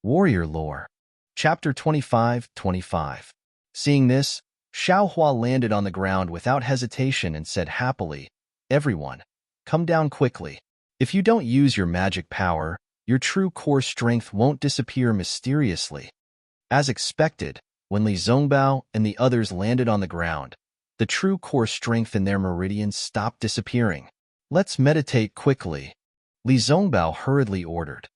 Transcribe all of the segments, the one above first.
Warrior Lore. Chapter 25:25. Seeing this, Xiaohua landed on the ground without hesitation and said happily, "Everyone, come down quickly. If you don't use your magic power, your true core strength won't disappear mysteriously." As expected, when Li Zongbao and the others landed on the ground, the true core strength in their meridians stopped disappearing. "Let's meditate quickly," Li Zongbao hurriedly ordered.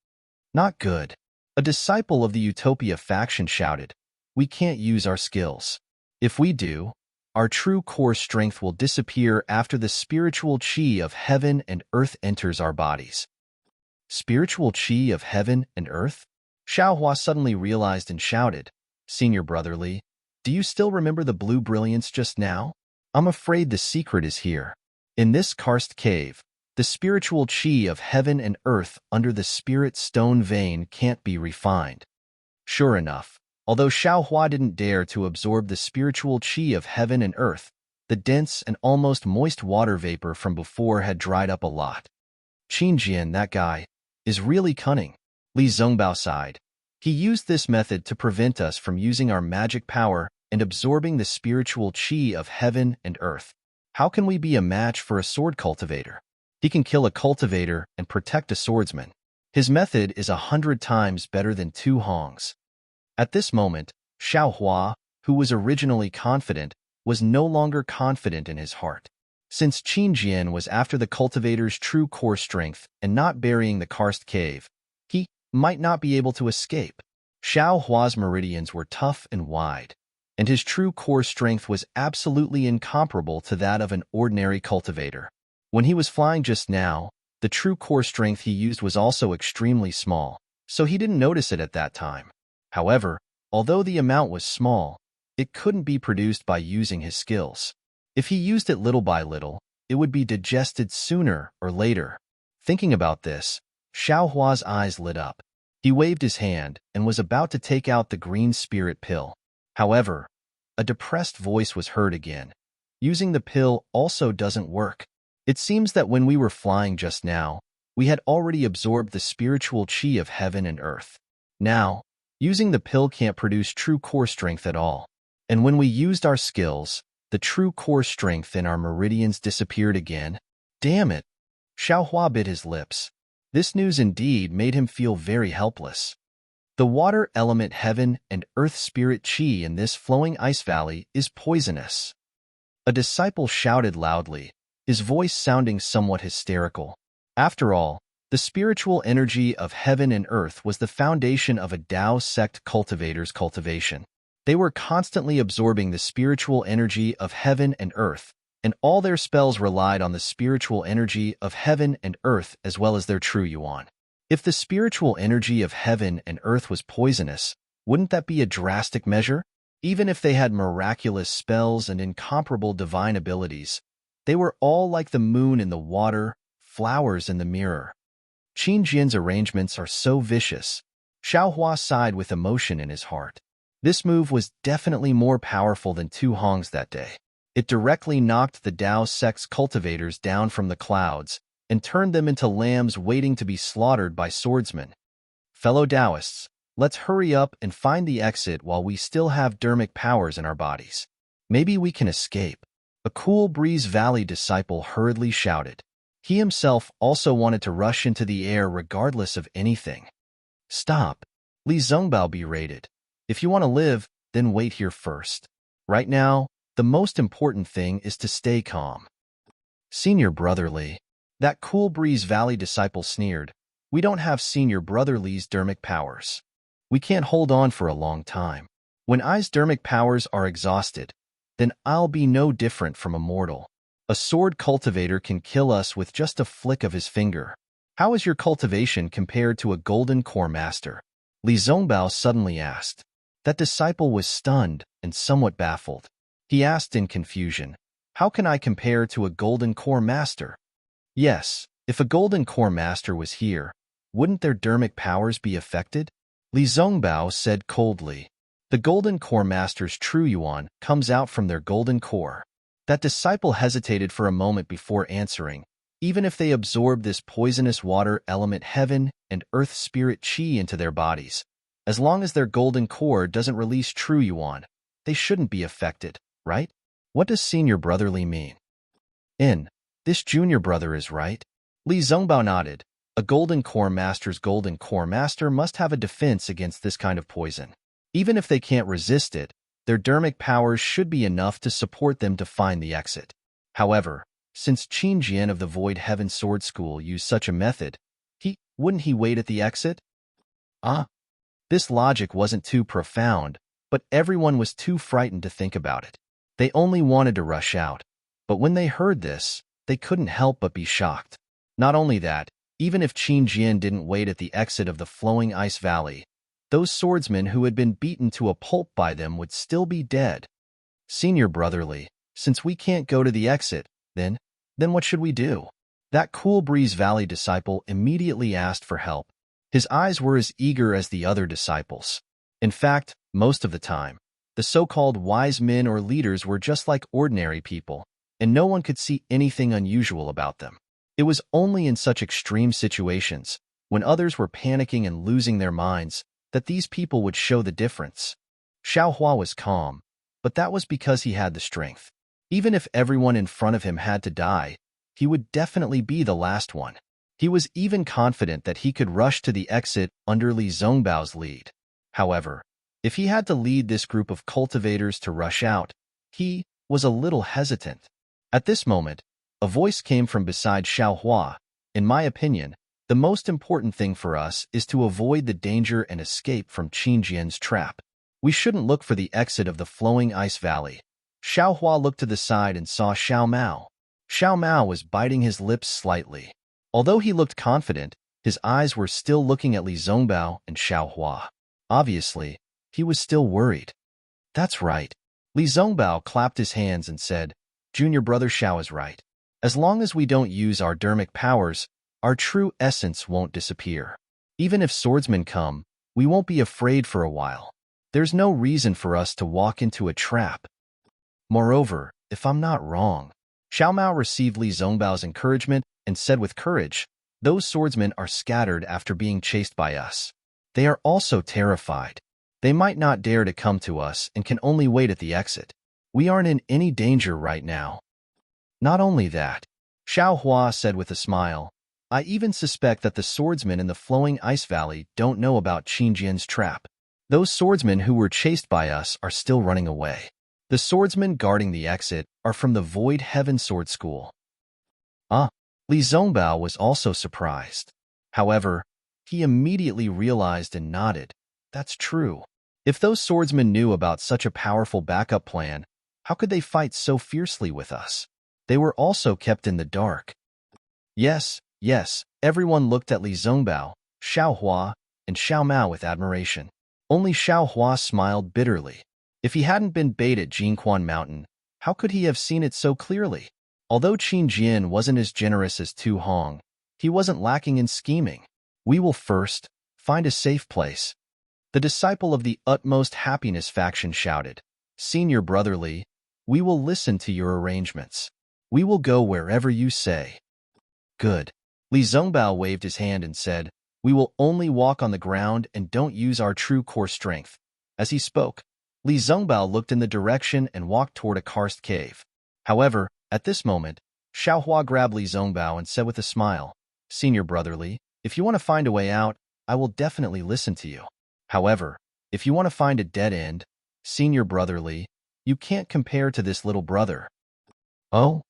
"Not good." A disciple of the Utopia faction shouted, "We can't use our skills. If we do, our true core strength will disappear after the spiritual chi of heaven and earth enters our bodies." Spiritual chi of heaven and earth? Xiaohua suddenly realized and shouted, "Senior Brother Li, do you still remember the blue brilliance just now? I'm afraid the secret is here. In this karst cave, the spiritual chi of heaven and earth under the spirit stone vein can't be refined." Sure enough, although Xiaohua didn't dare to absorb the spiritual chi of heaven and earth, the dense and almost moist water vapor from before had dried up a lot. "Qinjian, that guy, is really cunning," Li Zongbao sighed. "He used this method to prevent us from using our magic power and absorbing the spiritual chi of heaven and earth. How can we be a match for a sword cultivator? He can kill a cultivator and protect a swordsman. His method is 100 times better than Tu Hong's." At this moment, Xiaohua, who was originally confident, was no longer confident in his heart. Since Qinjian was after the cultivator's true core strength and not burying the karst cave, he might not be able to escape. Xiaohua's meridians were tough and wide, and his true core strength was absolutely incomparable to that of an ordinary cultivator. When he was flying just now, the true core strength he used was also extremely small, so he didn't notice it at that time. However, although the amount was small, it couldn't be produced by using his skills. If he used it little by little, it would be digested sooner or later. Thinking about this, Xiaohua's eyes lit up. He waved his hand and was about to take out the green spirit pill. However, a depressed voice was heard again. "Using the pill also doesn't work. It seems that when we were flying just now, we had already absorbed the spiritual chi of heaven and earth. Now, using the pill can't produce true core strength at all. And when we used our skills, the true core strength in our meridians disappeared again. Damn it!" Xiaohua bit his lips. This news indeed made him feel very helpless. The water element heaven and earth spirit chi in this flowing ice valley is poisonous. A disciple shouted loudly, his voice sounding somewhat hysterical. After all, the spiritual energy of heaven and earth was the foundation of a Tao sect cultivator's cultivation. They were constantly absorbing the spiritual energy of heaven and earth, and all their spells relied on the spiritual energy of heaven and earth as well as their true yuan. If the spiritual energy of heaven and earth was poisonous, wouldn't that be a drastic measure? Even if they had miraculous spells and incomparable divine abilities, they were all like the moon in the water, flowers in the mirror. Qinjian's arrangements are so vicious. Xiaohua sighed with emotion in his heart. This move was definitely more powerful than Tu Hong's that day. It directly knocked the Tao sect's cultivators down from the clouds and turned them into lambs waiting to be slaughtered by swordsmen. "Fellow Taoists, let's hurry up and find the exit while we still have dermic powers in our bodies. Maybe we can escape," a Cool Breeze Valley disciple hurriedly shouted. He himself also wanted to rush into the air regardless of anything. "Stop," Li Zongbao berated. "If you want to live, then wait here first. Right now, the most important thing is to stay calm." "Senior Brother Li," that Cool Breeze Valley disciple sneered, "we don't have Senior Brother Li's dermic powers. We can't hold on for a long time. When I's dermic powers are exhausted, then I'll be no different from a mortal. A sword cultivator can kill us with just a flick of his finger. How is your cultivation compared to a golden core master?" Li Zongbao suddenly asked. That disciple was stunned and somewhat baffled. He asked in confusion, "How can I compare to a golden core master?" Yes, if a golden core master was here, wouldn't their dermic powers be affected? Li Zongbao said coldly. The golden core master's true yuan comes out from their golden core. That disciple hesitated for a moment before answering. Even if they absorb this poisonous water element heaven and earth spirit chi into their bodies, As long as their golden core doesn't release true yuan, they shouldn't be affected, right? What does senior brotherly mean? This junior brother is right. Li Zongbao nodded. A golden core master's golden core master must have a defense against this kind of poison. Even if they can't resist it, their dermic powers should be enough to support them to find the exit. However, since Qin Jian of the Void Heaven Sword School used such a method, wouldn't he wait at the exit? This logic wasn't too profound, but everyone was too frightened to think about it. They only wanted to rush out, but when they heard this, they couldn't help but be shocked. Not only that, even if Qin Jian didn't wait at the exit of the flowing ice valley, those swordsmen who had been beaten to a pulp by them would still be dead. Senior brotherly, since we can't go to the exit, then what should we do? That Cool Breeze Valley disciple immediately asked for help. His eyes were as eager as the other disciples. In fact, most of the time, the so-called wise men or leaders were just like ordinary people, and no one could see anything unusual about them. It was only in such extreme situations, when others were panicking and losing their minds, that these people would show the difference. Xiaohua was calm, but that was because he had the strength. Even if everyone in front of him had to die, he would definitely be the last one. He was even confident that he could rush to the exit under Li Zongbao's lead. However, if he had to lead this group of cultivators to rush out, he was a little hesitant. At this moment, a voice came from beside Xiaohua. In my opinion, the most important thing for us is to avoid the danger and escape from Qin Jian's trap. We shouldn't look for the exit of the flowing ice valley. Xiaohua looked to the side and saw Xiao Mao. Xiao Mao was biting his lips slightly. Although he looked confident, his eyes were still looking at Li Zongbao and Xiaohua. Obviously, he was still worried. That's right. Li Zongbao clapped his hands and said, Junior brother Xiao is right. As long as we don't use our dermic powers, our true essence won't disappear. Even if swordsmen come, we won't be afraid for a while. There's no reason for us to walk into a trap. Moreover, if I'm not wrong, Xiao Mao received Li Zongbao's encouragement and said with courage, those swordsmen are scattered after being chased by us. They are also terrified. They might not dare to come to us and can only wait at the exit. We aren't in any danger right now. Not only that, Xiaohua said with a smile, I even suspect that the swordsmen in the flowing ice valley don't know about Qin Jian's trap. Those swordsmen who were chased by us are still running away. The swordsmen guarding the exit are from the Void Heaven Sword School. Li Zongbao was also surprised. However, he immediately realized and nodded. That's true. If those swordsmen knew about such a powerful backup plan, how could they fight so fiercely with us? They were also kept in the dark. Yes, everyone looked at Li Zongbao, Xiaohua, and Xiao Mao with admiration. Only Xiaohua smiled bitterly. If he hadn't been bait at Jinquan Mountain, how could he have seen it so clearly? Although Qin Jian wasn't as generous as Tu Hong, he wasn't lacking in scheming. We will first find a safe place. The disciple of the utmost happiness faction shouted, Senior brotherly, we will listen to your arrangements. We will go wherever you say. Good. Li Zongbao waved his hand and said, we will only walk on the ground and don't use our true core strength. As he spoke, Li Zongbao looked in the direction and walked toward a karst cave. However, at this moment, Xiaohua grabbed Li Zongbao and said with a smile, Senior brotherly, if you want to find a way out, I will definitely listen to you. However, if you want to find a dead end, Senior brotherly, you can't compare to this little brother. Oh?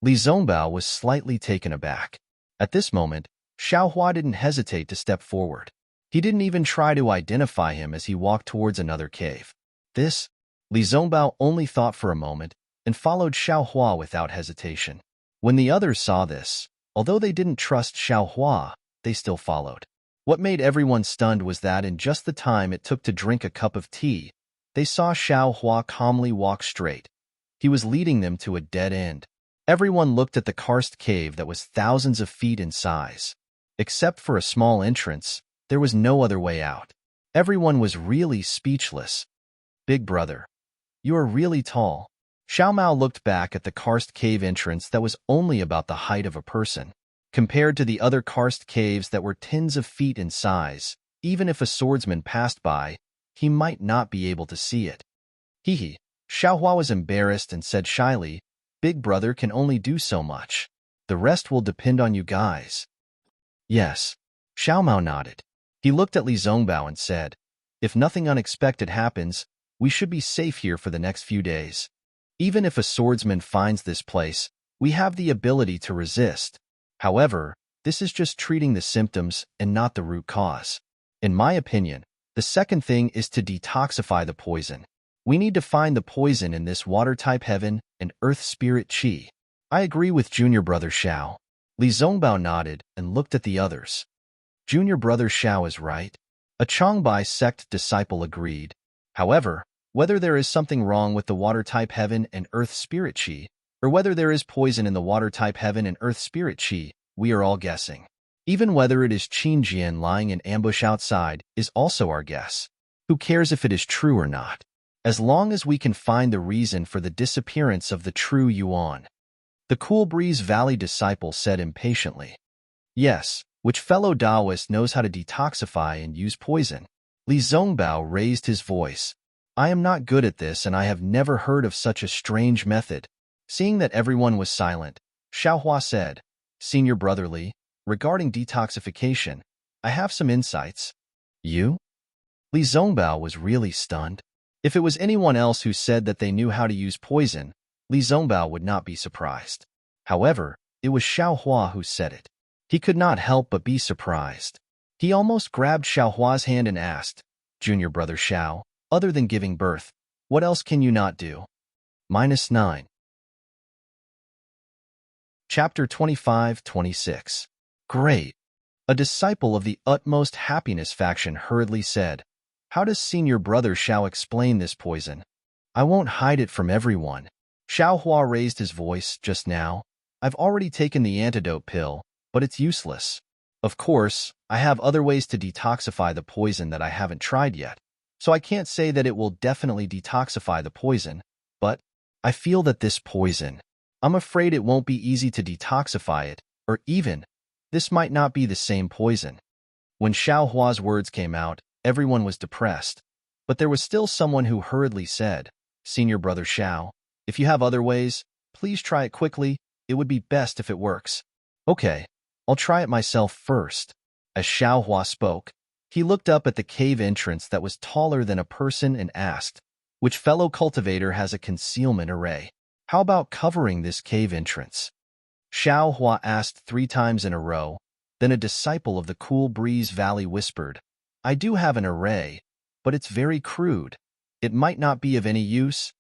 Li Zongbao was slightly taken aback. At this moment, Xiaohua didn't hesitate to step forward. He didn't even try to identify him as he walked towards another cave. Li Zongbao only thought for a moment and followed Xiaohua without hesitation. When the others saw this, although they didn't trust Xiaohua, they still followed. What made everyone stunned was that in just the time it took to drink a cup of tea, they saw Xiaohua calmly walk straight. He was leading them to a dead end. Everyone looked at the karst cave that was thousands of feet in size. Except for a small entrance, there was no other way out. Everyone was really speechless. Big brother, you are really tall. Xiao Mao looked back at the karst cave entrance that was only about the height of a person. Compared to the other karst caves that were tens of feet in size, Even if a swordsman passed by, he might not be able to see it. Hee. Xiaohua was embarrassed and said shyly, Big brother can only do so much. The rest will depend on you guys. Yes. Xiaomao nodded. He looked at Li Zongbao and said, If nothing unexpected happens, we should be safe here for the next few days. Even if a swordsman finds this place, we have the ability to resist. However, this is just treating the symptoms and not the root cause. In my opinion, the second thing is to detoxify the poison. We need to find the poison in this water-type heaven and earth spirit qi. I agree with junior brother Xiao. Li Zongbao nodded and looked at the others. Junior brother Xiao is right. A Changbai sect disciple agreed. However, whether there is something wrong with the water-type heaven and earth spirit qi, or whether there is poison in the water-type heaven and earth spirit qi, we are all guessing. Even whether it is Qin Jian lying in ambush outside is also our guess. Who cares if it is true or not? As long as we can find the reason for the disappearance of the true Yuan. The Cool Breeze Valley disciple said impatiently. Yes, which fellow Taoist knows how to detoxify and use poison? Li Zongbao raised his voice. I am not good at this and I have never heard of such a strange method. Seeing that everyone was silent, Xiaohua said, Senior brother Li, regarding detoxification, I have some insights. You? Li Zongbao was really stunned. If it was anyone else who said that they knew how to use poison, Li Zongbao would not be surprised. However, it was Xiaohua who said it. He could not help but be surprised. He almost grabbed Xiaohua's hand and asked, Junior brother Xiao, other than giving birth, what else can you not do? -9. Chapter 25-26. Great. A disciple of the utmost happiness faction hurriedly said, How does senior brother Xiao explain this poison? I won't hide it from everyone. Xiaohua raised his voice just now. I've already taken the antidote pill, but it's useless. Of course, I have other ways to detoxify the poison that I haven't tried yet, so I can't say that it will definitely detoxify the poison, but I feel that this poison, I'm afraid it won't be easy to detoxify it, or even, this might not be the same poison. When Xiaohua's words came out, everyone was depressed, but there was still someone who hurriedly said, Senior brother Xiao, if you have other ways, please try it quickly, it would be best if it works. Okay, I'll try it myself first. As Xiaohua spoke, he looked up at the cave entrance that was taller than a person and asked, Which fellow cultivator has a concealment array? How about covering this cave entrance? Xiaohua asked 3 times in a row. Then a disciple of the Cool Breeze Valley whispered, I do have an array, but it's very crude. It might not be of any use.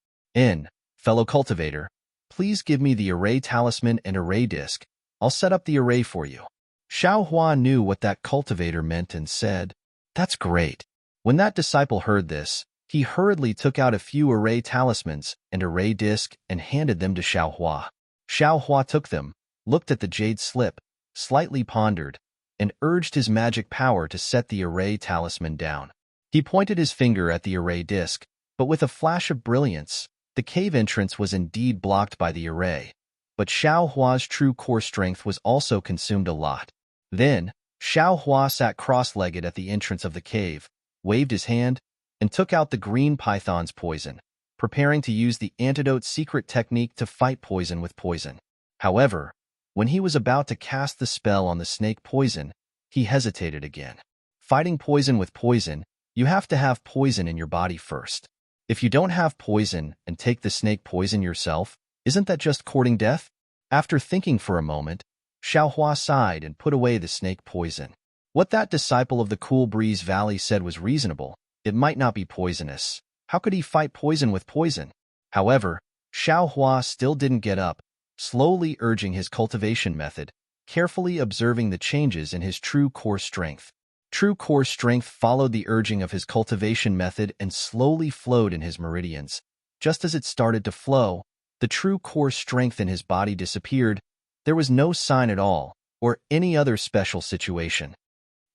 Fellow cultivator, please give me the array talisman and array disc. I'll set up the array for you. Xiaohua knew what that cultivator meant and said, That's great. When that disciple heard this, he hurriedly took out a few array talismans and array disc and handed them to Xiaohua. Xiaohua took them, looked at the jade slip, slightly pondered, and urged his magic power to set the array talisman down. He pointed his finger at the array disc, but with a flash of brilliance, the cave entrance was indeed blocked by the array. But Xiaohua's true core strength was also consumed a lot. Then, Xiaohua sat cross-legged at the entrance of the cave, waved his hand, and took out the green python's poison, preparing to use the antidote secret technique to fight poison with poison. However, when he was about to cast the spell on the snake poison, he hesitated again. Fighting poison with poison, you have to have poison in your body first. If you don't have poison and take the snake poison yourself, isn't that just courting death? After thinking for a moment, Xiaohua sighed and put away the snake poison. What that disciple of the Cool Breeze Valley said was reasonable. It might not be poisonous. How could he fight poison with poison? However, Xiaohua still didn't get up, slowly urging his cultivation method, carefully observing the changes in his true core strength. True core strength followed the urging of his cultivation method and slowly flowed in his meridians. Just as it started to flow, the true core strength in his body disappeared. There was no sign at all, or any other special situation.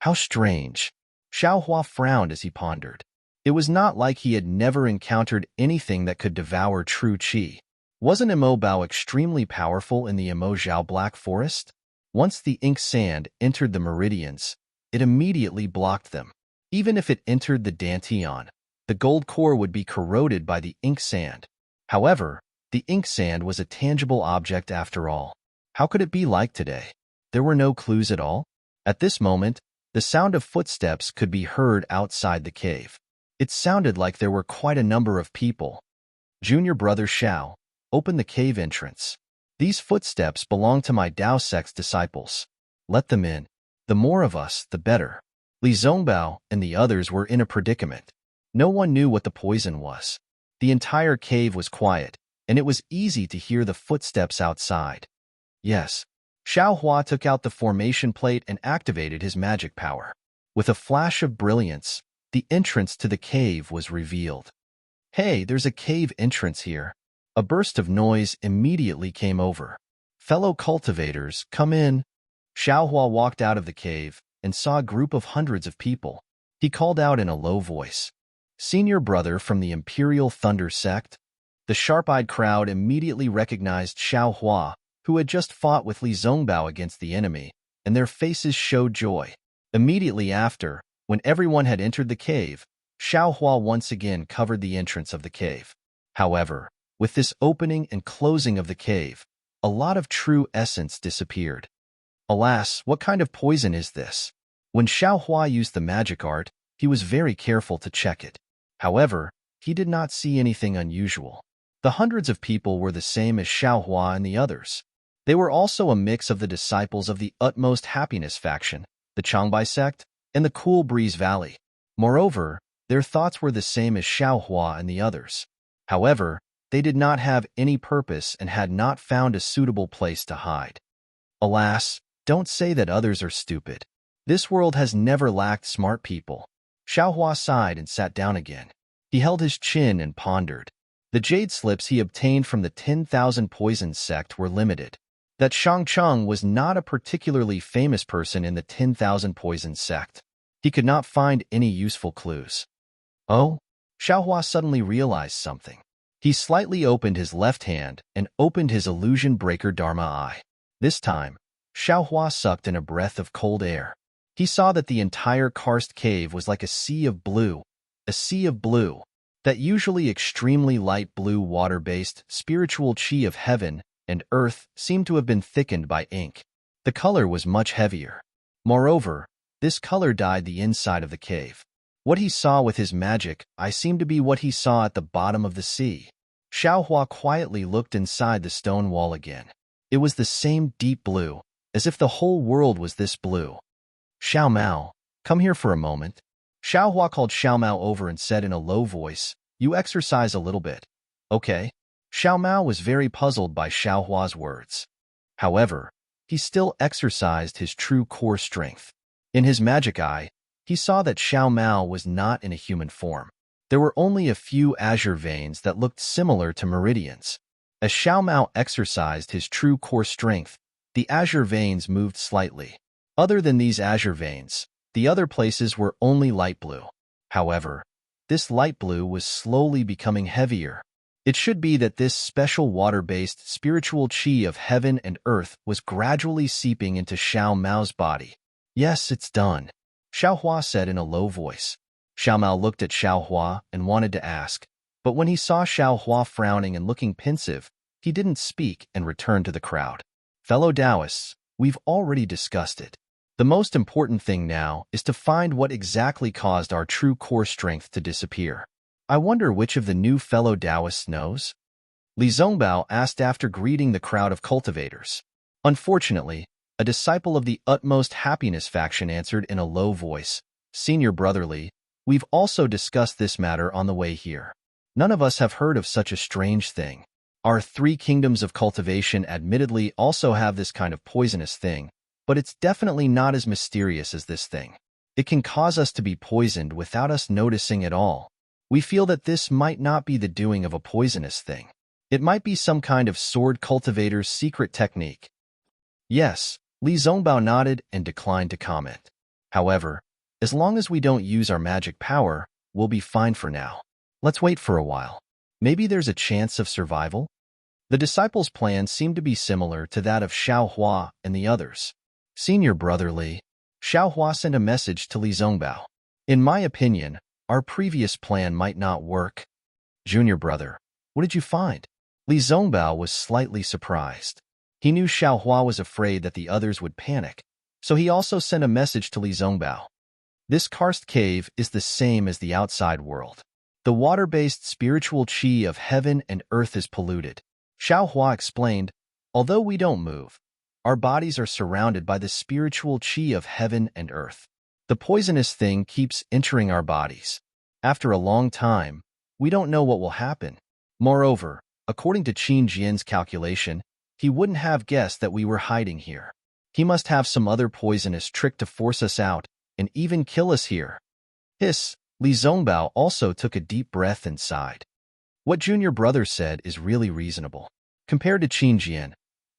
How strange. Xiaohua frowned as he pondered. It was not like he had never encountered anything that could devour true qi. Wasn't Imo Bao extremely powerful in the Imo Zhao Black Forest? Once the ink sand entered the meridians, it immediately blocked them. Even if it entered the Dantian, the gold core would be corroded by the ink sand. However, the ink sand was a tangible object after all. How could it be like today? There were no clues at all. At this moment, the sound of footsteps could be heard outside the cave. It sounded like there were quite a number of people. Junior brother Xiao, open the cave entrance. These footsteps belong to my Dao sect's disciples. Let them in. The more of us, the better. Li Zongbao and the others were in a predicament. No one knew what the poison was. The entire cave was quiet, and it was easy to hear the footsteps outside. Yes. Xiao Hua took out the formation plate and activated his magic power. With a flash of brilliance, the entrance to the cave was revealed. Hey, there's a cave entrance here. A burst of noise immediately came over. Fellow cultivators, come in. Xiao Hua walked out of the cave and saw a group of hundreds of people. He called out in a low voice, "Senior brother from the Imperial Thunder sect?" The sharp-eyed crowd immediately recognized Xiao Hua, who had just fought with Li Zongbao against the enemy, and their faces showed joy. Immediately after, when everyone had entered the cave, Xiao Hua once again covered the entrance of the cave. However, with this opening and closing of the cave, a lot of true essence disappeared. Alas, what kind of poison is this? When Xiao Hua used the magic art, he was very careful to check it. However, he did not see anything unusual. The hundreds of people were the same as Xiao Hua and the others. They were also a mix of the disciples of the Utmost Happiness faction, the Changbai sect, and the Cool Breeze Valley. Moreover, their thoughts were the same as Xiao Hua and the others. However, they did not have any purpose and had not found a suitable place to hide. Alas, don't say that others are stupid. This world has never lacked smart people. Xiao Hua sighed and sat down again. He held his chin and pondered. The jade slips he obtained from the 10,000 Poisons sect were limited. That Shang Cheng was not a particularly famous person in the 10,000 Poisons sect. He could not find any useful clues. Oh? Xiao Hua suddenly realized something. He slightly opened his left hand and opened his illusion breaker Dharma eye. This time, Xiao Hua sucked in a breath of cold air. He saw that the entire karst cave was like a sea of blue. That usually extremely light blue water-based spiritual chi of heaven and earth seemed to have been thickened by ink. The color was much heavier. Moreover, this color dyed the inside of the cave. What he saw with his magic eye seemed to be what he saw at the bottom of the sea. Xiao Hua quietly looked inside the stone wall again. It was the same deep blue, as if the whole world was this blue. "Xiao Mao, come here for a moment." Xiao Hua called Xiao Mao over and said in a low voice, "You exercise a little bit." "Okay." Xiao Mao was very puzzled by Xiao Hua's words. However, he still exercised his true core strength. In his magic eye, he saw that Xiao Mao was not in a human form. There were only a few azure veins that looked similar to meridians. As Xiao Mao exercised his true core strength, the azure veins moved slightly. Other than these azure veins, the other places were only light blue. However, this light blue was slowly becoming heavier. It should be that this special water-based spiritual chi of heaven and earth was gradually seeping into Xiao Mao's body. "Yes, it's done," Xiao Hua said in a low voice. Xiao Mao looked at Xiao Hua and wanted to ask, but when he saw Xiao Hua frowning and looking pensive, he didn't speak and returned to the crowd. "Fellow Taoists, we've already discussed it. The most important thing now is to find what exactly caused our true core strength to disappear. I wonder which of the new fellow Taoists knows?" Li Zongbao asked after greeting the crowd of cultivators. Unfortunately, a disciple of the Utmost Happiness faction answered in a low voice, "Senior brother Li, we've also discussed this matter on the way here. None of us have heard of such a strange thing. Our 3 kingdoms of cultivation admittedly also have this kind of poisonous thing, but it's definitely not as mysterious as this thing. It can cause us to be poisoned without us noticing at all. We feel that this might not be the doing of a poisonous thing. It might be some kind of sword cultivator's secret technique." Yes, Li Zongbao nodded and declined to comment. "However, as long as we don't use our magic power, we'll be fine for now. Let's wait for a while. Maybe there's a chance of survival?" The disciples' plan seemed to be similar to that of Xiao Hua and the others. "Senior brother Li," Xiao Hua sent a message to Li Zongbao. In my opinion, our previous plan might not work. Junior brother, what did you find? Li Zongbao was slightly surprised. He knew Xiaohua was afraid that the others would panic, so he also sent a message to Li Zongbao. This karst cave is the same as the outside world. The water-based spiritual qi of heaven and earth is polluted. Xiaohua explained, although we don't move, our bodies are surrounded by the spiritual qi of heaven and earth. The poisonous thing keeps entering our bodies. After a long time, we don't know what will happen. Moreover, according to Qin Jian's calculation, he wouldn't have guessed that we were hiding here. He must have some other poisonous trick to force us out and even kill us here. Hiss, Li Zongbao also took a deep breath and sighed. What Junior Brother said is really reasonable. Compared to Qin Jian,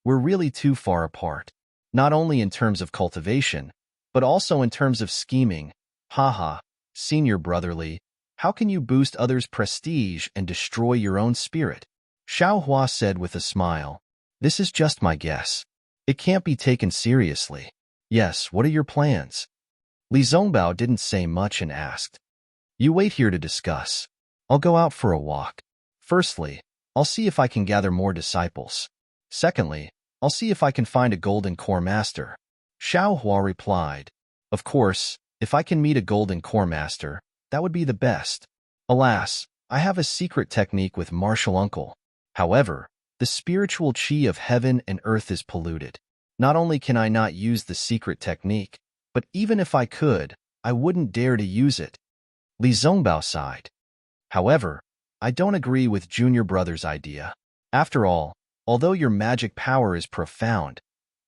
we're really too far apart, not only in terms of cultivation, but also in terms of scheming. Haha, Senior Brotherly, how can you boost others' prestige and destroy your own spirit? Xiaohua said with a smile. This is just my guess. It can't be taken seriously. Yes, what are your plans? Li Zongbao didn't say much and asked. You wait here to discuss. I'll go out for a walk. Firstly, I'll see if I can gather more disciples. Secondly, I'll see if I can find a golden core master. Xiaohua replied. Of course, if I can meet a golden core master, that would be the best. Alas, I have a secret technique with martial uncle. However, the spiritual qi of heaven and earth is polluted. Not only can I not use the secret technique, but even if I could, I wouldn't dare to use it. Li Zongbao sighed. However, I don't agree with Junior Brother's idea. After all, although your magic power is profound,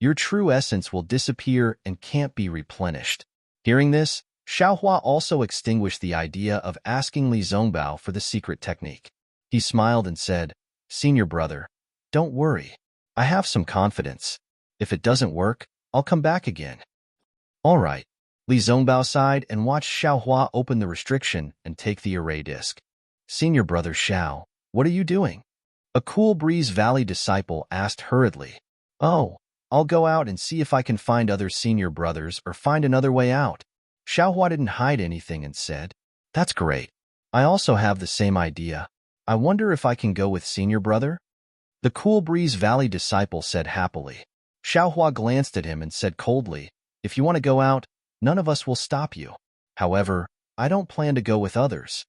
your true essence will disappear and can't be replenished. Hearing this, Xiaohua also extinguished the idea of asking Li Zongbao for the secret technique. He smiled and said, Senior Brother, don't worry. I have some confidence. If it doesn't work, I'll come back again. All right. Li Zongbao sighed and watched Xiaohua open the restriction and take the array disc. Senior Brother Xiao, what are you doing? A Cool Breeze Valley disciple asked hurriedly. Oh, I'll go out and see if I can find other senior brothers or find another way out. Xiaohua didn't hide anything and said, That's great. I also have the same idea. I wonder if I can go with Senior Brother? The Cool Breeze Valley disciple said happily. Xiaohua glanced at him and said coldly, If you want to go out, none of us will stop you. However, I don't plan to go with others.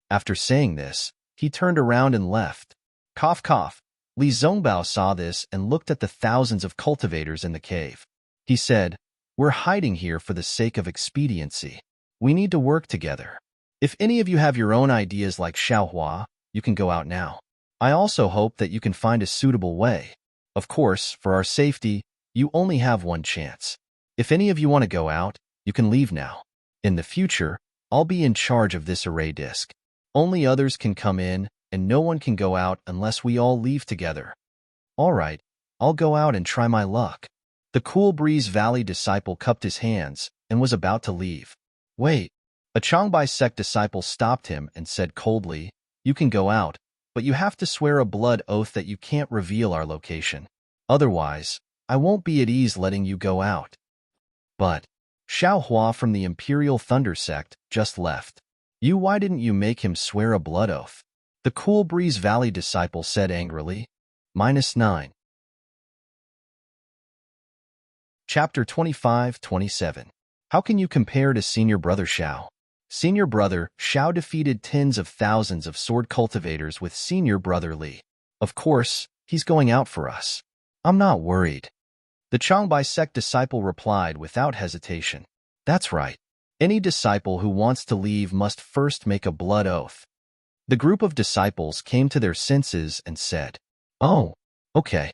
After saying this, he turned around and left. Cough cough. Li Zongbao saw this and looked at the thousands of cultivators in the cave. He said, We're hiding here for the sake of expediency. We need to work together. If any of you have your own ideas like Xiaohua, you can go out now. I also hope that you can find a suitable way. Of course, for our safety, you only have one chance. If any of you want to go out, you can leave now. In the future, I'll be in charge of this array disc. Only others can come in, and no one can go out unless we all leave together. All right, I'll go out and try my luck. The Cool Breeze Valley disciple cupped his hands and was about to leave. Wait, a Changbai sect disciple stopped him and said coldly, You can go out, but you have to swear a blood oath that you can't reveal our location. Otherwise, I won't be at ease letting you go out. But Xiaohua from the Imperial Thunder sect just left. Why didn't you make him swear a blood oath? The Cool Breeze Valley disciple said angrily. -9. Chapter 25-27. How can you compare to Senior Brother Xiao? Senior Brother Xiao defeated tens of thousands of sword cultivators with Senior Brother Li. Of course, he's going out for us. I'm not worried. The Changbai sect disciple replied without hesitation. That's right. Any disciple who wants to leave must first make a blood oath. The group of disciples came to their senses and said, Oh, okay.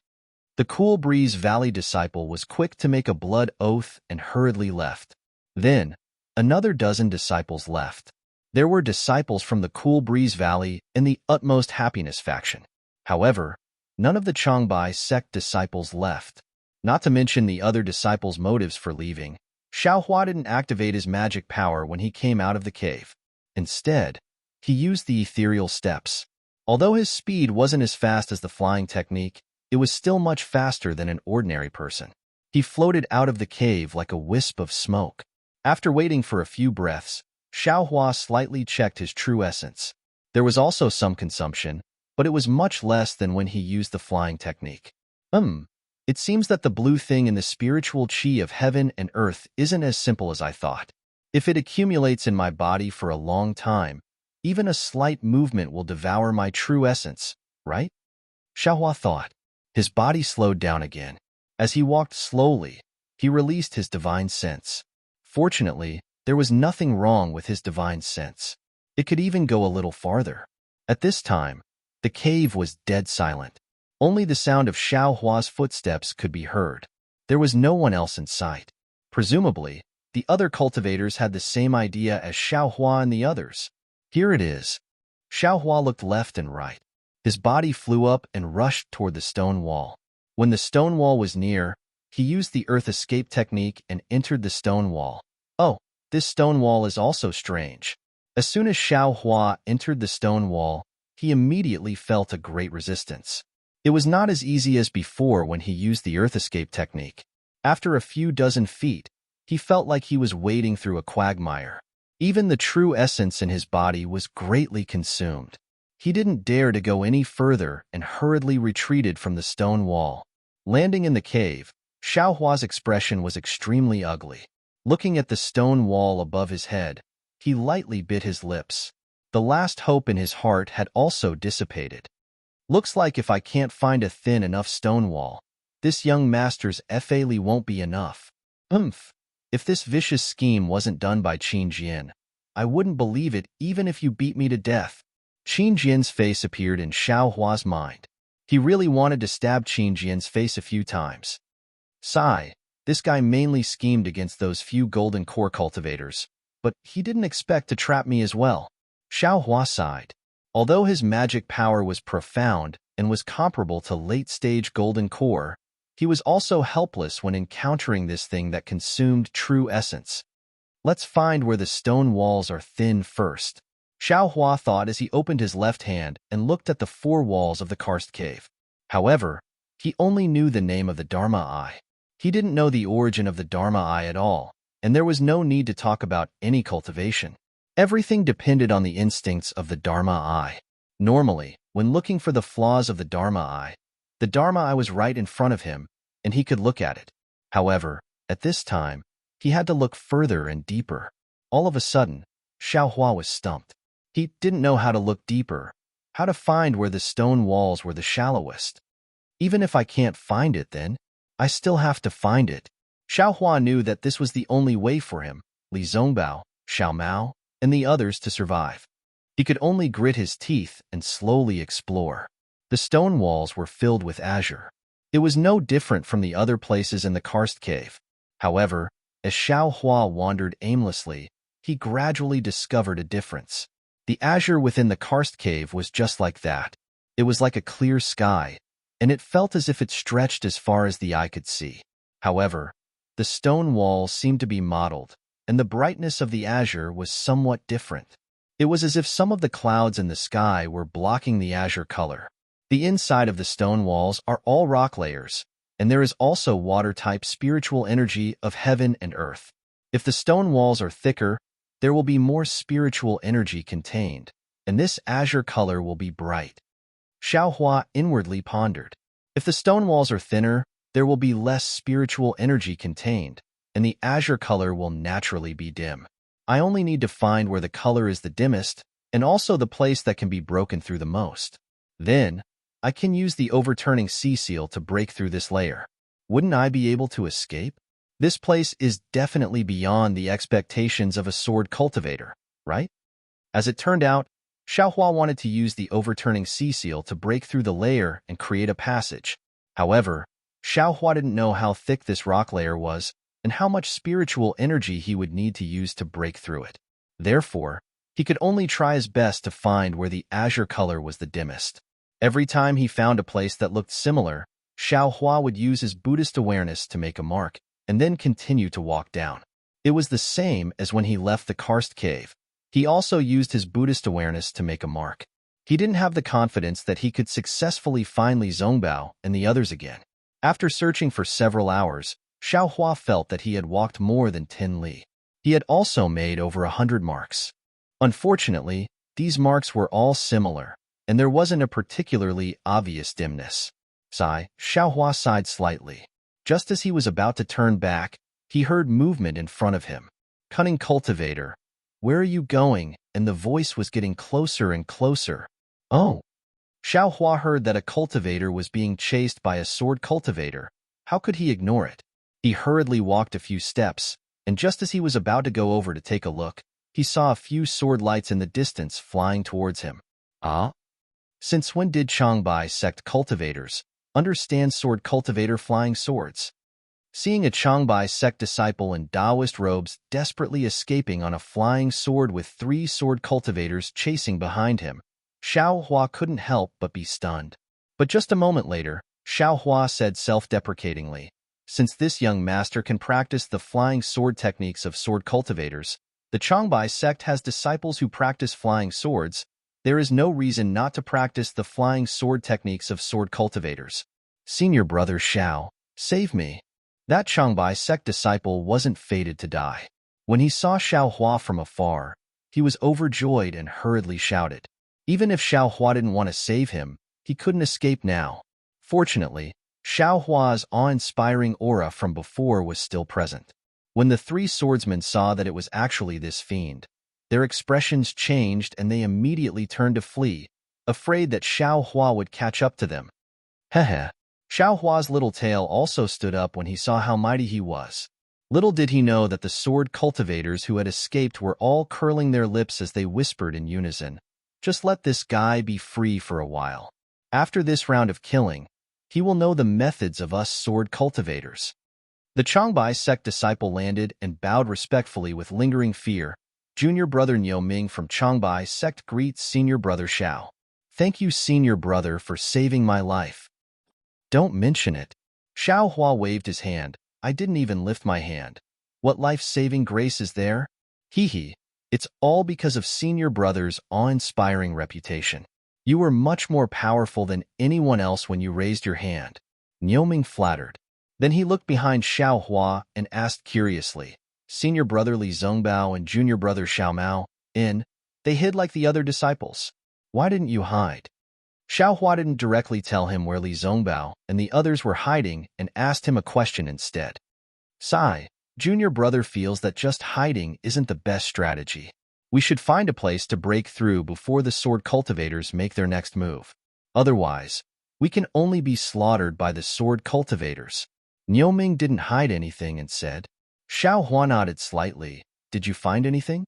The Cool Breeze Valley disciple was quick to make a blood oath and hurriedly left. Then, another dozen disciples left. There were disciples from the Cool Breeze Valley and the Utmost Happiness faction. However, none of the Changbai sect disciples left. Not to mention the other disciples' motives for leaving, Xiaohua didn't activate his magic power when he came out of the cave. Instead, he used the ethereal steps. Although his speed wasn't as fast as the flying technique, it was still much faster than an ordinary person. He floated out of the cave like a wisp of smoke. After waiting for a few breaths, Xiao Hua slightly checked his true essence. There was also some consumption, but it was much less than when he used the flying technique. It seems that the blue thing in the spiritual chi of heaven and earth isn't as simple as I thought. If it accumulates in my body for a long time, even a slight movement will devour my true essence, right? Xiaohua thought. His body slowed down again. As he walked slowly, he released his divine sense. Fortunately, there was nothing wrong with his divine sense. It could even go a little farther. At this time, the cave was dead silent. Only the sound of Xiaohua's footsteps could be heard. There was no one else in sight. Presumably, the other cultivators had the same idea as Xiaohua and the others. Here it is. Xiaohua looked left and right. His body flew up and rushed toward the stone wall. When the stone wall was near, he used the earth escape technique and entered the stone wall. Oh, this stone wall is also strange. As soon as Xiaohua entered the stone wall, he immediately felt a great resistance. It was not as easy as before when he used the earth escape technique. After a few dozen feet, he felt like he was wading through a quagmire. Even the true essence in his body was greatly consumed. He didn't dare to go any further and hurriedly retreated from the stone wall. Landing in the cave, Xiaohua's expression was extremely ugly. Looking at the stone wall above his head, he lightly bit his lips. The last hope in his heart had also dissipated. Looks like if I can't find a thin enough stone wall, this young master's effali won't be enough. If this vicious scheme wasn't done by Qin Jian, I wouldn't believe it even if you beat me to death. Qin Jian's face appeared in Xiaohua's mind. He really wanted to stab Qin Jian's face a few times. Sigh, this guy mainly schemed against those few golden core cultivators, but he didn't expect to trap me as well. Xiaohua sighed. Although his magic power was profound and was comparable to late-stage golden core, he was also helpless when encountering this thing that consumed true essence. Let's find where the stone walls are thin first. Xiaohua thought as he opened his left hand and looked at the four walls of the karst cave. However, he only knew the name of the Dharma Eye. He didn't know the origin of the Dharma Eye at all, and there was no need to talk about any cultivation. Everything depended on the instincts of the Dharma Eye. Normally, when looking for the flaws of the Dharma Eye was right in front of him, and he could look at it. However, at this time, he had to look further and deeper. All of a sudden, Xiaohua was stumped. He didn't know how to look deeper, how to find where the stone walls were the shallowest. Even if I can't find it then, I still have to find it. Xiaohua knew that this was the only way for him, Li Zongbao, Xiao Mao, and the others to survive. He could only grit his teeth and slowly explore. The stone walls were filled with azure. It was no different from the other places in the karst cave. However, as Xiaohua wandered aimlessly, he gradually discovered a difference. The azure within the karst cave was just like that. It was like a clear sky, and it felt as if it stretched as far as the eye could see. However, the stone walls seemed to be mottled, and the brightness of the azure was somewhat different. It was as if some of the clouds in the sky were blocking the azure color. The inside of the stone walls are all rock layers, and there is also water-type spiritual energy of heaven and earth. If the stone walls are thicker, there will be more spiritual energy contained, and this azure color will be bright. Xiaohua inwardly pondered. If the stone walls are thinner, there will be less spiritual energy contained, and the azure color will naturally be dim. I only need to find where the color is the dimmest, and also the place that can be broken through the most. Then, I can use the overturning sea seal to break through this layer. Wouldn't I be able to escape? This place is definitely beyond the expectations of a sword cultivator, right? As it turned out, Xiaohua wanted to use the overturning sea seal to break through the layer and create a passage. However, Xiaohua didn't know how thick this rock layer was and how much spiritual energy he would need to use to break through it. Therefore, he could only try his best to find where the azure color was the dimmest. Every time he found a place that looked similar, Xiaohua would use his Buddhist awareness to make a mark, and then continue to walk down. It was the same as when he left the karst cave. He also used his Buddhist awareness to make a mark. He didn't have the confidence that he could successfully find Li Zongbao and the others again. After searching for several hours, Xiaohua felt that he had walked more than 10 li. He had also made over 100 marks. Unfortunately, these marks were all similar, and there wasn't a particularly obvious dimness. Xiaohua sighed slightly. Just as he was about to turn back, he heard movement in front of him. Cunning cultivator, where are you going? And the voice was getting closer and closer. Oh! Xiaohua heard that a cultivator was being chased by a sword cultivator. How could he ignore it? He hurriedly walked a few steps, and just as he was about to go over to take a look, he saw a few sword lights in the distance flying towards him. Ah? Since when did Changbai sect cultivators understand sword cultivator flying swords? Seeing a Changbai sect disciple in Taoist robes desperately escaping on a flying sword with 3 sword cultivators chasing behind him, Xiaohua couldn't help but be stunned. But just a moment later, Xiaohua said self-deprecatingly, since this young master can practice the flying sword techniques of sword cultivators, the Changbai sect has disciples who practice flying swords, there is no reason not to practice the flying sword techniques of sword cultivators. Senior brother Xiao, save me. That Changbai sect disciple wasn't fated to die. When he saw Xiaohua from afar, he was overjoyed and hurriedly shouted. Even if Xiaohua didn't want to save him, he couldn't escape now. Fortunately, Xiaohua's awe-inspiring aura from before was still present. When the 3 swordsmen saw that it was actually this fiend, their expressions changed and they immediately turned to flee, afraid that Xiaohua would catch up to them. Heh. Xiaohua's little tail also stood up when he saw how mighty he was. Little did he know that the sword cultivators who had escaped were all curling their lips as they whispered in unison, just let this guy be free for a while. After this round of killing, he will know the methods of us sword cultivators. The Changbai sect disciple landed and bowed respectfully with lingering fear. Junior brother Niu Ming from Changbai sect greets senior brother Xiao. Thank you, senior brother, for saving my life. Don't mention it. Xiaohua waved his hand. I didn't even lift my hand. What life-saving grace is there? Hee. It's all because of senior brother's awe-inspiring reputation. You were much more powerful than anyone else when you raised your hand. Niu Ming flattered. Then he looked behind Xiaohua and asked curiously, senior brother Li Zongbao and junior brother Xiaomao, they hid like the other disciples. Why didn't you hide? Xiaohua didn't directly tell him where Li Zongbao and the others were hiding and asked him a question instead. Junior brother feels that just hiding isn't the best strategy. We should find a place to break through before the sword cultivators make their next move. Otherwise, we can only be slaughtered by the sword cultivators. Niu Ming didn't hide anything and said. Xiaohua nodded slightly. Did you find anything?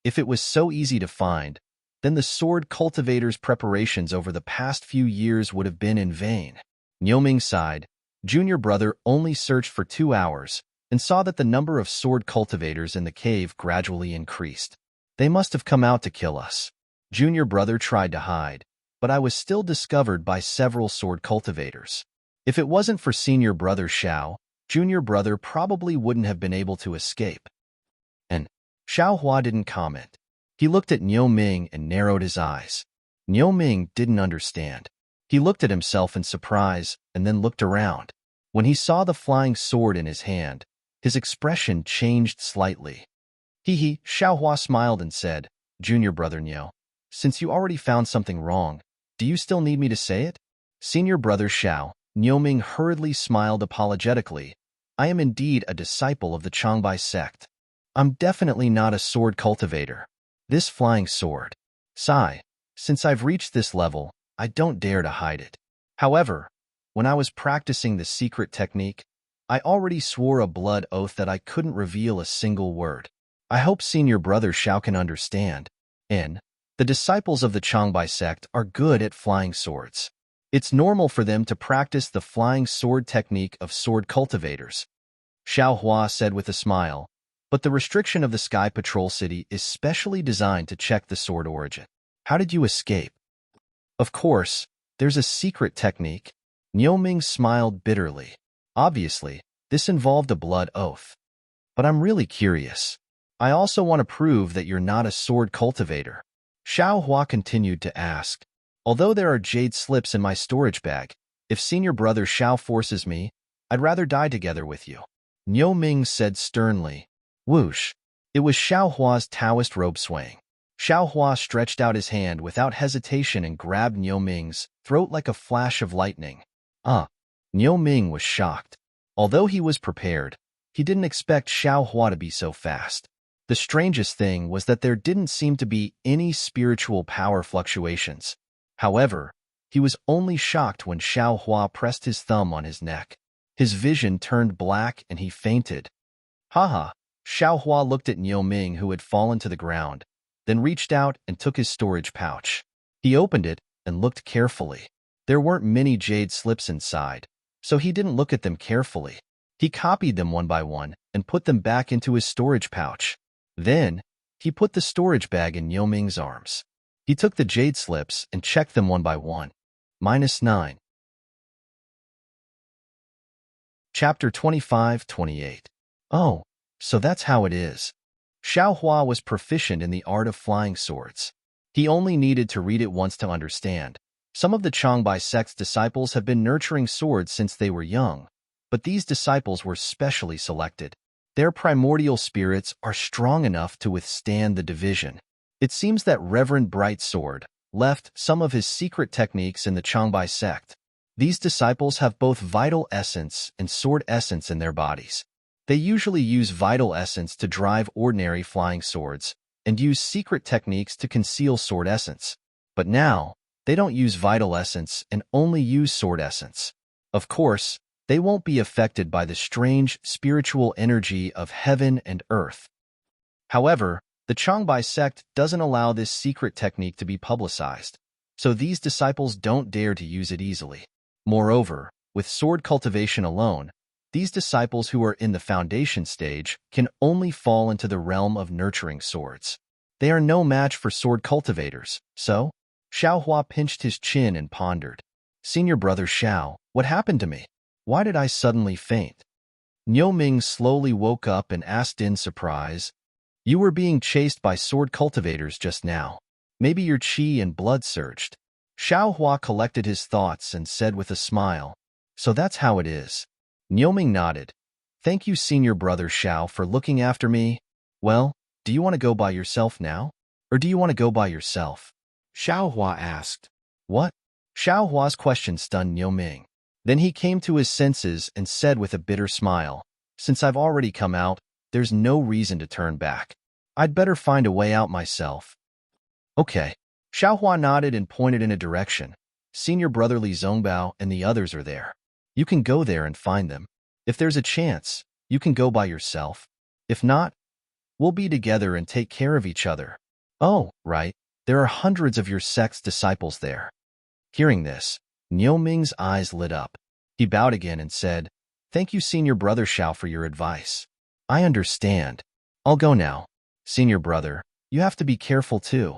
If it was so easy to find, then the sword cultivators' preparations over the past few years would have been in vain. Niu Ming sighed. Junior brother only searched for 2 hours and saw that the number of sword cultivators in the cave gradually increased. They must have come out to kill us. Junior brother tried to hide, but I was still discovered by several sword cultivators. If it wasn't for senior brother Xiao, junior brother probably wouldn't have been able to escape. And Xiaohua didn't comment. He looked at Niu Ming and narrowed his eyes. Niu Ming didn't understand. He looked at himself in surprise and then looked around. When he saw the flying sword in his hand, his expression changed slightly. Xiaohua smiled and said, Junior brother Niu, since you already found something wrong, do you still need me to say it? Senior brother Xiao, Niu Ming hurriedly smiled apologetically. I am indeed a disciple of the Changbai sect. I'm definitely not a sword cultivator. This flying sword. Since I've reached this level, I don't dare to hide it. However, when I was practicing the secret technique, I already swore a blood oath that I couldn't reveal a single word. I hope senior brother Xiao can understand. The disciples of the Changbai sect are good at flying swords. It's normal for them to practice the flying sword technique of sword cultivators. Xiaohua said with a smile, but the restriction of the Sky Patrol City is specially designed to check the sword origin. How did you escape? Of course, there's a secret technique. Niu Ming smiled bitterly. Obviously, this involved a blood oath. But I'm really curious. I also want to prove that you're not a sword cultivator. Xiaohua continued to ask. Although there are jade slips in my storage bag, if senior brother Xiao forces me, I'd rather die together with you. Niu Ming said sternly. Whoosh! It was Xiaohua's Taoist robe swaying. Xiaohua stretched out his hand without hesitation and grabbed Niu Ming's throat like a flash of lightning. Niu Ming was shocked. Although he was prepared, he didn't expect Xiaohua to be so fast. The strangest thing was that there didn't seem to be any spiritual power fluctuations. However, he was only shocked when Xiaohua pressed his thumb on his neck. His vision turned black and he fainted. Haha! Xiaohua looked at Niu Ming, who had fallen to the ground, then reached out and took his storage pouch. He opened it and looked carefully. There weren't many jade slips inside, so he didn't look at them carefully. He copied them one by one and put them back into his storage pouch. Then, he put the storage bag in Niu Ming's arms. He took the jade slips and checked them one by one. -9. Chapter 25-28. Oh, so that's how it is. Xiaohua was proficient in the art of flying swords. He only needed to read it once to understand. Some of the Changbai sect's disciples have been nurturing swords since they were young, but these disciples were specially selected. Their primordial spirits are strong enough to withstand the division. It seems that Reverend Brightsword left some of his secret techniques in the Changbai sect. These disciples have both vital essence and sword essence in their bodies. They usually use vital essence to drive ordinary flying swords and use secret techniques to conceal sword essence. But now, they don't use vital essence and only use sword essence. Of course, they won't be affected by the strange spiritual energy of heaven and earth. However, the Changbai sect doesn't allow this secret technique to be publicized, so these disciples don't dare to use it easily. Moreover, with sword cultivation alone, these disciples who are in the foundation stage can only fall into the realm of nurturing swords. They are no match for sword cultivators, so? Xiaohua pinched his chin and pondered. Senior brother Xiao, what happened to me? Why did I suddenly faint? Niu Ming slowly woke up and asked in surprise, You were being chased by sword cultivators just now. Maybe your qi and blood surged. Xiaohua collected his thoughts and said with a smile, So that's how it is. Niu Ming nodded. Thank you, senior brother Xiao, for looking after me. Well, do you want to go by yourself now? Or do you want to go by yourself? Xiaohua asked. What? Xiaohua's question stunned Niu Ming. Then he came to his senses and said with a bitter smile, Since I've already come out, there's no reason to turn back. I'd better find a way out myself. Okay. Xiaohua nodded and pointed in a direction. Senior brother Li Zongbao and the others are there. You can go there and find them. If there's a chance, you can go by yourself. If not, we'll be together and take care of each other. Oh, right. There are hundreds of your sect's disciples there. Hearing this, Niu Ming's eyes lit up. He bowed again and said, Thank you, senior brother Xiao, for your advice. I understand. I'll go now. Senior brother, you have to be careful too.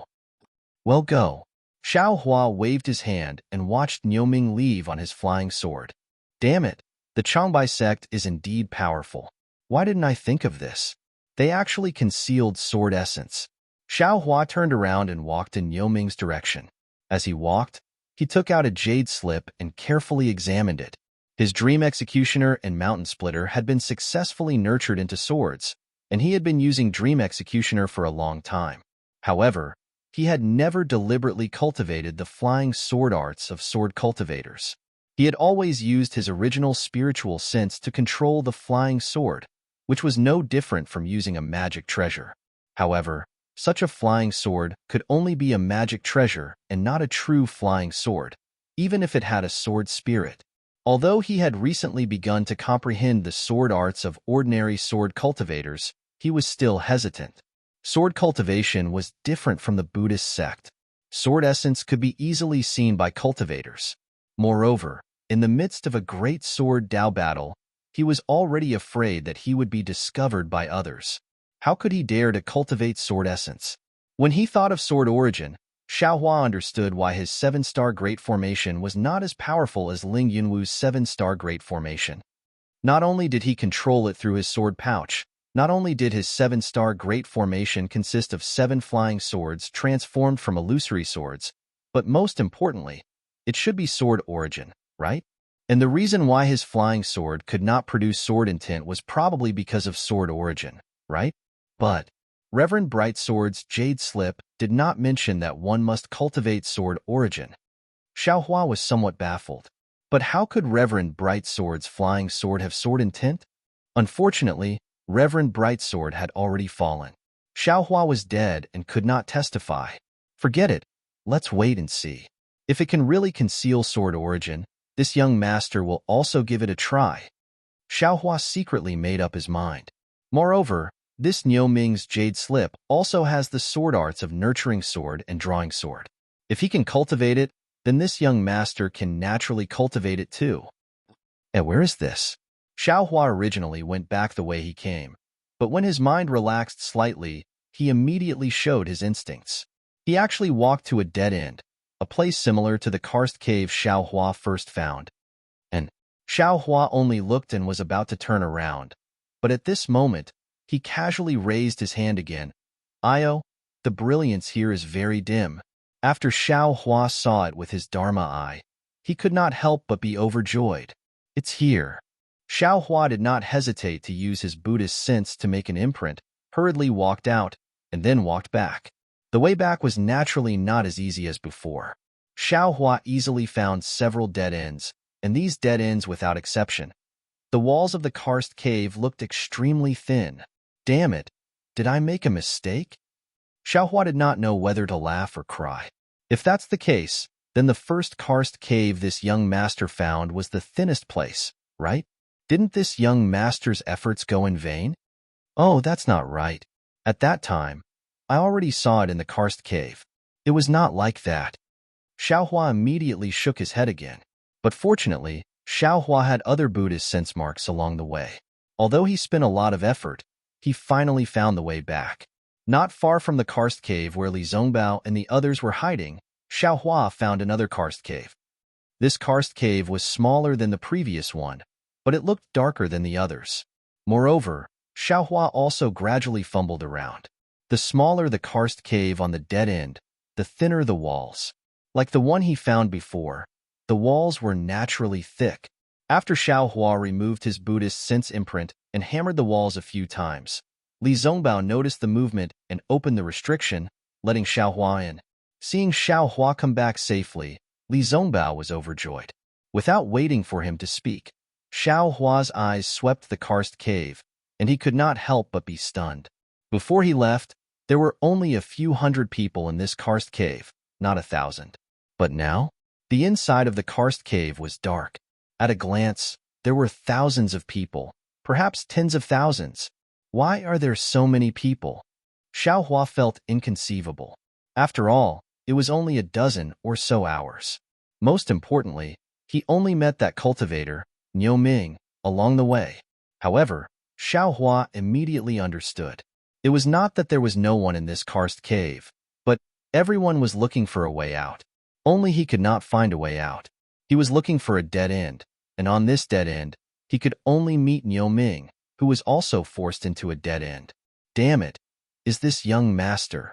Well, go. Xiaohua waved his hand and watched Niu Ming leave on his flying sword. Damn it, the Changbai sect is indeed powerful. Why didn't I think of this? They actually concealed sword essence. Xiaohua turned around and walked in Niu Ming's direction. As he walked, he took out a jade slip and carefully examined it. His dream executioner and mountain splitter had been successfully nurtured into swords, and he had been using dream executioner for a long time. However, he had never deliberately cultivated the flying sword arts of sword cultivators. He had always used his original spiritual sense to control the flying sword, which was no different from using a magic treasure. However, such a flying sword could only be a magic treasure and not a true flying sword, even if it had a sword spirit. Although he had recently begun to comprehend the sword arts of ordinary sword cultivators, he was still hesitant. Sword cultivation was different from the Buddhist sect. Sword essence could be easily seen by cultivators. Moreover, in the midst of a great sword Dao battle, he was already afraid that he would be discovered by others. How could he dare to cultivate sword essence? When he thought of sword origin, Xiaohua understood why his 7-star Great Formation was not as powerful as Ling Yunwu's 7-star Great Formation. Not only did he control it through his sword pouch, not only did his 7-star Great Formation consist of 7 flying swords transformed from illusory swords, but most importantly, it should be sword origin, right? And the reason why his flying sword could not produce sword intent was probably because of sword origin, right? But Reverend Brightsword's Jade Slip did not mention that one must cultivate sword origin. Xiaohua was somewhat baffled. But how could Reverend Brightsword's flying sword have sword intent? Unfortunately, Reverend Brightsword had already fallen. Xiaohua was dead and could not testify. Forget it. Let's wait and see. If it can really conceal sword origin, this young master will also give it a try. Xiaohua secretly made up his mind. Moreover, this Niu Ming's Jade Slip also has the sword arts of nurturing sword and drawing sword. If he can cultivate it, then this young master can naturally cultivate it too. And where is this? Xiaohua originally went back the way he came, but when his mind relaxed slightly, he immediately showed his instincts. He actually walked to a dead end, a place similar to the karst cave Xiaohua first found. And Xiaohua only looked and was about to turn around, but at this moment, he casually raised his hand again. Io, the brilliance here is very dim. After Xiaohua saw it with his Dharma eye, he could not help but be overjoyed. It's here. Xiaohua did not hesitate to use his Buddhist sense to make an imprint, hurriedly walked out, and then walked back. The way back was naturally not as easy as before. Xiaohua easily found several dead ends, and these dead ends without exception. The walls of the karst cave looked extremely thin. Damn it, did I make a mistake? Xiaohua did not know whether to laugh or cry. If that's the case, then the first karst cave this young master found was the thinnest place, right? Didn't this young master's efforts go in vain? Oh, that's not right. At that time, I already saw it in the karst cave. It was not like that. Xiaohua immediately shook his head again. But fortunately, Xiaohua had other Buddhist sense marks along the way. Although he spent a lot of effort, he finally found the way back. Not far from the karst cave where Li Zongbao and the others were hiding, Xiaohua found another karst cave. This karst cave was smaller than the previous one, but it looked darker than the others. Moreover, Xiaohua also gradually fumbled around. The smaller the karst cave on the dead end, the thinner the walls. Like the one he found before, the walls were naturally thick. After Xiaohua removed his Buddhist sense imprint and hammered the walls a few times, Li Zongbao noticed the movement and opened the restriction, letting Xiaohua in. Seeing Xiaohua come back safely, Li Zongbao was overjoyed. Without waiting for him to speak, Xiaohua's eyes swept the karst cave, and he could not help but be stunned. Before he left, there were only a few hundred people in this karst cave, not 1,000. But now, the inside of the karst cave was dark. At a glance, there were thousands of people, perhaps tens of thousands. Why are there so many people? Xiaohua felt inconceivable. After all, it was only a dozen or so hours. Most importantly, he only met that cultivator, Niu Ming, along the way. However, Xiaohua immediately understood. It was not that there was no one in this karst cave, but everyone was looking for a way out. Only he could not find a way out. He was looking for a dead end, and on this dead end, he could only meet Niu Ming, who was also forced into a dead end. Damn it, is this young master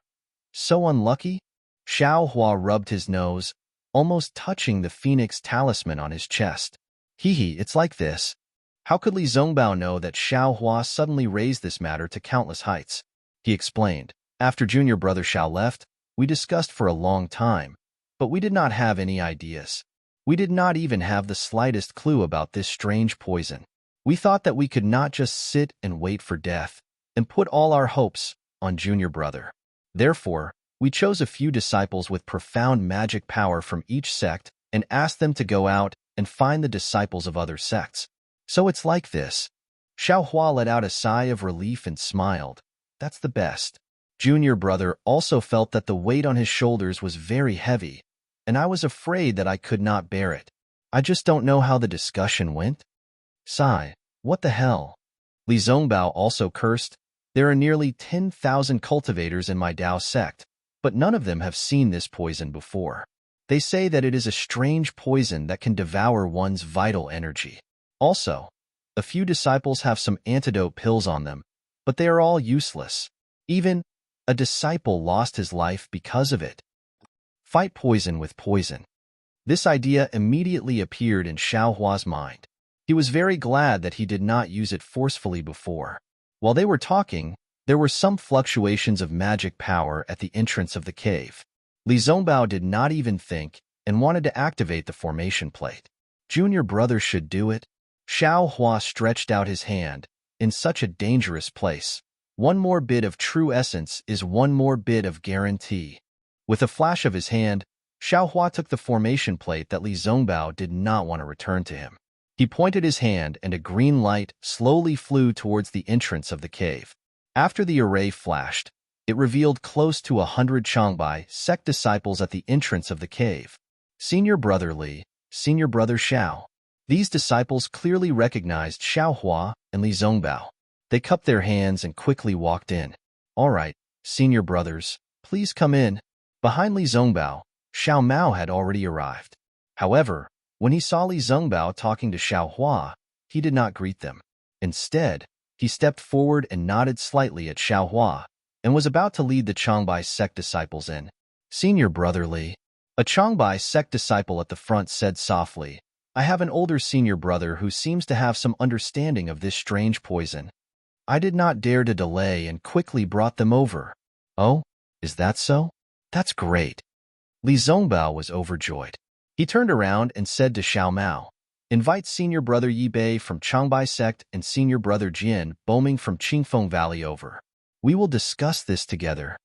so unlucky? Xiaohua rubbed his nose, almost touching the phoenix talisman on his chest. Hee, it's like this. How could Li Zongbao know that Xiaohua suddenly raised this matter to countless heights? He explained. After junior brother Xiao left, we discussed for a long time, but we did not have any ideas. We did not even have the slightest clue about this strange poison. We thought that we could not just sit and wait for death and put all our hopes on junior brother. Therefore, we chose a few disciples with profound magic power from each sect and asked them to go out and find the disciples of other sects. So it's like this. Xiaohua let out a sigh of relief and smiled. That's the best. Junior brother also felt that the weight on his shoulders was very heavy, and I was afraid that I could not bear it. I just don't know how the discussion went. Sigh, what the hell? Li Zongbao also cursed. There are nearly 10,000 cultivators in my Dao sect, but none of them have seen this poison before. They say that it is a strange poison that can devour one's vital energy. Also, a few disciples have some antidote pills on them, but they are all useless. Even a disciple lost his life because of it. Fight poison with poison. This idea immediately appeared in Xiaohua's mind. He was very glad that he did not use it forcefully before. While they were talking, There were some fluctuations of magic power at the entrance of the cave. Li Zongbao did not even think and wanted to activate the formation plate. Junior brother should do it. Xiao Hua stretched out his hand. In such a dangerous place, one more bit of true essence is one more bit of guarantee. With a flash of his hand, Xiao Hua took the formation plate that Li Zongbao did not want to return to him. He pointed his hand and a green light slowly flew towards the entrance of the cave. After the array flashed, it revealed close to 100 Changbai sect disciples at the entrance of the cave. Senior brother Li, senior brother Xiao. These disciples clearly recognized Xiao Hua and Li Zongbao. They cupped their hands and quickly walked in. All right, senior brothers, please come in. Behind Li Zongbao, Xiao Mao had already arrived. However, when he saw Li Zongbao talking to Xiao Hua, he did not greet them. Instead, he stepped forward and nodded slightly at Xiao Hua, and was about to lead the Changbai sect disciples in. Senior brother Li. A Changbai sect disciple at the front said softly, I have an older senior brother who seems to have some understanding of this strange poison. I did not dare to delay and quickly brought them over. Oh, is that so? That's great. Li Zongbao was overjoyed. He turned around and said to Xiao Mao, invite senior brother Yi Bei from Changbai sect and senior brother Jian Boming from Qingfeng Valley over. We will discuss this together.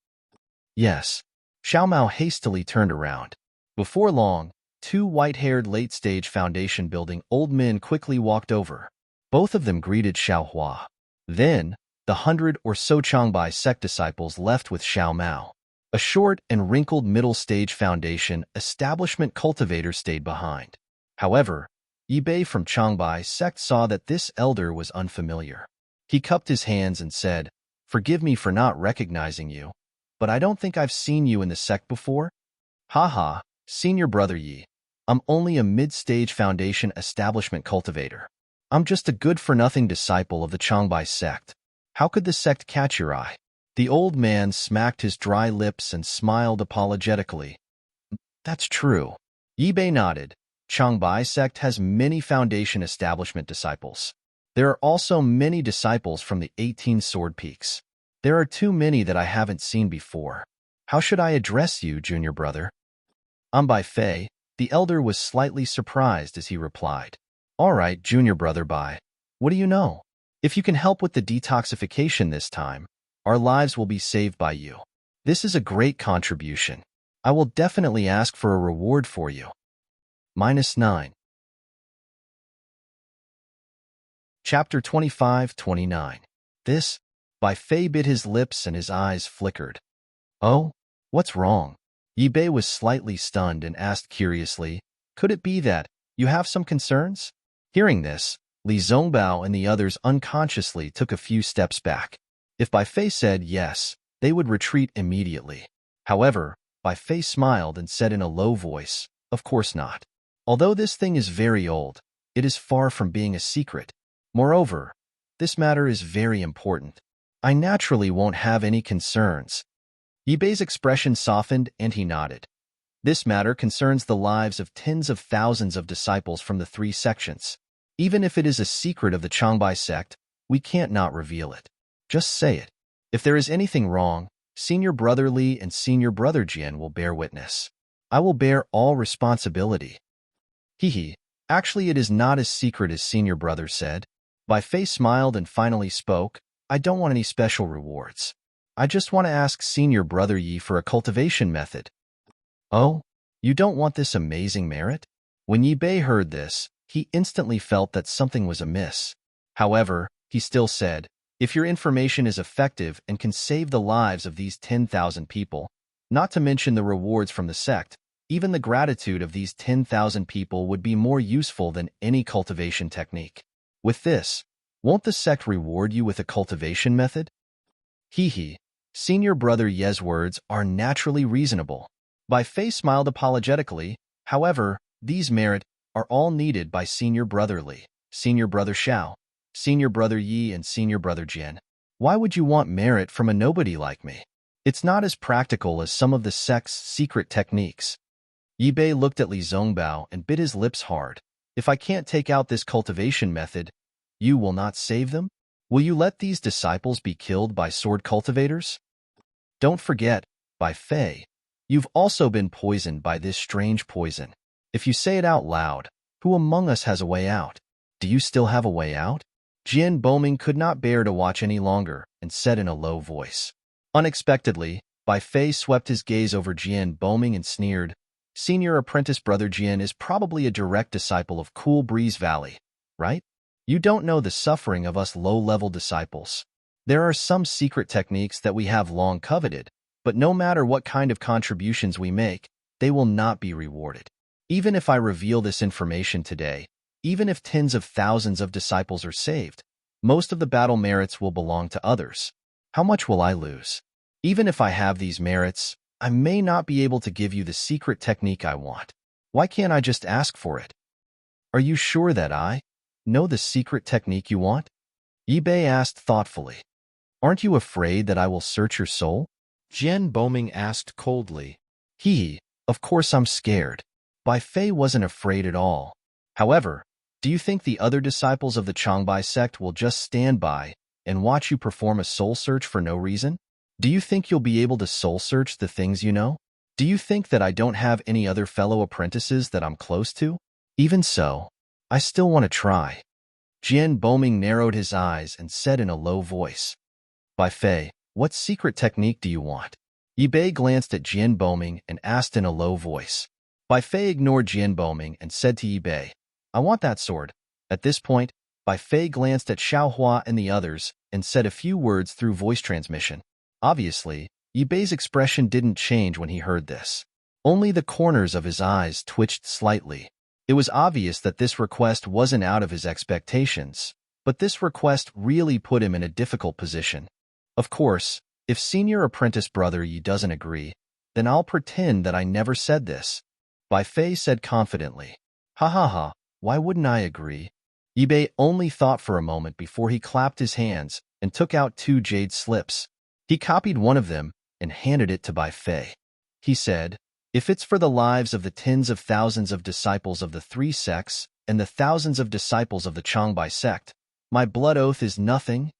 Yes. Xiao Mao hastily turned around. Before long, two white-haired late-stage foundation building old men quickly walked over. Both of them greeted Xiao Hua. Then, the 100 or so Changbai sect disciples left with Xiao Mao. A short and wrinkled middle-stage foundation establishment cultivator stayed behind. However, Yi Bei from Changbai sect saw that this elder was unfamiliar. He cupped his hands and said, forgive me for not recognizing you, but I don't think I've seen you in the sect before. Haha, senior brother Yi. I'm only a mid-stage foundation establishment cultivator. I'm just a good-for-nothing disciple of the Changbai sect. How could the sect catch your eye? The old man smacked his dry lips and smiled apologetically. That's true. Yi Bei nodded. Changbai sect has many foundation establishment disciples. There are also many disciples from the 18 Sword Peaks. There are too many that I haven't seen before. How should I address you, junior brother? I'm Bai Fei. The elder was slightly surprised as he replied. All right, junior brother Bai. What do you know? If you can help with the detoxification this time, our lives will be saved by you. This is a great contribution. I will definitely ask for a reward for you. -9. Chapter 25-29. This, Bai Fei bit his lips and his eyes flickered. Oh, what's wrong? Yi Bei was slightly stunned and asked curiously, could it be that you have some concerns? Hearing this, Li Zongbao and the others unconsciously took a few steps back. If Bai Fei said yes, they would retreat immediately. However, Bai Fei smiled and said in a low voice, of course not. Although this thing is very old, it is far from being a secret. Moreover, this matter is very important. I naturally won't have any concerns. Yi Bei's expression softened and he nodded. This matter concerns the lives of tens of thousands of disciples from the 3 sections. Even if it is a secret of the Changbai sect, we can't not reveal it. Just say it. If there is anything wrong, senior brother Li and senior brother Jian will bear witness. I will bear all responsibility. Hee. Actually, it is not as secret as senior brother said. Bai Fei smiled and finally spoke. I don't want any special rewards. I just want to ask senior brother Yi for a cultivation method. Oh, you don't want this amazing merit? When Yi Bei heard this, he instantly felt that something was amiss. However, he still said, if your information is effective and can save the lives of these 10,000 people, not to mention the rewards from the sect, even the gratitude of these 10,000 people would be more useful than any cultivation technique. With this, won't the sect reward you with a cultivation method? Hee. Senior brother Ye's words are naturally reasonable. Bai Fei smiled apologetically. However, these merit are all needed by senior brother Li, senior brother Xiao, senior brother Yi, and senior brother Jian. Why would you want merit from a nobody like me? It's not as practical as some of the sect's secret techniques. Yi Bei looked at Li Zongbao and bit his lips hard. If I can't take out this cultivation method, you will not save them? Will you let these disciples be killed by sword cultivators? Don't forget, by Fei, you've also been poisoned by this strange poison. If you say it out loud, who among us has a way out? Do you still have a way out? Jian Boming could not bear to watch any longer and said in a low voice. Unexpectedly, Bai Fei swept his gaze over Jian Boming and sneered, Senior apprentice brother Jian is probably a direct disciple of Cool Breeze Valley, right? You don't know the suffering of us low-level disciples. There are some secret techniques that we have long coveted, but no matter what kind of contributions we make, they will not be rewarded. Even if I reveal this information today, even if tens of thousands of disciples are saved, most of the battle merits will belong to others. How much will I lose? Even if I have these merits, I may not be able to give you the secret technique I want. Why can't I just ask for it? Are you sure that I know the secret technique you want? Yi Bei asked thoughtfully. Aren't you afraid that I will search your soul? Jian Boming asked coldly. Of course I'm scared. Bai Fei wasn't afraid at all. However, do you think the other disciples of the Changbai sect will just stand by and watch you perform a soul search for no reason? Do you think you'll be able to soul search the things you know? Do you think that I don't have any other fellow apprentices that I'm close to? Even so, I still want to try. Jian Boming narrowed his eyes and said in a low voice. Bai Fei, what secret technique do you want? Yi Bei glanced at Jian Boming and asked in a low voice. Bai Fei ignored Jian Boming and said to Yi Bei, I want that sword. At this point, Bai Fei glanced at Xiaohua and the others and said a few words through voice transmission. Obviously, Yi Bei's expression didn't change when he heard this. Only the corners of his eyes twitched slightly. It was obvious that this request wasn't out of his expectations, but this request really put him in a difficult position. Of course, if senior apprentice brother Yi doesn't agree, then I'll pretend that I never said this. Bai Fei said confidently. Ha ha ha, why wouldn't I agree? Yi Bei only thought for a moment before he clapped his hands and took out 2 jade slips. He copied one of them and handed it to Bai Fei. He said, if it's for the lives of the tens of thousands of disciples of the 3 sects and the thousands of disciples of the Changbai sect, my blood oath is nothing.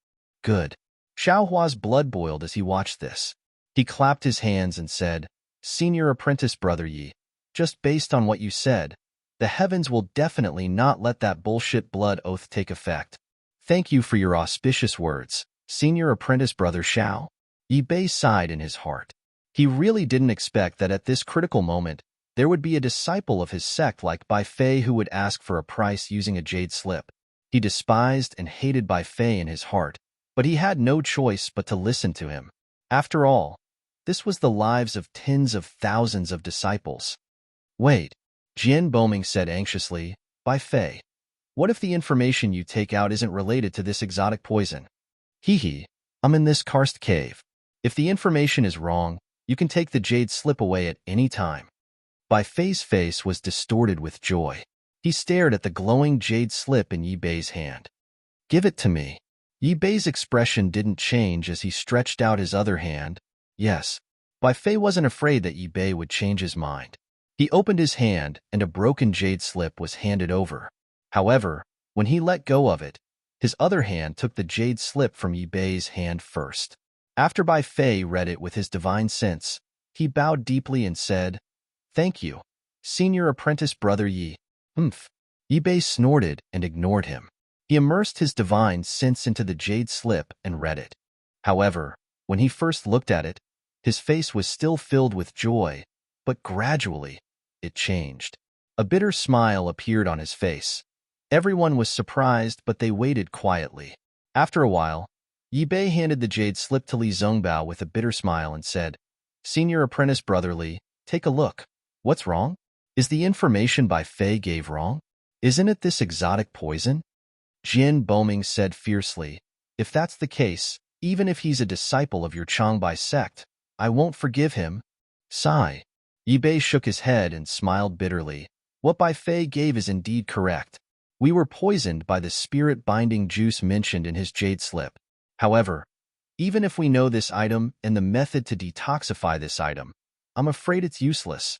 Good. Xiaohua's blood boiled as he watched this. He clapped his hands and said, Senior apprentice brother Yi, just based on what you said, the heavens will definitely not let that bullshit blood oath take effect. Thank you for your auspicious words, senior apprentice brother Xiao. Yi Bei sighed in his heart. He really didn't expect that at this critical moment, there would be a disciple of his sect like Bai Fei who would ask for a price using a jade slip. He despised and hated Bai Fei in his heart, but he had no choice but to listen to him. After all, this was the lives of tens of thousands of disciples. Wait, Jian Boming said anxiously, Bai Fei, what if the information you take out isn't related to this exotic poison? I'm in this karst cave. If the information is wrong, you can take the jade slip away at any time. Bai Fei's face was distorted with joy. He stared at the glowing jade slip in Yi Bei's hand. Give it to me. Yi Bei's expression didn't change as he stretched out his other hand. Yes, Bai Fei wasn't afraid that Yi Bei would change his mind. He opened his hand and a broken jade slip was handed over. However, when he let go of it, his other hand took the jade slip from Yi Bei's hand first. After Bai Fei read it with his divine sense, he bowed deeply and said, Thank you, senior apprentice brother Yi. Yi Bei snorted and ignored him. He immersed his divine sense into the jade slip and read it. However, when he first looked at it, his face was still filled with joy, but gradually, it changed. A bitter smile appeared on his face. Everyone was surprised, but they waited quietly. After a while, Yi Bei handed the jade slip to Li Zongbao with a bitter smile and said, Senior apprentice brother Li, take a look. What's wrong? Is the information Bai Fei gave wrong? Isn't it this exotic poison? Jian Boming said fiercely, If that's the case, even if he's a disciple of your Changbai sect, I won't forgive him. Sigh. Yi Bei shook his head and smiled bitterly. What Bai Fei gave is indeed correct. We were poisoned by the spirit-binding juice mentioned in his jade slip. However, even if we know this item and the method to detoxify this item, I'm afraid it's useless.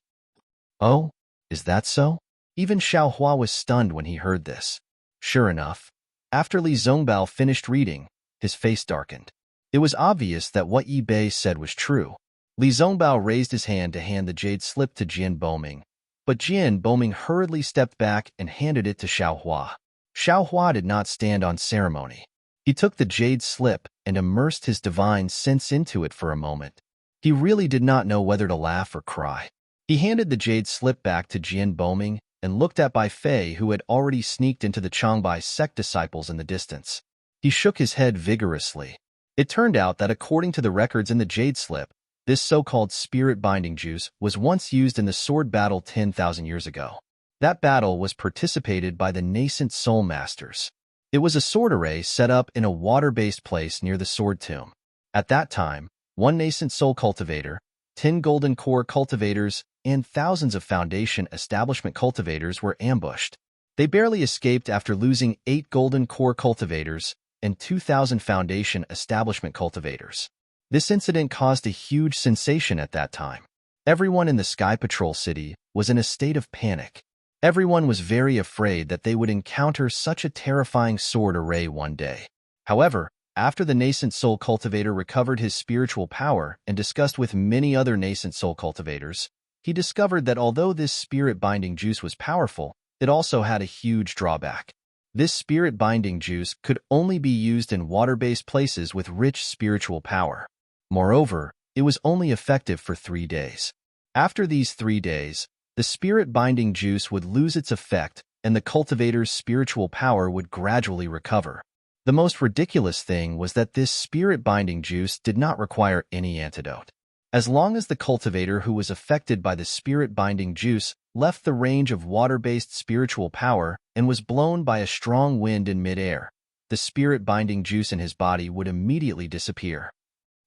Oh, is that so? Even Xiaohua was stunned when he heard this. Sure enough, after Li Zongbao finished reading, His face darkened. It was obvious that what Yi Bei said was true. Li Zongbao raised his hand to hand the jade slip to Jian Boming, but Jian Boming hurriedly stepped back and handed it to Xiaohua. Xiaohua did not stand on ceremony. He took the jade slip and immersed his divine sense into it for a moment. He really did not know whether to laugh or cry. He handed the jade slip back to Jian Boming and looked at Bai Fei, who had already sneaked into the Changbai sect disciples in the distance. He shook his head vigorously. It turned out that according to the records in the jade slip, this so-called spirit-binding juice was once used in the sword battle 10,000 years ago. That battle was participated by the nascent soul masters. It was a sword array set up in a water-based place near the sword tomb. At that time, one nascent soul cultivator, 10 golden core cultivators, and thousands of foundation establishment cultivators were ambushed. They barely escaped after losing 8 golden core cultivators and 2,000 foundation establishment cultivators. This incident caused a huge sensation at that time. Everyone in the Sky Patrol City was in a state of panic. Everyone was very afraid that they would encounter such a terrifying sword array one day. However, after the nascent soul cultivator recovered his spiritual power and discussed with many other nascent soul cultivators, he discovered that although this spirit-binding juice was powerful, it also had a huge drawback. This spirit-binding juice could only be used in water-based places with rich spiritual power. Moreover, it was only effective for 3 days. After these 3 days, the spirit-binding juice would lose its effect and the cultivator's spiritual power would gradually recover. The most ridiculous thing was that this spirit-binding juice did not require any antidote. As long as the cultivator who was affected by the spirit-binding juice left the range of water-based spiritual power and was blown by a strong wind in midair, the spirit-binding juice in his body would immediately disappear.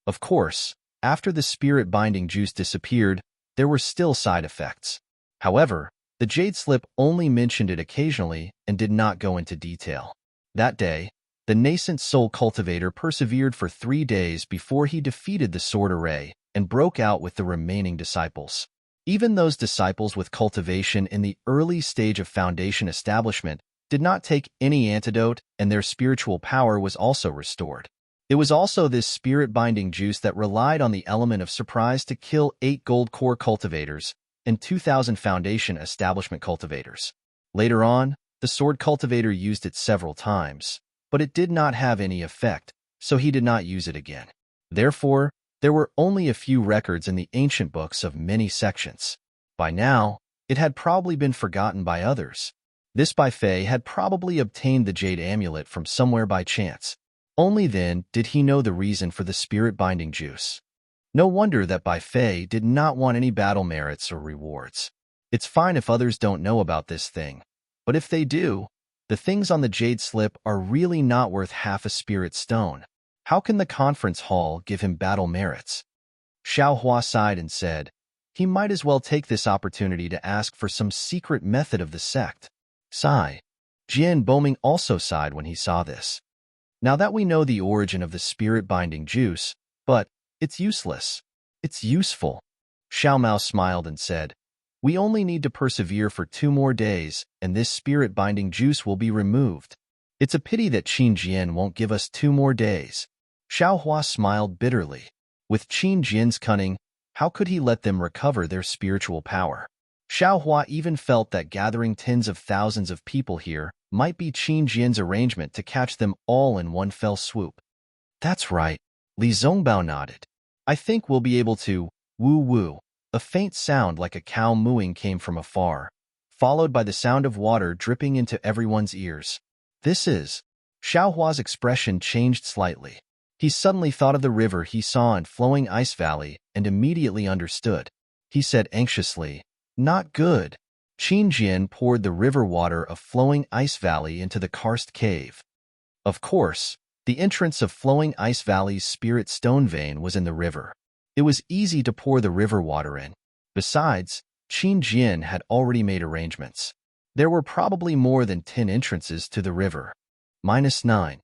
Of course, after the spirit-binding juice disappeared, there were still side effects. However, the jade slip only mentioned it occasionally and did not go into detail. That day, the nascent soul cultivator persevered for 3 days before he defeated the sword array and broke out with the remaining disciples. Even those disciples with cultivation in the early stage of foundation establishment did not take any antidote and their spiritual power was also restored. It was also this spirit-binding juice that relied on the element of surprise to kill 8 gold core cultivators and 2,000 foundation establishment cultivators. Later on, the sword cultivator used it several times, but it did not have any effect, so he did not use it again. Therefore, there were only a few records in the ancient books of many sections. By now, it had probably been forgotten by others. This Bai Fei had probably obtained the jade amulet from somewhere by chance. Only then did he know the reason for the spirit-binding juice. No wonder that Bai Fei did not want any battle merits or rewards. It's fine if others don't know about this thing, but if they do, the things on the jade slip are really not worth half a spirit stone. How can the conference hall give him battle merits? Xiaohua sighed and said, he might as well take this opportunity to ask for some secret method of the sect. Sigh. Jian Boming also sighed when he saw this. Now that we know the origin of the spirit-binding juice, but it's useless. It's useful. Xiao Mao smiled and said, we only need to persevere for 2 more days, and this spirit-binding juice will be removed. It's a pity that Qin Jian won't give us 2 more days. Xiaohua smiled bitterly. With Qin Jian's cunning, how could he let them recover their spiritual power? Xiaohua even felt that gathering tens of thousands of people here might be Qin Jian's arrangement to catch them all in one fell swoop. That's right. Li Zongbao nodded. I think we'll be able to, woo-woo. A faint sound like a cow mooing came from afar, followed by the sound of water dripping into everyone's ears. This is... Xiaohua's expression changed slightly. He suddenly thought of the river he saw in Flowing Ice Valley and immediately understood. He said anxiously, not good. Qin Jian poured the river water of Flowing Ice Valley into the karst cave. Of course, the entrance of Flowing Ice Valley's spirit stone vein was in the river. It was easy to pour the river water in. Besides, Qin Jian had already made arrangements. There were probably more than 10 entrances to the river. -9.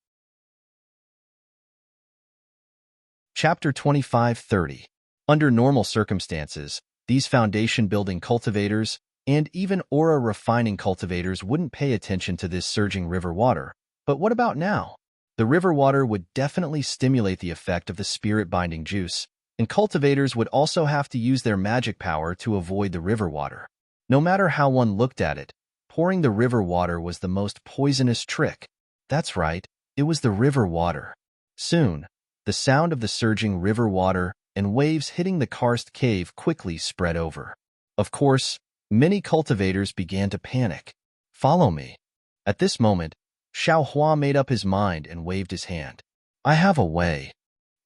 Chapter 25-30. Under normal circumstances, these foundation-building cultivators and even aura-refining cultivators wouldn't pay attention to this surging river water. But what about now? The river water would definitely stimulate the effect of the spirit-binding juice, and cultivators would also have to use their magic power to avoid the river water. No matter how one looked at it, pouring the river water was the most poisonous trick. That's right, it was the river water. Soon, the sound of the surging river water and waves hitting the karst cave quickly spread over. Of course, many cultivators began to panic. Follow me. At this moment, Xiaohua made up his mind and waved his hand. I have a way.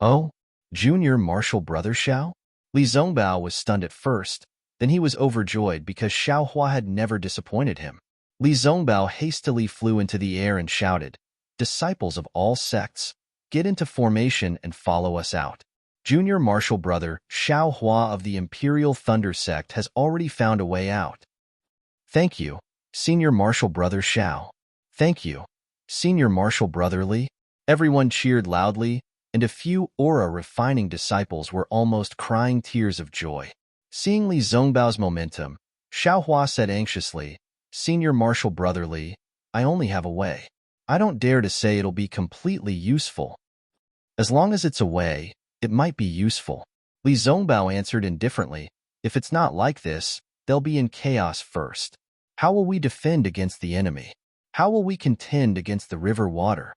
Oh? Junior martial brother Xiao? Li Zongbao was stunned at first, then he was overjoyed because Xiaohua had never disappointed him. Li Zongbao hastily flew into the air and shouted, Disciples of all sects, get into formation and follow us out. Junior martial brother Xiaohua of the Imperial Thunder sect has already found a way out. Thank you, Senior martial brother Xiao. Thank you, Senior martial brother Li. Everyone cheered loudly, and a few aura-refining disciples were almost crying tears of joy. Seeing Li Zongbao's momentum, Xiaohua said anxiously, Senior martial brother Li, I only have a way. I don't dare to say it'll be completely useful. As long as it's a way, it might be useful. Li Zongbao answered indifferently, if it's not like this, they'll be in chaos first. How will we defend against the enemy? How will we contend against the river water?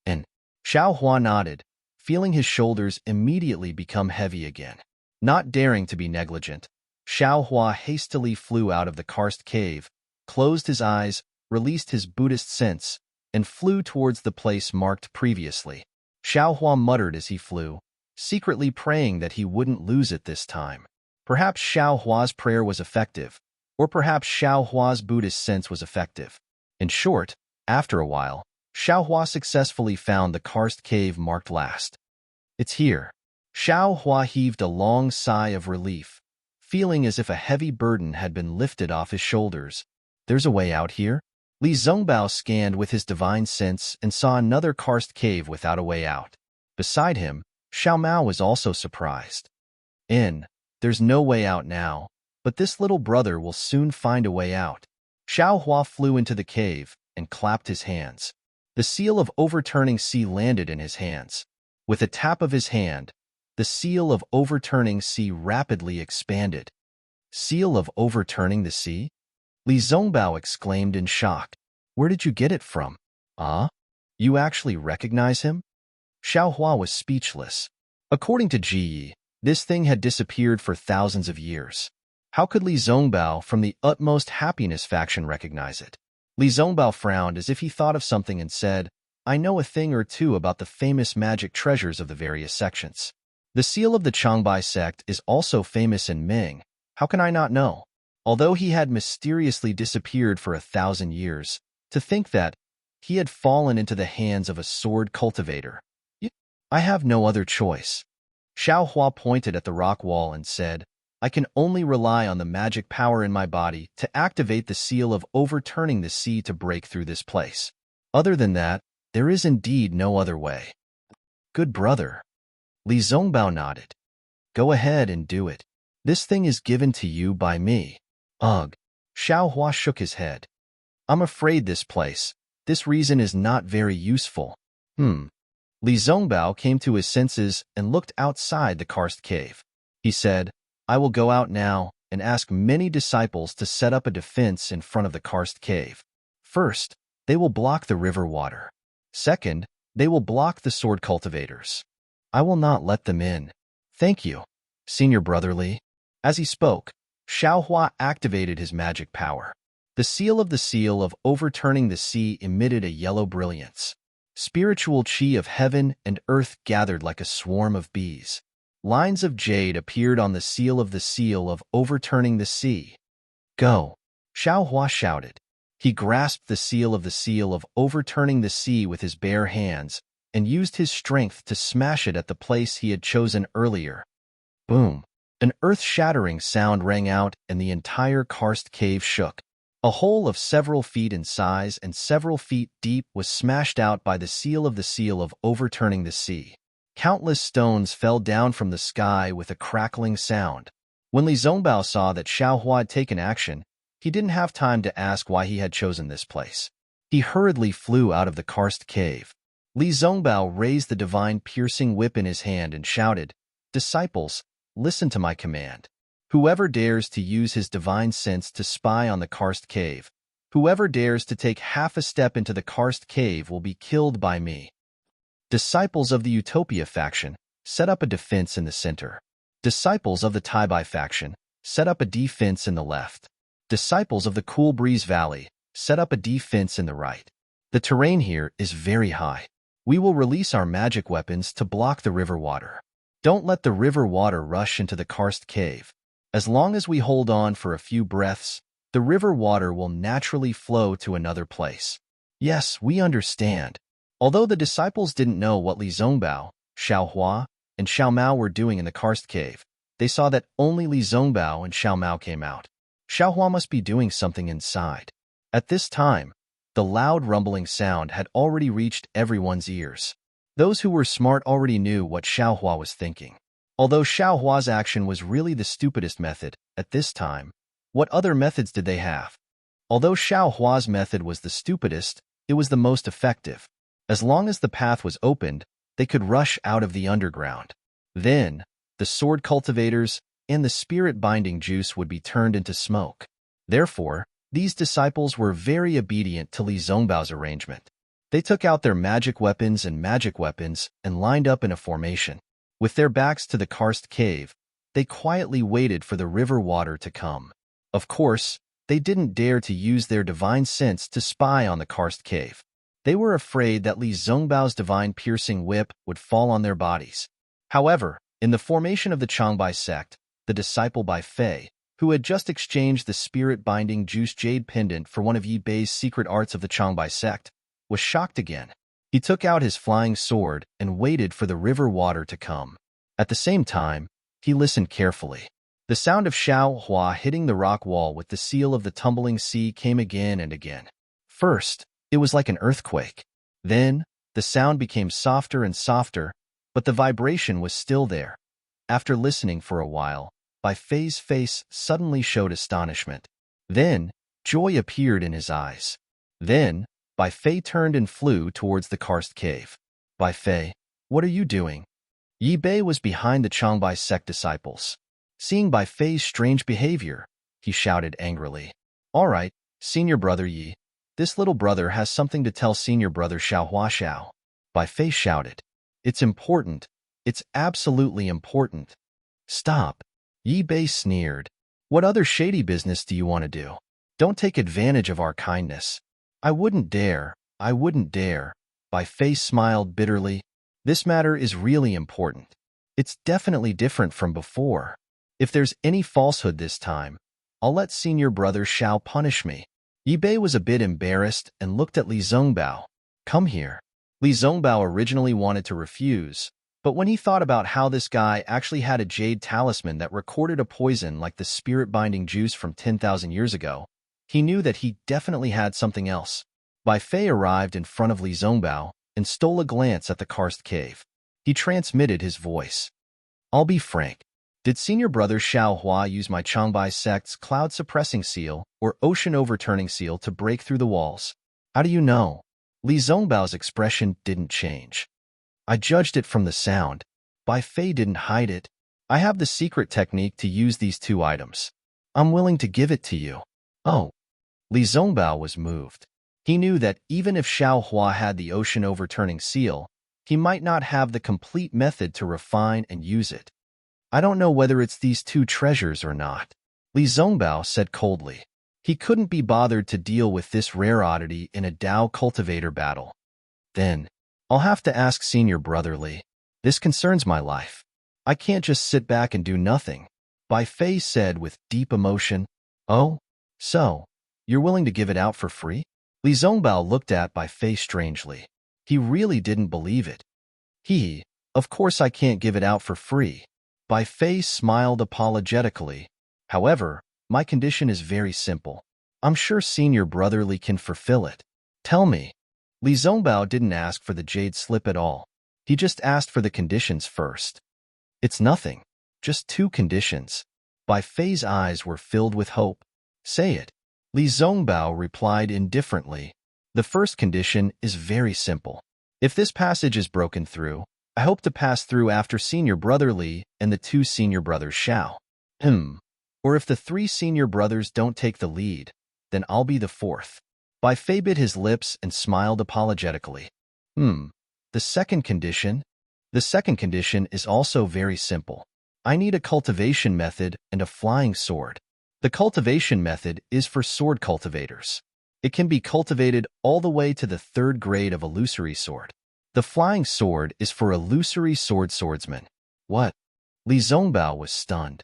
And Xiaohua nodded, feeling his shoulders immediately become heavy again. Not daring to be negligent, Xiaohua hastily flew out of the karst cave, closed his eyes, released his Buddhist sense, and flew towards the place marked previously. Xiaohua muttered as he flew, secretly praying that he wouldn't lose it this time. Perhaps Xiaohua's prayer was effective, or perhaps Xiaohua's Buddhist sense was effective. In short, after a while, Xiaohua successfully found the karst cave marked last. It's here. Xiaohua heaved a long sigh of relief, feeling as if a heavy burden had been lifted off his shoulders. There's a way out here? Li Zongbao scanned with his divine sense and saw another karst cave without a way out. Beside him, Xiao Mao was also surprised. There's no way out now, but this little brother will soon find a way out. Xiaohua flew into the cave and clapped his hands. The seal of overturning sea landed in his hands. With a tap of his hand, the seal of overturning sea rapidly expanded. Seal of overturning the sea? Li Zongbao exclaimed in shock. Where did you get it from? You actually recognize him? Xiaohua was speechless. According to Ji Yi, this thing had disappeared for thousands of years. How could Li Zongbao from the utmost happiness faction recognize it? Li Zongbao frowned as if he thought of something and said, I know a thing or two about the famous magic treasures of the various sections. The seal of the Changbai sect is also famous in Ming. How can I not know? Although he had mysteriously disappeared for 1,000 years, to think that he had fallen into the hands of a sword cultivator. I have no other choice. Xiaohua pointed at the rock wall and said, I can only rely on the magic power in my body to activate the seal of overturning the sea to break through this place. Other than that, there is indeed no other way. Good brother. Li Zongbao nodded. Go ahead and do it. This thing is given to you by me. Ugh. Xiaohua shook his head. I'm afraid this reason is not very useful. Li Zongbao came to his senses and looked outside the karst cave. He said, I will go out now and ask many disciples to set up a defense in front of the karst cave. First, they will block the river water. Second, they will block the sword cultivators. I will not let them in. Thank you, Senior Brother Li. As he spoke, Xiaohua activated his magic power. The seal of overturning the sea emitted a yellow brilliance. Spiritual chi of heaven and earth gathered like a swarm of bees. Lines of jade appeared on the seal of overturning the sea. Go! Xiaohua shouted. He grasped the seal of overturning the sea with his bare hands and used his strength to smash it at the place he had chosen earlier. Boom! An earth-shattering sound rang out and the entire karst cave shook. A hole of several feet in size and several feet deep was smashed out by the seal of overturning the sea. Countless stones fell down from the sky with a crackling sound. When Li Zongbao saw that Xiaohua had taken action, he didn't have time to ask why he had chosen this place. He hurriedly flew out of the karst cave. Li Zongbao raised the divine piercing whip in his hand and shouted, "Disciples, listen to my command. Whoever dares to use his divine sense to spy on the karst cave, whoever dares to take half a step into the karst cave will be killed by me." Disciples of the Utopia faction set up a defense in the center. Disciples of the Taibai faction set up a defense in the left. Disciples of the Cool Breeze Valley set up a defense in the right. The terrain here is very high. We will release our magic weapons to block the river water. Don't let the river water rush into the karst cave. As long as we hold on for a few breaths, the river water will naturally flow to another place. Yes, we understand. Although the disciples didn't know what Li Zongbao, Xiao Hua, and Xiao Mao were doing in the karst cave, they saw that only Li Zongbao and Xiao Mao came out. Xiao Hua must be doing something inside. At this time, the loud rumbling sound had already reached everyone's ears. Those who were smart already knew what Xiao Hua was thinking. Although Xiao Hua's action was really the stupidest method at this time, what other methods did they have? Although Xiao Hua's method was the stupidest, it was the most effective. As long as the path was opened, they could rush out of the underground. Then, the sword cultivators and the spirit-binding juice would be turned into smoke. Therefore, these disciples were very obedient to Li Zongbao's arrangement. They took out their magic weapons and lined up in a formation. With their backs to the karst cave, they quietly waited for the river water to come. Of course, they didn't dare to use their divine sense to spy on the karst cave. They were afraid that Li Zongbao's divine piercing whip would fall on their bodies. However, in the formation of the Changbai sect, the disciple Bai Fei, who had just exchanged the spirit-binding juice jade pendant for one of Yi Bei's secret arts of the Changbai sect, was shocked again. He took out his flying sword and waited for the river water to come. At the same time, he listened carefully. The sound of Xiao Hua hitting the rock wall with the seal of the tumbling sea came again and again. First, it was like an earthquake. Then, the sound became softer and softer, but the vibration was still there. After listening for a while, Bai Fei's face suddenly showed astonishment. Then, joy appeared in his eyes. Then, Bai Fei turned and flew towards the karst cave. "Bai Fei, what are you doing?" Yi Bei was behind the Changbai sect disciples. Seeing Bai Fei's strange behavior, he shouted angrily, "All right, senior brother Yi, this little brother has something to tell senior brother Xiao Hua Xiao." Bai Fei shouted, "It's important. It's absolutely important." "Stop." Yi Bei sneered. "What other shady business do you want to do? Don't take advantage of our kindness." I wouldn't dare. Bai Fei smiled bitterly. "This matter is really important. It's definitely different from before. If there's any falsehood this time, I'll let senior brother Xiao punish me." Yi Bei was a bit embarrassed and looked at Li Zongbao. "Come here." Li Zongbao originally wanted to refuse, but when he thought about how this guy actually had a jade talisman that recorded a poison like the spirit-binding juice from 10,000 years ago, he knew that he definitely had something else. Bai Fei arrived in front of Li Zongbao and stole a glance at the karst cave. He transmitted his voice. "I'll be frank. Did senior brother Xiao Hua use my Changbai sect's cloud-suppressing seal or ocean-overturning seal to break through the walls?" "How do you know?" Li Zongbao's expression didn't change. "I judged it from the sound." Bai Fei didn't hide it. "I have the secret technique to use these two items. I'm willing to give it to you." "Oh." Li Zongbao was moved. He knew that even if Xiao Hua had the ocean-overturning seal, he might not have the complete method to refine and use it. "I don't know whether it's these two treasures or not," Li Zongbao said coldly. He couldn't be bothered to deal with this rare oddity in a Dao cultivator battle. "Then, I'll have to ask senior brother Li. This concerns my life. I can't just sit back and do nothing," Bai Fei said with deep emotion. "Oh? So, you're willing to give it out for free?" Li Zongbao looked at Bai Fei strangely. He really didn't believe it. Of course I can't give it out for free." Bai Fei smiled apologetically. "However, my condition is very simple. I'm sure senior brother Li can fulfill it." "Tell me." Li Zongbao didn't ask for the jade slip at all. He just asked for the conditions first. "It's nothing. Just two conditions." Bai Fei's eyes were filled with hope. "Say it." Li Zongbao replied indifferently. "The first condition is very simple. If this passage is broken through, I hope to pass through after senior brother Li and the two senior brothers Xiao. Or if the three senior brothers don't take the lead, then I'll be the fourth. Bai Fei bit his lips and smiled apologetically. The second condition? The second condition is also very simple. I need a cultivation method and a flying sword. The cultivation method is for sword cultivators. It can be cultivated all the way to the third grade of illusory sword. The flying sword is for illusory swordsman. What? Li Zongbao was stunned.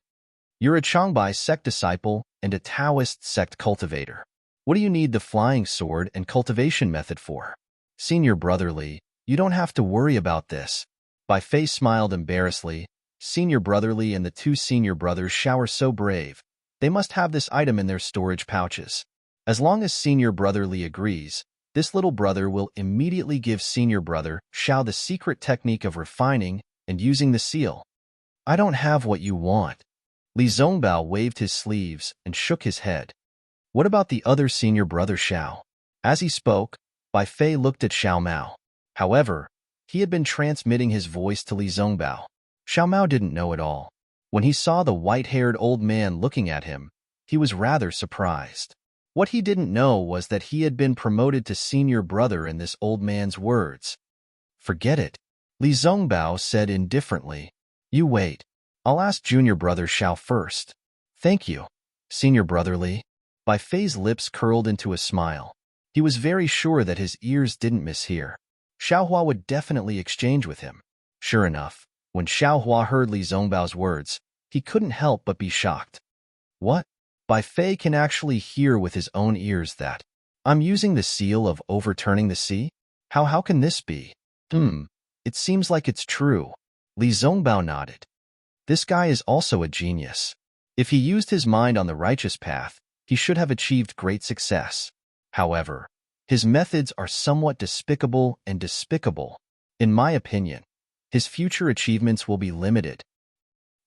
You're a Changbai sect disciple and a Taoist sect cultivator. What do you need the flying sword and cultivation method for? Senior brother Li, you don't have to worry about this. Bai Fei smiled embarrassedly. Senior brother Li and the two senior brothers Xiao are so brave. They must have this item in their storage pouches. As long as senior brother Li agrees, this little brother will immediately give senior brother Xiao the secret technique of refining and using the seal. I don't have what you want. Li Zongbao waved his sleeves and shook his head. What about the other senior brother Xiao? As he spoke, Bai Fei looked at Xiao Mao. However, he had been transmitting his voice to Li Zongbao. Xiao Mao didn't know it all. When he saw the white-haired old man looking at him, he was rather surprised. What he didn't know was that he had been promoted to senior brother in this old man's words. Forget it, Li Zongbao said indifferently. You wait. I'll ask junior brother Xiao first. Thank you, senior brother Li. Bai Fei's lips curled into a smile. He was very sure that his ears didn't mishear. Xiaohua would definitely exchange with him. Sure enough, when Xiaohua heard Li Zongbao's words, he couldn't help but be shocked. What? Bai Fei can actually hear with his own ears that. I'm using the seal of overturning the sea? How can this be? It seems like it's true. Li Zongbao nodded. This guy is also a genius. If he used his mind on the righteous path, he should have achieved great success. However, his methods are somewhat despicable. In my opinion, his future achievements will be limited.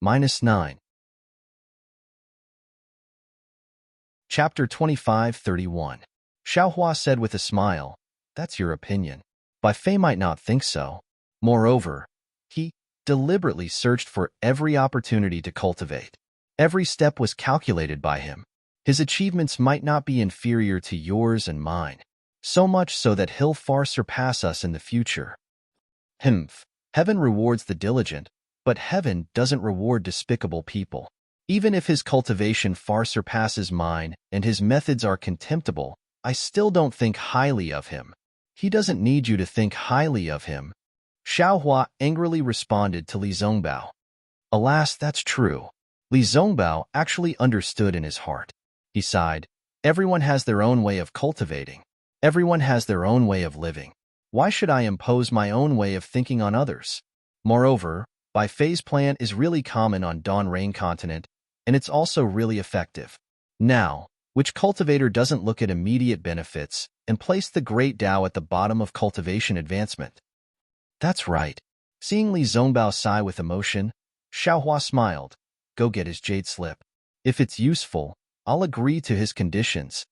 -9. Chapter 25:31. Xiaohua said with a smile, That's your opinion. Bai Fei might not think so. Moreover, he deliberately searched for every opportunity to cultivate. Every step was calculated by him. His achievements might not be inferior to yours and mine, so much so that he'll far surpass us in the future. Heaven rewards the diligent, but heaven doesn't reward despicable people. Even if his cultivation far surpasses mine and his methods are contemptible, I still don't think highly of him. He doesn't need you to think highly of him. Xiaohua angrily responded to Li Zongbao. Alas, that's true. Li Zongbao actually understood in his heart. He sighed. Everyone has their own way of cultivating. Everyone has their own way of living. Why should I impose my own way of thinking on others? Moreover, Bai Fei's plan is really common on Dawn Rain Continent, and it's also really effective. Now, which cultivator doesn't look at immediate benefits and place the great Tao at the bottom of cultivation advancement? That's right. Seeing Li Zongbao sigh with emotion, Xiaohua smiled. Go get his jade slip. If it's useful, I'll agree to his conditions.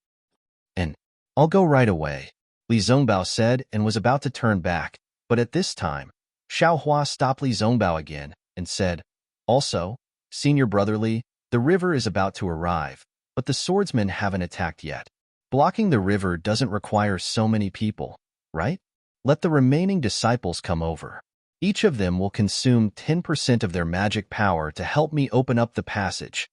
And I'll go right away, Li Zongbao said and was about to turn back, but at this time, Xiaohua stopped Li Zongbao again and said, Also, senior brother Li, the river is about to arrive, but the swordsmen haven't attacked yet. Blocking the river doesn't require so many people, right? Let the remaining disciples come over. Each of them will consume 10% of their magic power to help me open up the passage.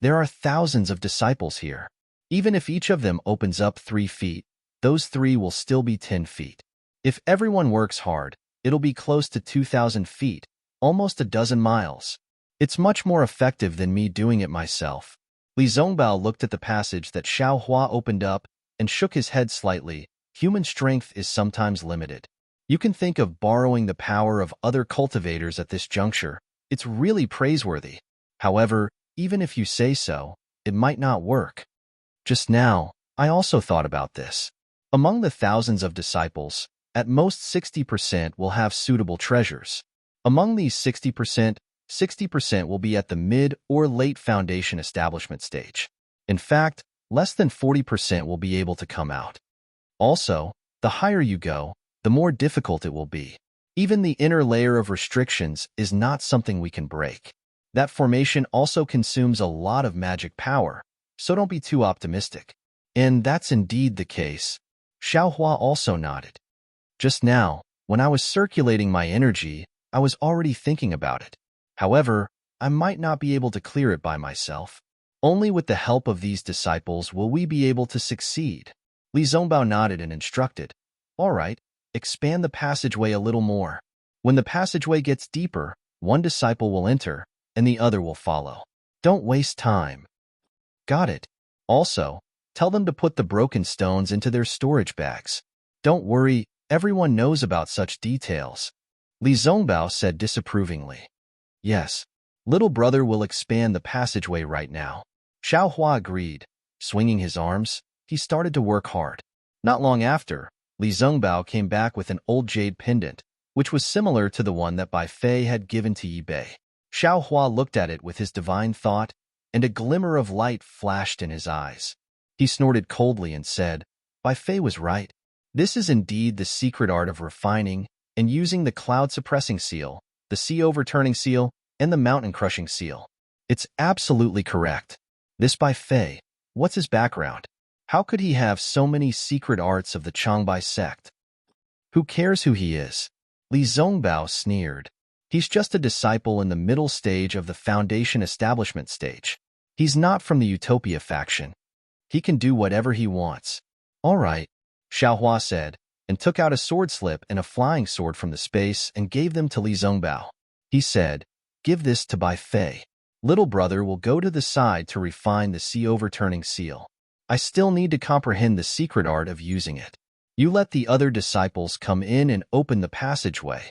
There are thousands of disciples here. Even if each of them opens up 3 feet, those 3 will still be 10 feet. If everyone works hard, it'll be close to 2,000 feet, almost a dozen miles. It's much more effective than me doing it myself. Li Zongbao looked at the passage that Xiaohua opened up and shook his head slightly. Human strength is sometimes limited. You can think of borrowing the power of other cultivators at this juncture. It's really praiseworthy. However, even if you say so, it might not work. Just now, I also thought about this. Among the thousands of disciples, at most 60% will have suitable treasures. Among these 60% will be at the mid or late foundation establishment stage. In fact, less than 40% will be able to come out. Also, the higher you go, the more difficult it will be. Even the inner layer of restrictions is not something we can break. That formation also consumes a lot of magic power, so don't be too optimistic. And that's indeed the case. Xiaohua also nodded. Just now, when I was circulating my energy, I was already thinking about it. However, I might not be able to clear it by myself. Only with the help of these disciples will we be able to succeed. Li Zongbao nodded and instructed. All right, expand the passageway a little more. When the passageway gets deeper, one disciple will enter, and the other will follow. Don't waste time. Got it. Also, tell them to put the broken stones into their storage bags. Don't worry, everyone knows about such details. Li Zongbao said disapprovingly. Yes, little brother will expand the passageway right now. Xiaohua agreed. Swinging his arms, he started to work hard. Not long after, Li Zongbao came back with an old jade pendant, which was similar to the one that Bai Fei had given to Yi Bei. Xiaohua looked at it with his divine thought, and a glimmer of light flashed in his eyes. He snorted coldly and said, Bai Fei was right. This is indeed the secret art of refining and using the cloud-suppressing seal, the sea-overturning seal, and the mountain-crushing seal. It's absolutely correct. This Bai Fei, what's his background? How could he have so many secret arts of the Changbai sect? Who cares who he is? Li Zongbao sneered. He's just a disciple in the middle stage of the foundation establishment stage. He's not from the Utopia faction. He can do whatever he wants. All right, Xiaohua said, and took out a sword slip and a flying sword from the space and gave them to Li Zongbao. He said, give this to Bai Fei. Little brother will go to the side to refine the sea-overturning seal. I still need to comprehend the secret art of using it. You let the other disciples come in and open the passageway.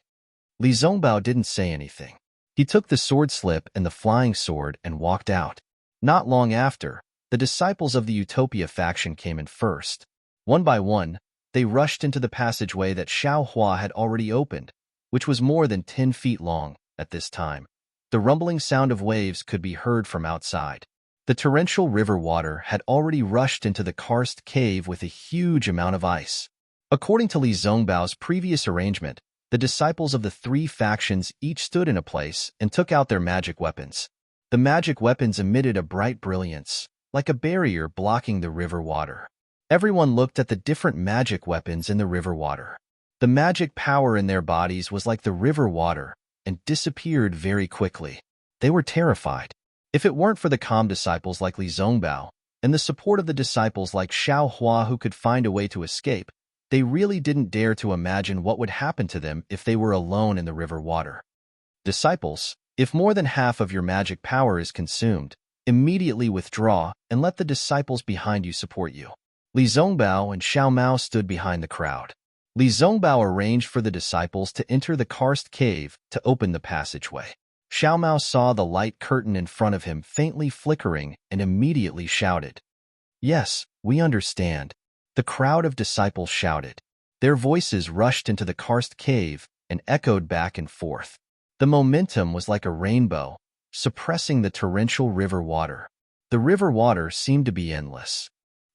Li Zongbao didn't say anything. He took the sword slip and the flying sword and walked out. Not long after, the disciples of the Utopia faction came in first. One by one, they rushed into the passageway that Xiaohua had already opened, which was more than 10 feet long at this time. The rumbling sound of waves could be heard from outside. The torrential river water had already rushed into the karst cave with a huge amount of ice. According to Li Zongbao's previous arrangement, the disciples of the three factions each stood in a place and took out their magic weapons. The magic weapons emitted a bright brilliance, like a barrier blocking the river water. Everyone looked at the different magic weapons in the river water. The magic power in their bodies was like the river water and disappeared very quickly. They were terrified. If it weren't for the calm disciples like Li Zongbao and the support of the disciples like Xiaohua who could find a way to escape, they really didn't dare to imagine what would happen to them if they were alone in the river water. Disciples, if more than half of your magic power is consumed, immediately withdraw and let the disciples behind you support you. Li Zongbao and Xiao Mao stood behind the crowd. Li Zongbao arranged for the disciples to enter the karst cave to open the passageway. Xiao Mao saw the light curtain in front of him faintly flickering and immediately shouted, "Yes, we understand." The crowd of disciples shouted. Their voices rushed into the karst cave and echoed back and forth. The momentum was like a rainbow, suppressing the torrential river water. The river water seemed to be endless.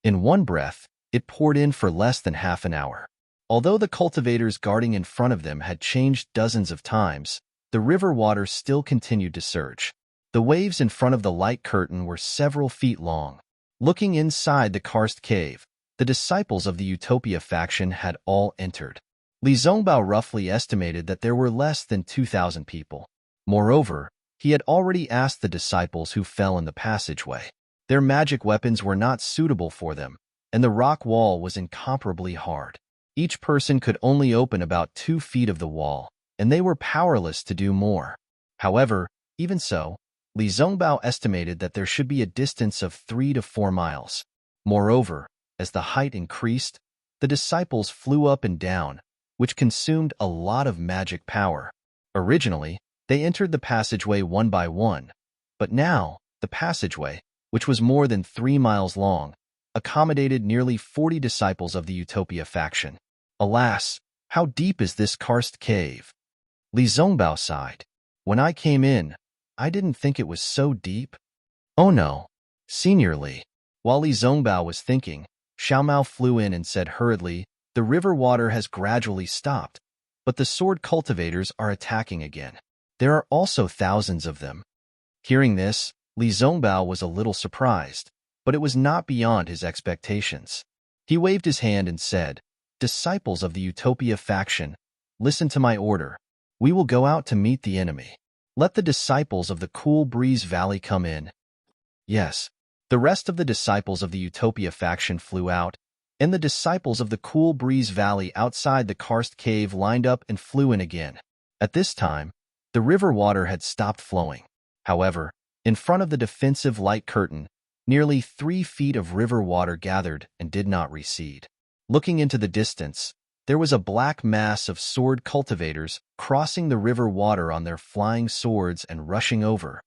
In one breath, it poured in for less than half an hour. Although the cultivators guarding in front of them had changed dozens of times, the river water still continued to surge. The waves in front of the light curtain were several feet long. Looking inside the karst cave, the disciples of the Utopia faction had all entered. Li Zongbao roughly estimated that there were less than 2,000 people. Moreover, he had already asked the disciples who fell in the passageway. Their magic weapons were not suitable for them, and the rock wall was incomparably hard. Each person could only open about 2 feet of the wall, and they were powerless to do more. However, even so, Li Zongbao estimated that there should be a distance of 3 to 4 miles. Moreover, as the height increased, the disciples flew up and down, which consumed a lot of magic power. Originally, they entered the passageway one by one, but now, the passageway, which was more than 3 miles long, accommodated nearly 40 disciples of the Utopia faction. Alas, how deep is this karst cave? Li Zongbao sighed. When I came in, I didn't think it was so deep. Oh no, Senior Li. While Li Zongbao was thinking, Xiao Mao flew in and said hurriedly, The river water has gradually stopped, but the sword cultivators are attacking again. There are also thousands of them. Hearing this, Li Zongbao was a little surprised, but it was not beyond his expectations. He waved his hand and said, "Disciples of the Utopia faction, listen to my order. We will go out to meet the enemy. Let the disciples of the Cool Breeze Valley come in." Yes, the rest of the disciples of the Utopia faction flew out, and the disciples of the Cool Breeze Valley outside the karst cave lined up and flew in again. At this time, the river water had stopped flowing. However, in front of the defensive light curtain, nearly 3 feet of river water gathered and did not recede. Looking into the distance, there was a black mass of sword cultivators crossing the river water on their flying swords and rushing over.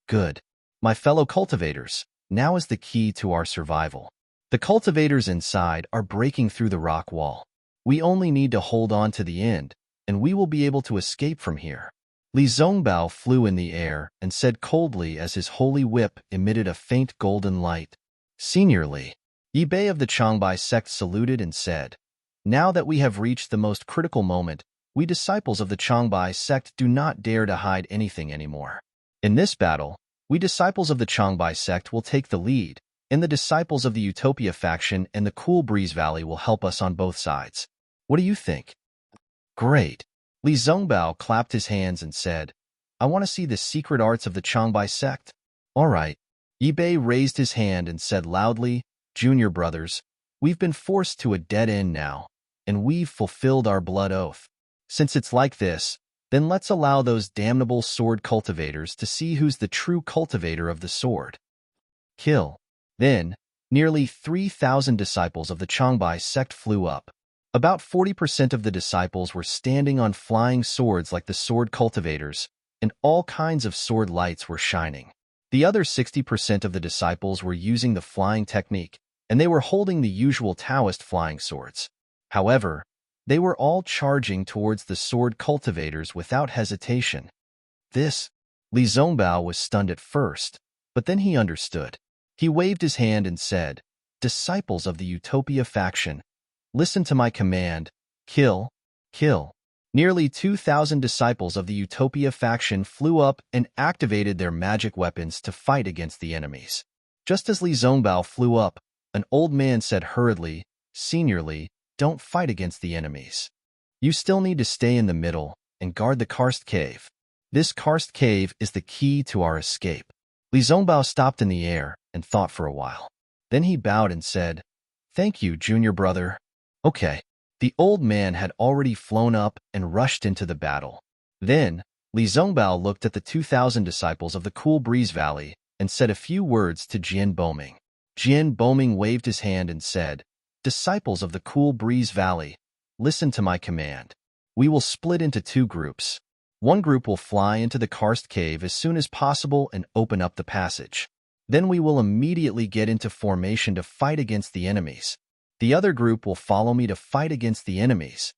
Good. My fellow cultivators, now is the key to our survival. The cultivators inside are breaking through the rock wall. We only need to hold on to the end, and we will be able to escape from here. Li Zongbao flew in the air and said coldly as his holy whip emitted a faint golden light. Senior Li, Yibei of the Changbai sect saluted and said, "Now that we have reached the most critical moment, we disciples of the Changbai sect do not dare to hide anything anymore. In this battle, we disciples of the Changbai sect will take the lead, and the disciples of the Utopia faction and the Cool Breeze Valley will help us on both sides. What do you think?" Great. Li Zongbao clapped his hands and said, "I want to see the secret arts of the Changbai sect." All right. Yibei raised his hand and said loudly, "Junior brothers, we've been forced to a dead end now, and we've fulfilled our blood oath. Since it's like this, then let's allow those damnable sword cultivators to see who's the true cultivator of the sword. Kill." Then, nearly 3,000 disciples of the Changbai sect flew up. About 40% of the disciples were standing on flying swords like the sword cultivators, and all kinds of sword lights were shining. The other 60% of the disciples were using the flying technique, and they were holding the usual Taoist flying swords. However, they were all charging towards the sword cultivators without hesitation. This, Li Zongbao was stunned at first, but then he understood. He waved his hand and said, "Disciples of the Utopia faction, listen to my command, kill, kill." Nearly 2,000 disciples of the Utopia faction flew up and activated their magic weapons to fight against the enemies. Just as Li Zongbao flew up, an old man said hurriedly, "Senior Li, don't fight against the enemies. You still need to stay in the middle and guard the karst cave. This karst cave is the key to our escape." Li Zongbao stopped in the air and thought for a while. Then he bowed and said, "Thank you, junior brother." Okay. The old man had already flown up and rushed into the battle. Then, Li Zongbao looked at the 2,000 disciples of the Cool Breeze Valley and said a few words to Jian Boming. Jian Boming waved his hand and said, "Disciples of the Cool Breeze Valley, listen to my command. We will split into 2 groups. One group will fly into the karst cave as soon as possible and open up the passage. Then we will immediately get into formation to fight against the enemies. The other group will follow me to fight against the enemies."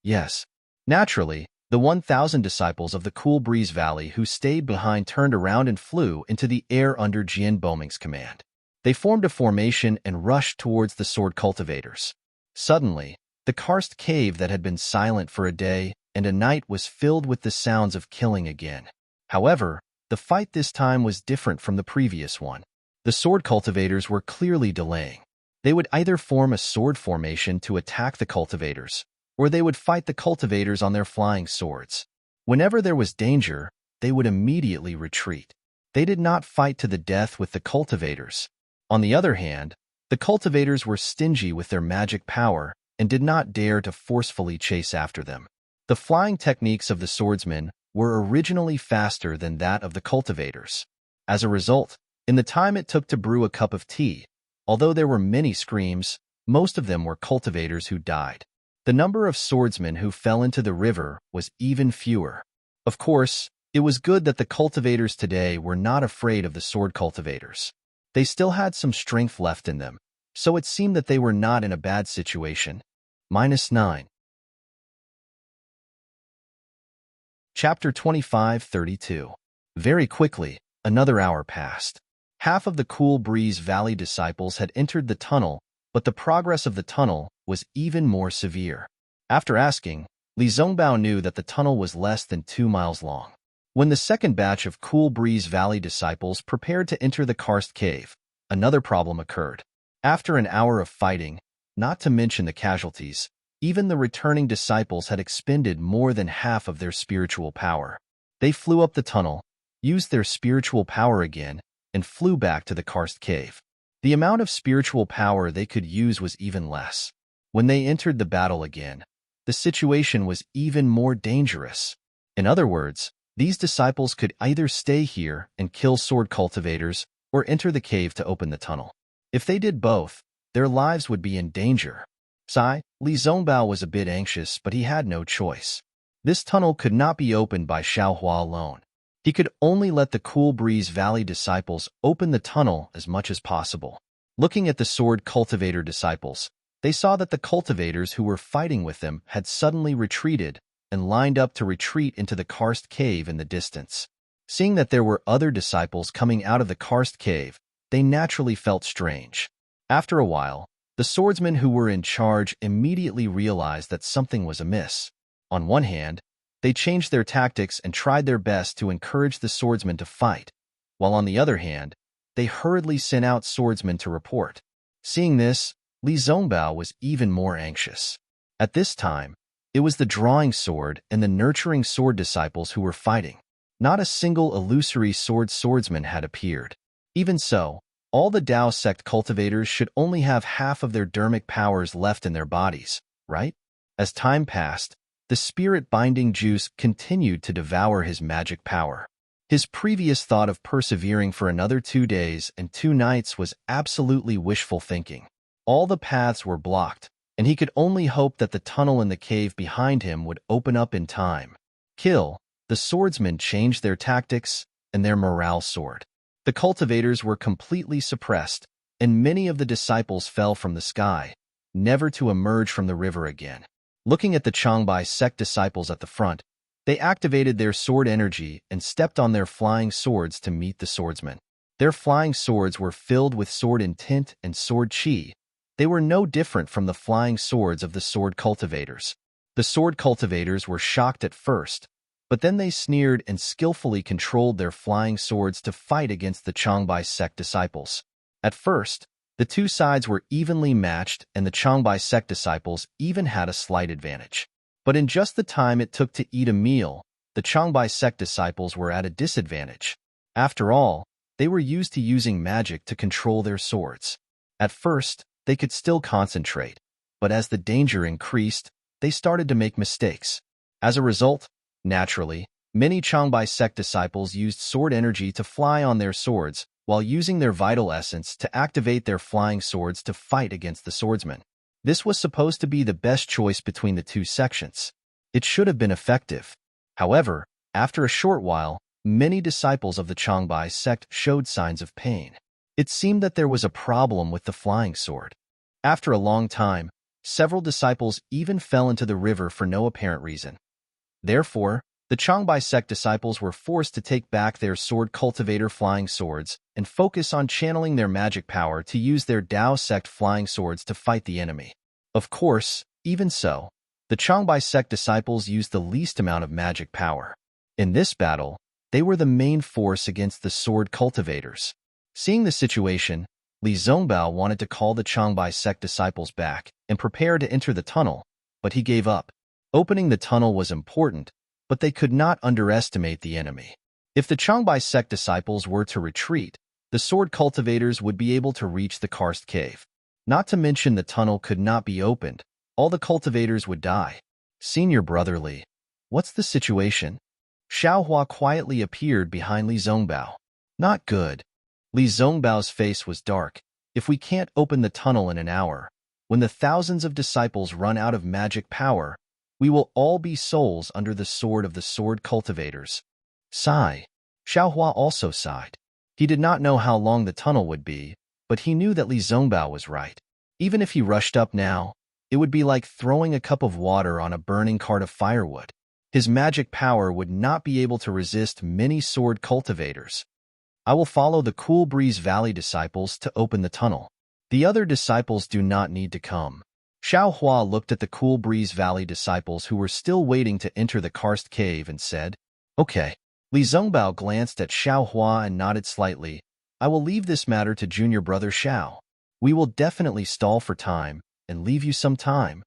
Yes. Naturally, the 1,000 disciples of the Cool Breeze Valley who stayed behind turned around and flew into the air under Jian Boming's command. They formed a formation and rushed towards the sword cultivators. Suddenly, the karst cave that had been silent for a day and a night was filled with the sounds of killing again. However, the fight this time was different from the previous one. The sword cultivators were clearly delaying. They would either form a sword formation to attack the cultivators, or they would fight the cultivators on their flying swords. Whenever there was danger, they would immediately retreat. They did not fight to the death with the cultivators. On the other hand, the cultivators were stingy with their magic power and did not dare to forcefully chase after them. The flying techniques of the swordsmen were originally faster than that of the cultivators. As a result, in the time it took to brew a cup of tea, although there were many screams, most of them were cultivators who died. The number of swordsmen who fell into the river was even fewer. Of course, it was good that the cultivators today were not afraid of the sword cultivators. They still had some strength left in them, so it seemed that they were not in a bad situation. -9. Chapter 25:32. Very quickly, another hour passed. Half of the Cool Breeze Valley disciples had entered the tunnel, but the progress of the tunnel was even more severe. After asking, Li Zongbao knew that the tunnel was less than 2 miles long. When the second batch of Cool Breeze Valley disciples prepared to enter the karst cave, another problem occurred. After an hour of fighting, not to mention the casualties, even the returning disciples had expended more than half of their spiritual power. They flew up the tunnel, used their spiritual power again, and flew back to the karst cave. The amount of spiritual power they could use was even less. When they entered the battle again, the situation was even more dangerous. In other words, these disciples could either stay here and kill sword cultivators or enter the cave to open the tunnel. If they did both, their lives would be in danger. Li Zongbao was a bit anxious, but he had no choice. This tunnel could not be opened by Xiaohua alone. He could only let the Cool Breeze Valley disciples open the tunnel as much as possible. Looking at the sword cultivator disciples, they saw that the cultivators who were fighting with them had suddenly retreated and lined up to retreat into the karst cave in the distance. Seeing that there were other disciples coming out of the karst cave, they naturally felt strange. After a while, the swordsmen who were in charge immediately realized that something was amiss. On one hand, they changed their tactics and tried their best to encourage the swordsmen to fight, while on the other hand, they hurriedly sent out swordsmen to report. Seeing this, Li Zongbao was even more anxious. At this time, it was the drawing sword and the nurturing sword disciples who were fighting. Not a single illusory swordsman had appeared. Even so, all the Dao sect cultivators should only have half of their dermic powers left in their bodies, right? As time passed, the spirit-binding juice continued to devour his magic power. His previous thought of persevering for another 2 days and 2 nights was absolutely wishful thinking. All the paths were blocked, and he could only hope that the tunnel in the cave behind him would open up in time. The swordsmen changed their tactics, and their morale soared. The cultivators were completely suppressed, and many of the disciples fell from the sky, never to emerge from the river again. Looking at the Changbai sect disciples at the front, they activated their sword energy and stepped on their flying swords to meet the swordsmen. Their flying swords were filled with sword intent and sword chi. They were no different from the flying swords of the sword cultivators. The sword cultivators were shocked at first, but then they sneered and skillfully controlled their flying swords to fight against the Changbai sect disciples. At first, the two sides were evenly matched and the Changbai sect disciples even had a slight advantage. But in just the time it took to eat a meal, the Changbai sect disciples were at a disadvantage. After all, they were used to using magic to control their swords. At first, they could still concentrate, but as the danger increased, they started to make mistakes. As a result, naturally, many Changbai sect disciples used sword energy to fly on their swords, while using their vital essence to activate their flying swords to fight against the swordsmen. This was supposed to be the best choice between the two sections. It should have been effective. However, after a short while, many disciples of the Changbai sect showed signs of pain. It seemed that there was a problem with the flying sword. After a long time, several disciples even fell into the river for no apparent reason. Therefore, the Changbai sect disciples were forced to take back their sword cultivator flying swords and focus on channeling their magic power to use their Dao sect flying swords to fight the enemy. Of course, even so, the Changbai sect disciples used the least amount of magic power. In this battle, they were the main force against the sword cultivators. Seeing the situation, Li Zongbao wanted to call the Changbai sect disciples back and prepare to enter the tunnel, but he gave up. Opening the tunnel was important, but they could not underestimate the enemy. If the Changbai sect disciples were to retreat, the sword cultivators would be able to reach the karst cave. Not to mention the tunnel could not be opened. All the cultivators would die. Senior brother Li, what's the situation? Xiaohua quietly appeared behind Li Zongbao. Not good. Li Zongbao's face was dark. If we can't open the tunnel in an hour, when the thousands of disciples run out of magic power, we will all be souls under the sword of the sword cultivators. Sigh. Xiaohua also sighed. He did not know how long the tunnel would be, but he knew that Li Zongbao was right. Even if he rushed up now, it would be like throwing a cup of water on a burning cart of firewood. His magic power would not be able to resist many sword cultivators. I will follow the Cool Breeze Valley disciples to open the tunnel. The other disciples do not need to come. Xiaohua looked at the Cool Breeze Valley disciples who were still waiting to enter the karst cave and said, "Okay." Li Zongbao glanced at Xiaohua and nodded slightly. "I will leave this matter to junior brother Xiao. We will definitely stall for time and leave you some time."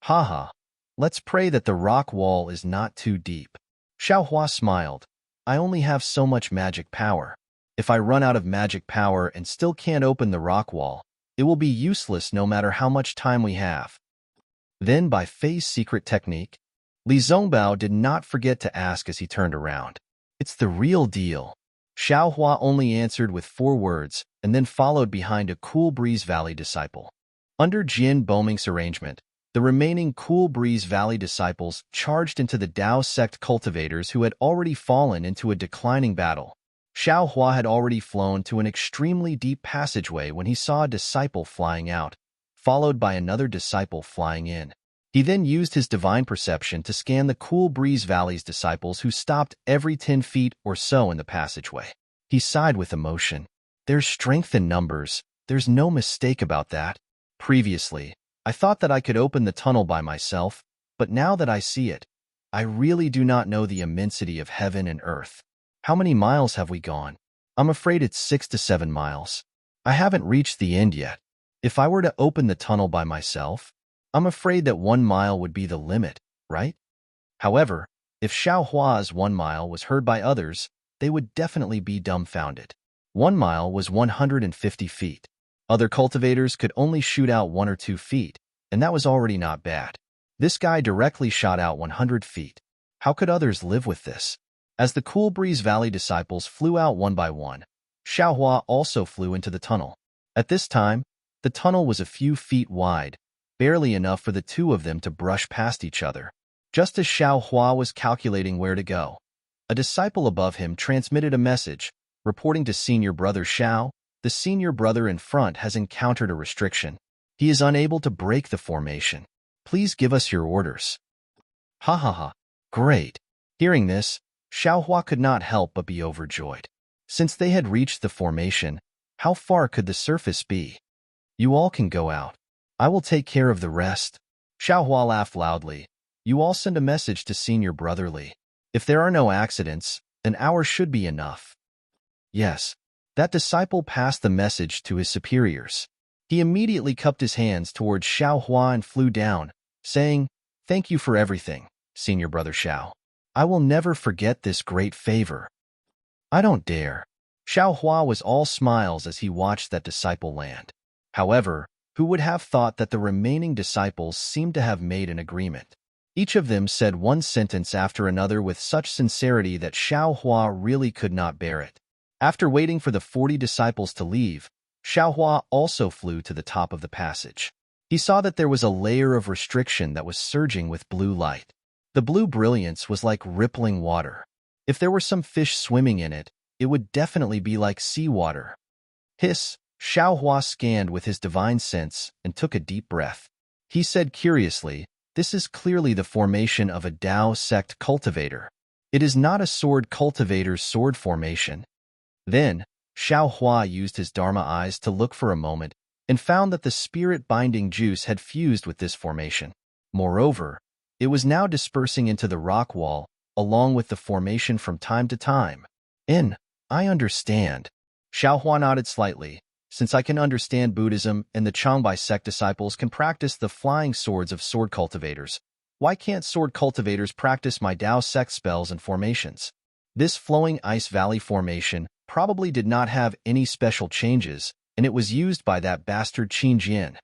Haha. Let's pray that the rock wall is not too deep. Xiaohua smiled. "I only have so much magic power. If I run out of magic power and still can't open the rock wall, it will be useless no matter how much time we have." Then, by Fei's secret technique, Li Zongbao did not forget to ask as he turned around, "It's the real deal." Xiaohua only answered with 4 words and then followed behind a Cool Breeze Valley disciple. Under Jin Bomink's arrangement, the remaining Cool Breeze Valley disciples charged into the Dao sect cultivators who had already fallen into a declining battle. Xiaohua had already flown to an extremely deep passageway when he saw a disciple flying out, followed by another disciple flying in. He then used his divine perception to scan the Cool Breeze Valley's disciples who stopped every 10 feet or so in the passageway. He sighed with emotion. There's strength in numbers. There's no mistake about that. Previously, I thought that I could open the tunnel by myself, but now that I see it, I really do not know the immensity of heaven and earth. How many miles have we gone? I'm afraid it's 6 to 7 miles. I haven't reached the end yet. If I were to open the tunnel by myself, I'm afraid that 1 mile would be the limit, right? However, if Xiaohua's 1 mile was heard by others, they would definitely be dumbfounded. 1 mile was 150 feet. Other cultivators could only shoot out 1 or 2 feet, and that was already not bad. This guy directly shot out 100 feet. How could others live with this? As the Cool Breeze Valley disciples flew out one by one, Xiaohua also flew into the tunnel. At this time, the tunnel was a few feet wide, barely enough for the 2 of them to brush past each other. Just as Xiaohua was calculating where to go, a disciple above him transmitted a message, reporting to senior brother Xiao, "The senior brother in front has encountered a restriction. He is unable to break the formation. Please give us your orders." Ha ha ha. Great. Hearing this, Xiaohua could not help but be overjoyed. Since they had reached the formation, how far could the surface be? "You all can go out. I will take care of the rest." Xiaohua laughed loudly. "You all send a message to senior brother Li. If there are no accidents, an hour should be enough." Yes. That disciple passed the message to his superiors. He immediately cupped his hands towards Xiaohua and flew down, saying, "Thank you for everything, senior brother Xiao. I will never forget this great favor." "I don't dare." Xiaohua was all smiles as he watched that disciple land. However, who would have thought that the remaining disciples seemed to have made an agreement? Each of them said one sentence after another with such sincerity that Xiaohua really could not bear it. After waiting for the 40 disciples to leave, Xiaohua also flew to the top of the passage. He saw that there was a layer of restriction that was surging with blue light. The blue brilliance was like rippling water. If there were some fish swimming in it, it would definitely be like seawater. Hiss, Xiaohua scanned with his divine sense and took a deep breath. He said curiously, "This is clearly the formation of a Dao sect cultivator. It is not a sword cultivator's sword formation." Then, Xiaohua used his Dharma eyes to look for a moment and found that the spirit-binding juice had fused with this formation. Moreover, it was now dispersing into the rock wall, along with the formation from time to time. I understand." Xiaohua nodded slightly. "Since I can understand Buddhism and the Changbai sect disciples can practice the flying swords of sword cultivators, why can't sword cultivators practice my Dao sect spells and formations?" This flowing ice valley formation probably did not have any special changes, and it was used by that bastard Qin Jian.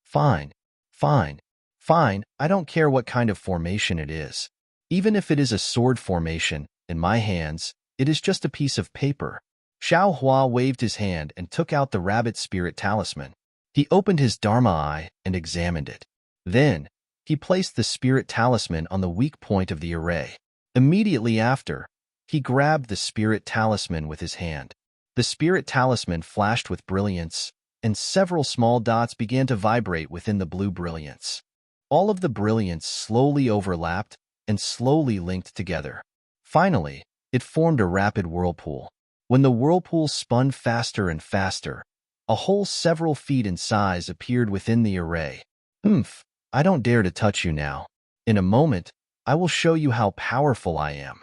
Fine, fine, fine, I don't care what kind of formation it is. Even if it is a sword formation, in my hands, it is just a piece of paper. Xiaohua waved his hand and took out the rabbit spirit talisman. He opened his Dharma eye and examined it. Then, he placed the spirit talisman on the weak point of the array. Immediately after, he grabbed the spirit talisman with his hand. The spirit talisman flashed with brilliance, and several small dots began to vibrate within the blue brilliance. All of the brilliance slowly overlapped and slowly linked together. Finally, it formed a rapid whirlpool. When the whirlpool spun faster and faster, a hole several feet in size appeared within the array. Humph, I don't dare to touch you now. In a moment, I will show you how powerful I am.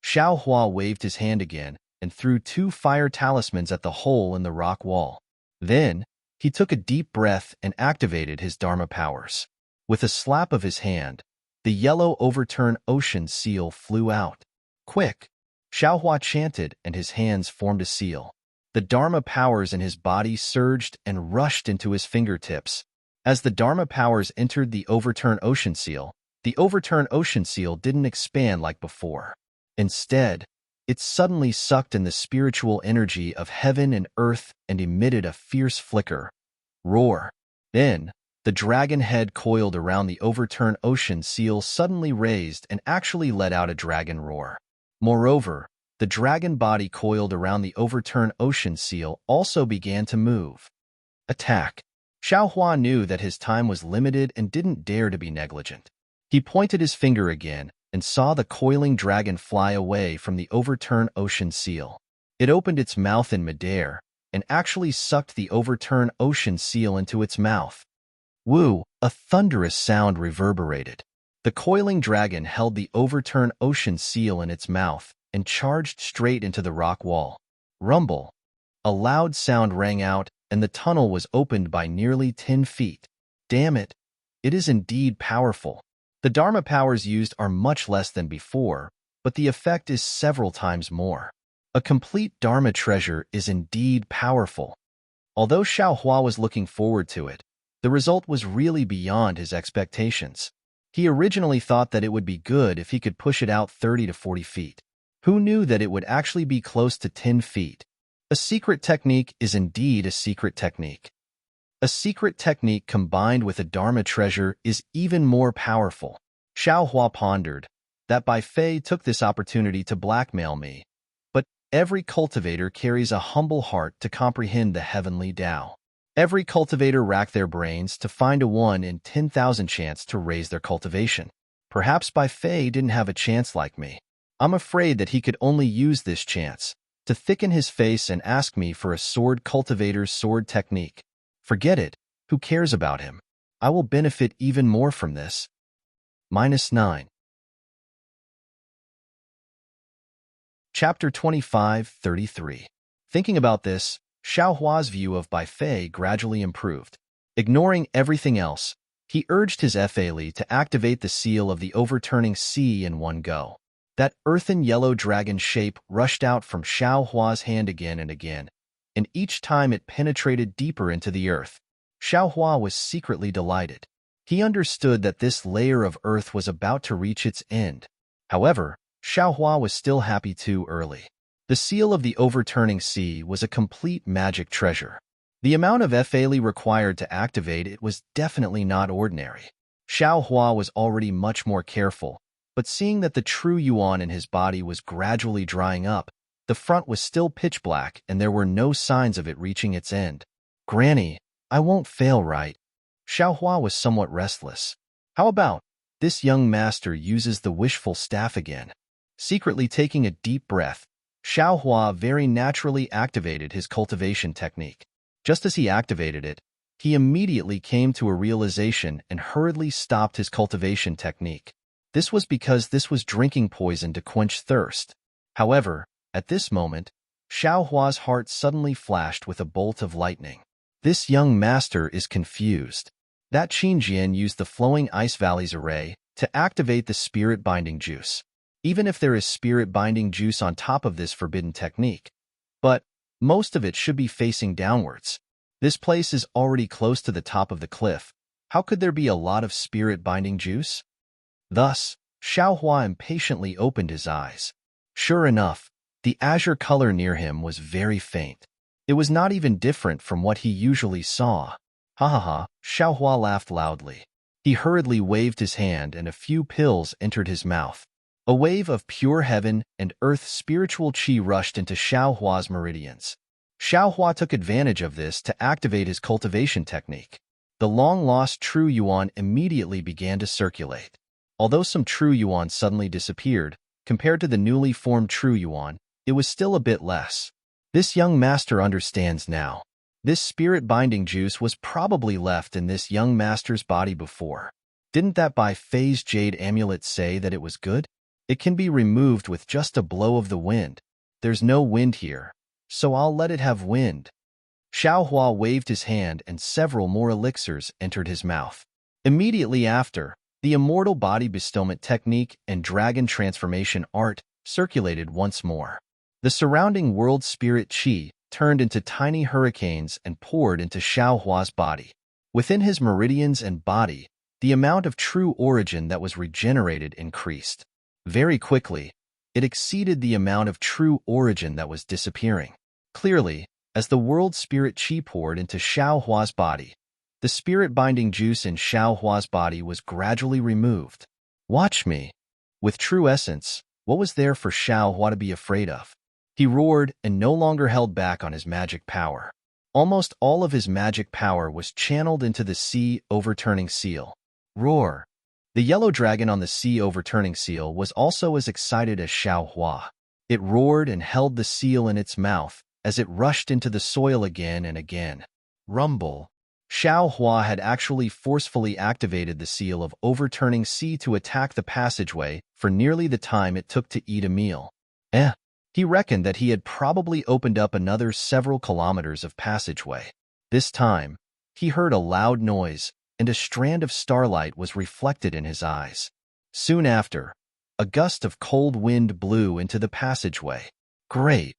Xiao Hua waved his hand again and threw 2 fire talismans at the hole in the rock wall. Then, he took a deep breath and activated his Dharma powers. With a slap of his hand, the yellow overturned ocean seal flew out. Quick! Xiao Hua chanted and his hands formed a seal. The Dharma powers in his body surged and rushed into his fingertips. As the Dharma powers entered the overturned ocean seal, the overturned ocean seal didn't expand like before. Instead, it suddenly sucked in the spiritual energy of heaven and earth and emitted a fierce flicker. Roar! Then, the dragon head coiled around the overturned ocean seal suddenly raised and actually let out a dragon roar. Moreover, the dragon body coiled around the overturned ocean seal also began to move. Attack! Xiao Hua knew that his time was limited and didn't dare to be negligent. He pointed his finger again and saw the coiling dragon fly away from the overturned ocean seal. It opened its mouth in midair and actually sucked the overturned ocean seal into its mouth. Woo! A thunderous sound reverberated. The coiling dragon held the overturned ocean seal in its mouth and charged straight into the rock wall. Rumble! A loud sound rang out, and the tunnel was opened by nearly 10 feet. Damn it! It is indeed powerful. The Dharma powers used are much less than before, but the effect is several times more. A complete Dharma treasure is indeed powerful. Although Xiao Hua was looking forward to it, the result was really beyond his expectations. He originally thought that it would be good if he could push it out 30 to 40 feet. Who knew that it would actually be close to 10 feet? A secret technique is indeed a secret technique. A secret technique combined with a Dharma treasure is even more powerful. Xiao Hua pondered that Bai Fei took this opportunity to blackmail me, but every cultivator carries a humble heart to comprehend the heavenly Tao. Every cultivator racked their brains to find a 1 in 10,000 chance to raise their cultivation. Perhaps Bai Fei didn't have a chance like me. I'm afraid that he could only use this chance to thicken his face and ask me for a sword cultivator's sword technique. Forget it. Who cares about him? I will benefit even more from this. -9. Chapter 25:33. Thinking about this, Xiao Hua's view of Bai Fei gradually improved. Ignoring everything else, he urged his Li to activate the seal of the overturning sea in one go. That earthen yellow dragon shape rushed out from Xiao Hua's hand again and again, and each time it penetrated deeper into the earth. Xiao Hua was secretly delighted. He understood that this layer of earth was about to reach its end. However, Xiao Hua was still happy too early. The seal of the overturning sea was a complete magic treasure. The amount of Li required to activate it was definitely not ordinary. Xiao Hua was already much more careful, but seeing that the true yuan in his body was gradually drying up, the front was still pitch black and there were no signs of it reaching its end. Granny, I won't fail, right? Xiao Hua was somewhat restless. How about this young master uses the wishful staff again? Secretly taking a deep breath, Xiao Hua very naturally activated his cultivation technique. Just as he activated it, he immediately came to a realization and hurriedly stopped his cultivation technique. This was because this was drinking poison to quench thirst. However, at this moment, Xiao Hua's heart suddenly flashed with a bolt of lightning. This young master is confused. That Qin Jian used the Flowing Ice Valleys array to activate the spirit binding juice. Even if there is spirit binding juice on top of this forbidden technique, but most of it should be facing downwards. This place is already close to the top of the cliff. How could there be a lot of spirit binding juice? Thus, Xiao Hua impatiently opened his eyes. Sure enough, the azure color near him was very faint. It was not even different from what he usually saw. Ha ha ha, Xiao Hua laughed loudly. He hurriedly waved his hand and a few pills entered his mouth. A wave of pure heaven and earth spiritual qi rushed into Xiao Hua's meridians. Xiao Hua took advantage of this to activate his cultivation technique. The long-lost true yuan immediately began to circulate. Although some true yuan suddenly disappeared, compared to the newly formed true yuan, it was still a bit less. This young master understands now. This spirit-binding juice was probably left in this young master's body before. Didn't that Bai Fei's jade amulet say that it was good? It can be removed with just a blow of the wind. There's no wind here, so I'll let it have wind. Xiao Hua waved his hand and several more elixirs entered his mouth. Immediately after, the immortal body bestowment technique and dragon transformation art circulated once more. The surrounding world spirit qi turned into tiny hurricanes and poured into Xiao Hua's body. Within his meridians and body, the amount of true origin that was regenerated increased. Very quickly, it exceeded the amount of true origin that was disappearing. Clearly, as the world spirit qi poured into Xiao Hua's body, the spirit-binding juice in Xiao Hua's body was gradually removed. Watch me. With true essence, what was there for Xiao Hua to be afraid of? He roared and no longer held back on his magic power. Almost all of his magic power was channeled into the sea overturning seal. Roar! The yellow dragon on the sea overturning seal was also as excited as Xiao Hua. It roared and held the seal in its mouth as it rushed into the soil again and again. Rumble! Xiao Hua had actually forcefully activated the seal of overturning sea to attack the passageway for nearly the time it took to eat a meal. He reckoned that he had probably opened up another several kilometers of passageway. This time, he heard a loud noise, and a strand of starlight was reflected in his eyes. Soon after, a gust of cold wind blew into the passageway. Great!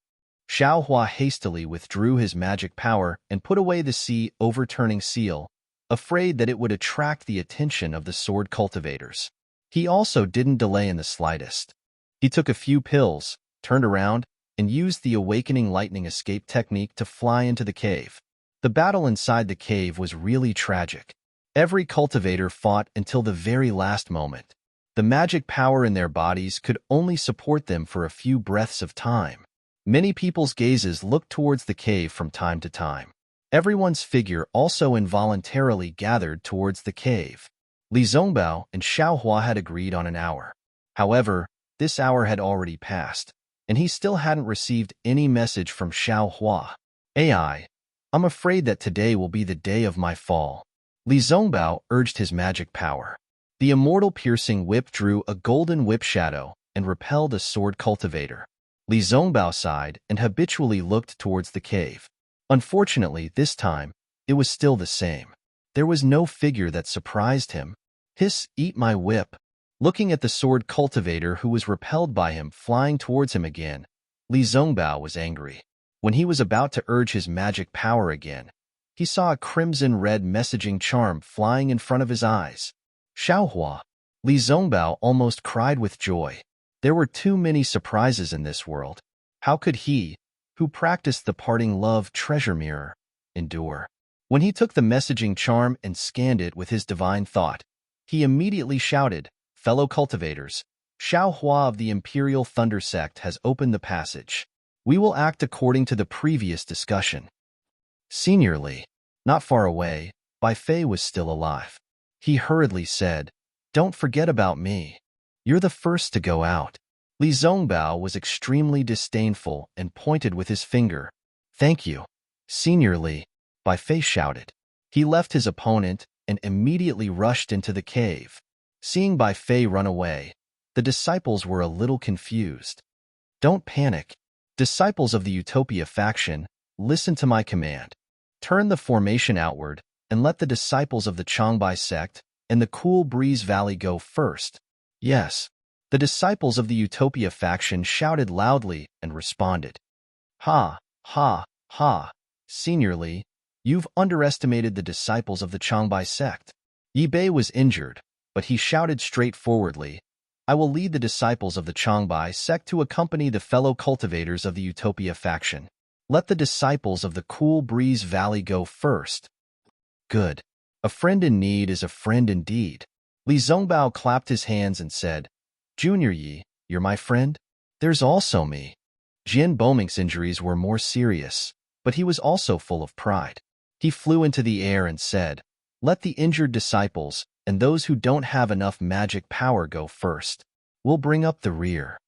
Xiao Hua hastily withdrew his magic power and put away the sea overturning seal, afraid that it would attract the attention of the sword cultivators. He also didn't delay in the slightest. He took a few pills, turned around, and used the awakening lightning escape technique to fly into the cave. The battle inside the cave was really tragic. Every cultivator fought until the very last moment. The magic power in their bodies could only support them for a few breaths of time. Many people's gazes looked towards the cave from time to time. Everyone's figure also involuntarily gathered towards the cave. Li Zongbao and Xiao Hua had agreed on an hour. However, this hour had already passed, and he still hadn't received any message from Xiao Hua. I'm afraid that today will be the day of my fall. Li Zongbao urged his magic power. The immortal piercing whip drew a golden whip shadow and repelled a sword cultivator. Li Zongbao sighed and habitually looked towards the cave. Unfortunately, this time, it was still the same. There was no figure that surprised him. Hiss, eat my whip. Looking at the sword cultivator who was repelled by him flying towards him again, Li Zongbao was angry. When he was about to urge his magic power again, he saw a crimson-red messaging charm flying in front of his eyes. Xiao Hua! Li Zongbao almost cried with joy. There were too many surprises in this world. How could he, who practiced the parting love treasure mirror, endure? When he took the messaging charm and scanned it with his divine thought, he immediately shouted, "Fellow cultivators, Xiao Hua of the Imperial Thunder Sect has opened the passage. We will act according to the previous discussion." Seniorly, not far away, Bai Fei was still alive. He hurriedly said, "Don't forget about me. You're the first to go out." Li Zongbao was extremely disdainful and pointed with his finger. "Thank you, Senior Li," Bai Fei shouted. He left his opponent and immediately rushed into the cave. Seeing Bai Fei run away, the disciples were a little confused. "Don't panic. Disciples of the Utopia faction, listen to my command. Turn the formation outward and let the disciples of the Changbai sect and the Cool Breeze Valley go first." Yes, the disciples of the Utopia faction shouted loudly and responded. "Ha, ha, ha, Senior Li, you've underestimated the disciples of the Changbai sect." Yi Bei was injured, but he shouted straightforwardly, "I will lead the disciples of the Changbai sect to accompany the fellow cultivators of the Utopia faction. Let the disciples of the Cool Breeze Valley go first." Good. A friend in need is a friend indeed. Li Zongbao clapped his hands and said, "Junior Yi, you're my friend? There's also me." Jian Bomink's injuries were more serious, but he was also full of pride. He flew into the air and said, "Let the injured disciples and those who don't have enough magic power go first. We'll bring up the rear."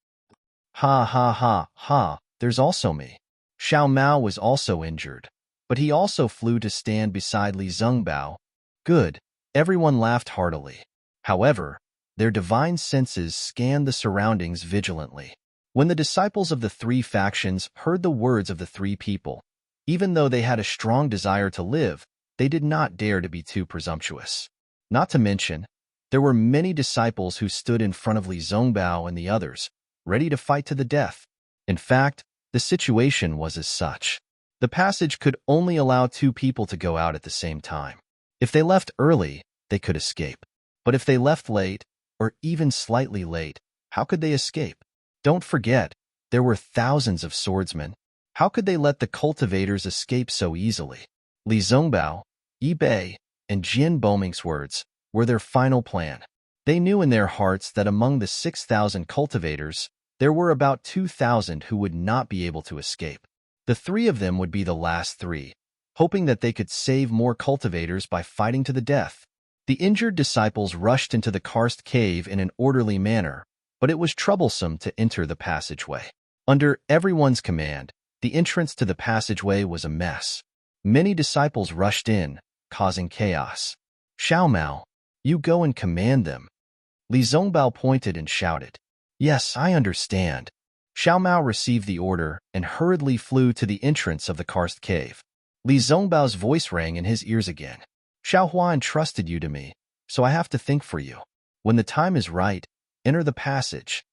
Ha ha ha ha, there's also me. Xiao Mao was also injured, but he also flew to stand beside Li Zhengbao. Good. Everyone laughed heartily. However, their divine senses scanned the surroundings vigilantly. When the disciples of the three factions heard the words of the three people, even though they had a strong desire to live, they did not dare to be too presumptuous. Not to mention, there were many disciples who stood in front of Li Zhengbao and the others, ready to fight to the death. In fact, the situation was as such. The passage could only allow 2 people to go out at the same time. If they left early, they could escape. But if they left late, or even slightly late, how could they escape? Don't forget, there were thousands of swordsmen. How could they let the cultivators escape so easily? Li Zhengbao, Yi Bei, and Jian Boming's words were their final plan. They knew in their hearts that among the 6,000 cultivators, there were about 2,000 who would not be able to escape. The 3 of them would be the last 3, hoping that they could save more cultivators by fighting to the death. The injured disciples rushed into the karst cave in an orderly manner, but it was troublesome to enter the passageway. Under everyone's command, the entrance to the passageway was a mess. Many disciples rushed in, causing chaos. Xiao Mao, you go and command them. Li Zhengbao pointed and shouted. Yes, I understand. Xiao Mao received the order and hurriedly flew to the entrance of the karst cave. Li Zhengbao's voice rang in his ears again. Xiao Hua entrusted you to me, so I have to think for you. When the time is right, enter the passage.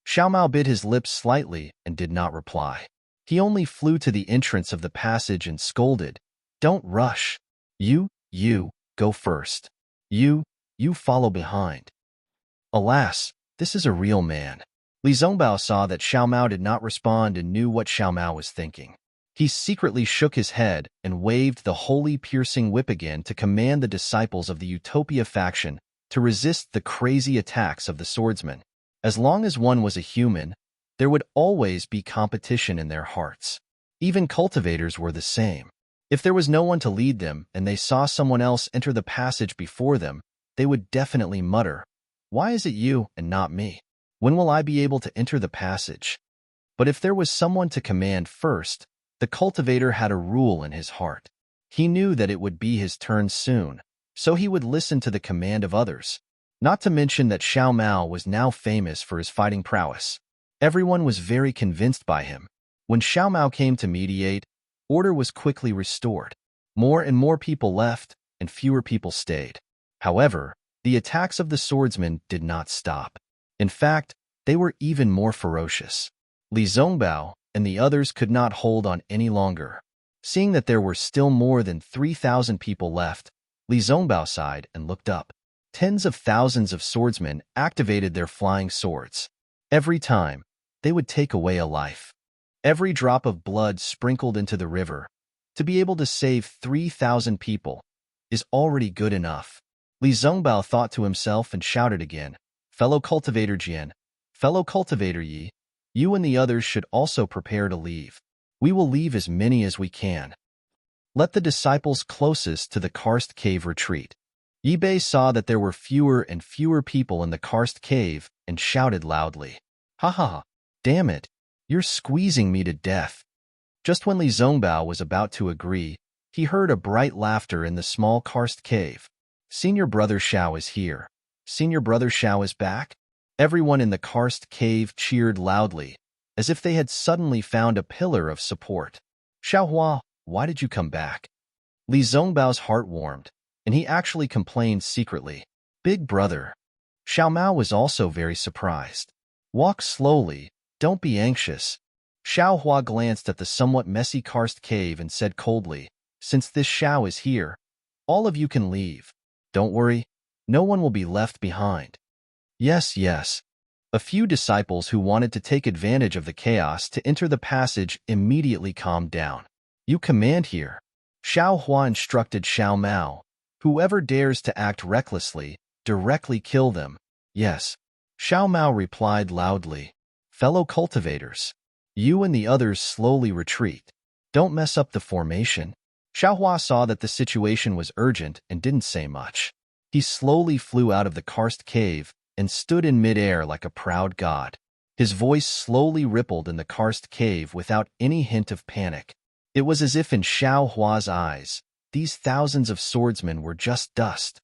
Xiao Mao bit his lips slightly and did not reply. He only flew to the entrance of the passage and scolded, Don't rush. You, go first. You follow behind. Alas, this is a real man. Li Zhengbao saw that Xiao Mao did not respond and knew what Xiao Mao was thinking. He secretly shook his head and waved the holy piercing whip again to command the disciples of the Utopia faction to resist the crazy attacks of the swordsmen. As long as one was a human, there would always be competition in their hearts. Even cultivators were the same. If there was no one to lead them and they saw someone else enter the passage before them, they would definitely mutter, Why is it you and not me? When will I be able to enter the passage? But if there was someone to command first, the cultivator had a rule in his heart. He knew that it would be his turn soon, so he would listen to the command of others. Not to mention that Xiao Mao was now famous for his fighting prowess. Everyone was very convinced by him. When Xiao Mao came to mediate, order was quickly restored. More and more people left, and fewer people stayed. However, the attacks of the swordsmen did not stop. In fact, they were even more ferocious. Li Zhengbao and the others could not hold on any longer. Seeing that there were still more than 3,000 people left, Li Zhengbao sighed and looked up. Tens of thousands of swordsmen activated their flying swords. Every time, they would take away a life. Every drop of blood sprinkled into the river, to be able to save 3,000 people, is already good enough. Li Zhengbao thought to himself and shouted again, Fellow cultivator Jian, fellow cultivator Yi, you and the others should also prepare to leave. We will leave as many as we can. Let the disciples closest to the karst cave retreat. Yi Bei saw that there were fewer and fewer people in the karst cave and shouted loudly, Ha ha ha, damn it, you're squeezing me to death. Just when Li Zhengbao was about to agree, he heard a bright laughter in the small karst cave. Senior Brother Xiao is here. Senior Brother Xiao is back. Everyone in the karst cave cheered loudly, as if they had suddenly found a pillar of support. Xiao Hua, why did you come back? Li Zhengbao's heart warmed, and he actually complained secretly. Big brother. Xiao Mao was also very surprised. Walk slowly, don't be anxious. Xiao Hua glanced at the somewhat messy karst cave and said coldly, Since this Xiao is here, all of you can leave. Don't worry, no one will be left behind. Yes. A few disciples who wanted to take advantage of the chaos to enter the passage immediately calmed down. You command here. Xiao Hua instructed Xiao Mao. Whoever dares to act recklessly, directly kill them. Yes. Xiao Mao replied loudly. Fellow cultivators, you and the others slowly retreat. Don't mess up the formation. Xiao Hua saw that the situation was urgent and didn't say much. He slowly flew out of the karst cave and stood in midair like a proud god. His voice slowly rippled in the karst cave without any hint of panic. It was as if in Xiao Hua's eyes, these thousands of swordsmen were just dust.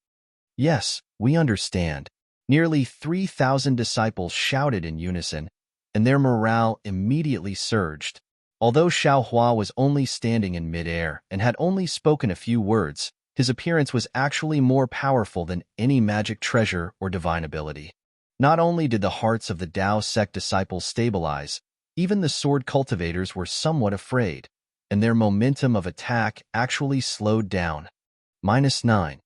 Yes, we understand. Nearly 3,000 disciples shouted in unison, and their morale immediately surged. Although Xiao Hua was only standing in midair and had only spoken a few words, his appearance was actually more powerful than any magic treasure or divine ability. Not only did the hearts of the Dao sect disciples stabilize, even the sword cultivators were somewhat afraid, and their momentum of attack actually slowed down. -9.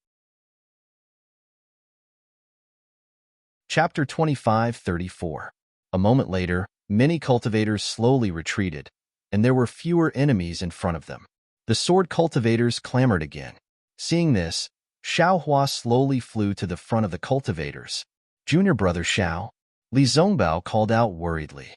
Chapter 25:34. A moment later, many cultivators slowly retreated, and there were fewer enemies in front of them. The sword cultivators clamored again. Seeing this, Xiao Hua slowly flew to the front of the cultivators. "Junior brother Xiao," Li Zongbao called out worriedly.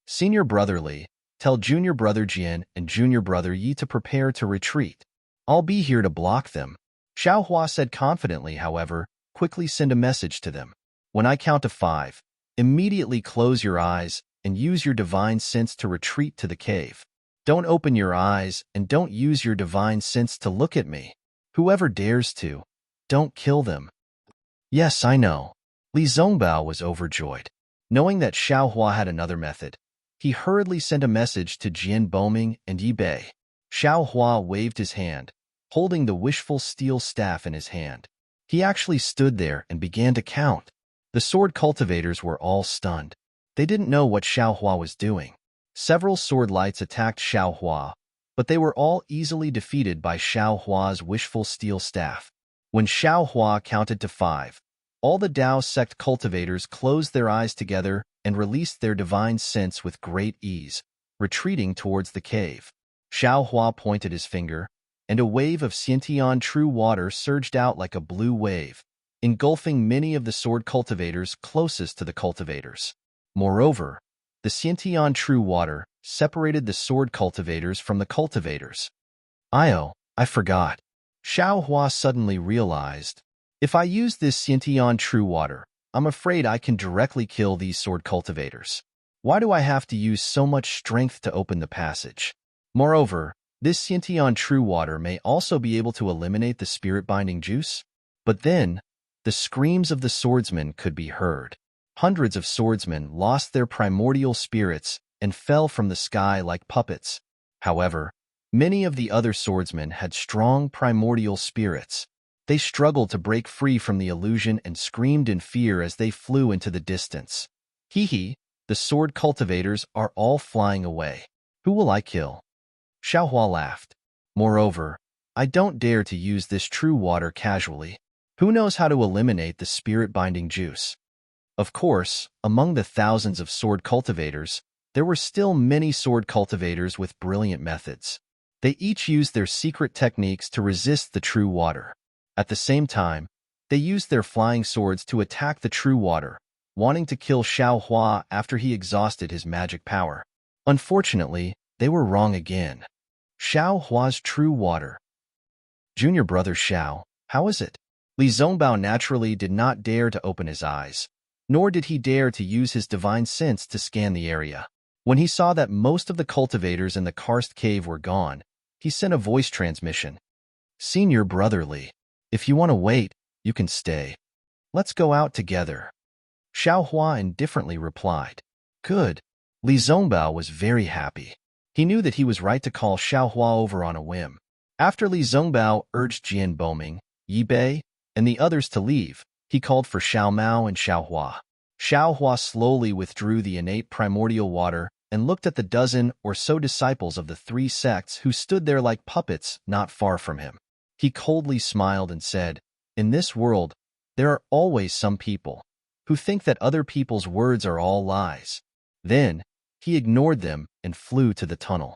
"Senior brother Li, tell junior brother Jian and junior brother Yi to prepare to retreat. I'll be here to block them." Xiao Hua said confidently, however, quickly send a message to them. "When I count to 5, immediately close your eyes and use your divine sense to retreat to the cave. Don't open your eyes and don't use your divine sense to look at me. Whoever dares to, don't kill them." "Yes, I know." Li Zongbao was overjoyed. Knowing that Xiao Hua had another method, he hurriedly sent a message to Jian Boming and Yi Bei. Xiao Hua waved his hand, holding the wishful steel staff in his hand. He actually stood there and began to count. The sword cultivators were all stunned. They didn't know what Xiao Hua was doing. Several sword lights attacked Xiao Hua, but they were all easily defeated by Xiao Hua's wishful steel staff. When Xiao Hua counted to 5, all the Dao sect cultivators closed their eyes together and released their divine sense with great ease, retreating towards the cave. Xiao Hua pointed his finger, and a wave of Xiantian true water surged out like a blue wave, engulfing many of the sword cultivators closest to the cultivators. Moreover, the Xiantian true water separated the sword cultivators from the cultivators. I forgot. Xiao Hua suddenly realized, if I use this Xiantian true water, I'm afraid I can directly kill these sword cultivators. Why do I have to use so much strength to open the passage? Moreover, this Xiantian true water may also be able to eliminate the spirit-binding juice. But then, the screams of the swordsmen could be heard. Hundreds of swordsmen lost their primordial spirits and fell from the sky like puppets. However, many of the other swordsmen had strong primordial spirits. They struggled to break free from the illusion and screamed in fear as they flew into the distance. "Hee, the sword cultivators are all flying away. Who will I kill?" Xiao Hua laughed. "Moreover, I don't dare to use this true water casually. Who knows how to eliminate the spirit-binding juice?" Of course, among the thousands of sword cultivators, there were still many sword cultivators with brilliant methods. They each used their secret techniques to resist the true water. At the same time, they used their flying swords to attack the true water, wanting to kill Xiao Hua after he exhausted his magic power. Unfortunately, they were wrong again. Xiao Hua's true water. "Junior brother Xiao, how is it?" Li Zongbao naturally did not dare to open his eyes, nor did he dare to use his divine sense to scan the area. When he saw that most of the cultivators in the karst cave were gone, he sent a voice transmission. "Senior brother Li, if you want to wait, you can stay. Let's go out together." Xiao Hua indifferently replied. "Good." Li Zongbao was very happy. He knew that he was right to call Xiao Hua over on a whim. After Li Zongbao urged Jian Boming, Yi Bei, and the others to leave, he called for Xiao Mao and Xiao Hua. Xiao Hua slowly withdrew the innate primordial water and looked at the dozen or so disciples of the three sects who stood there like puppets not far from him. He coldly smiled and said, "In this world, there are always some people who think that other people's words are all lies." Then, he ignored them and flew to the tunnel.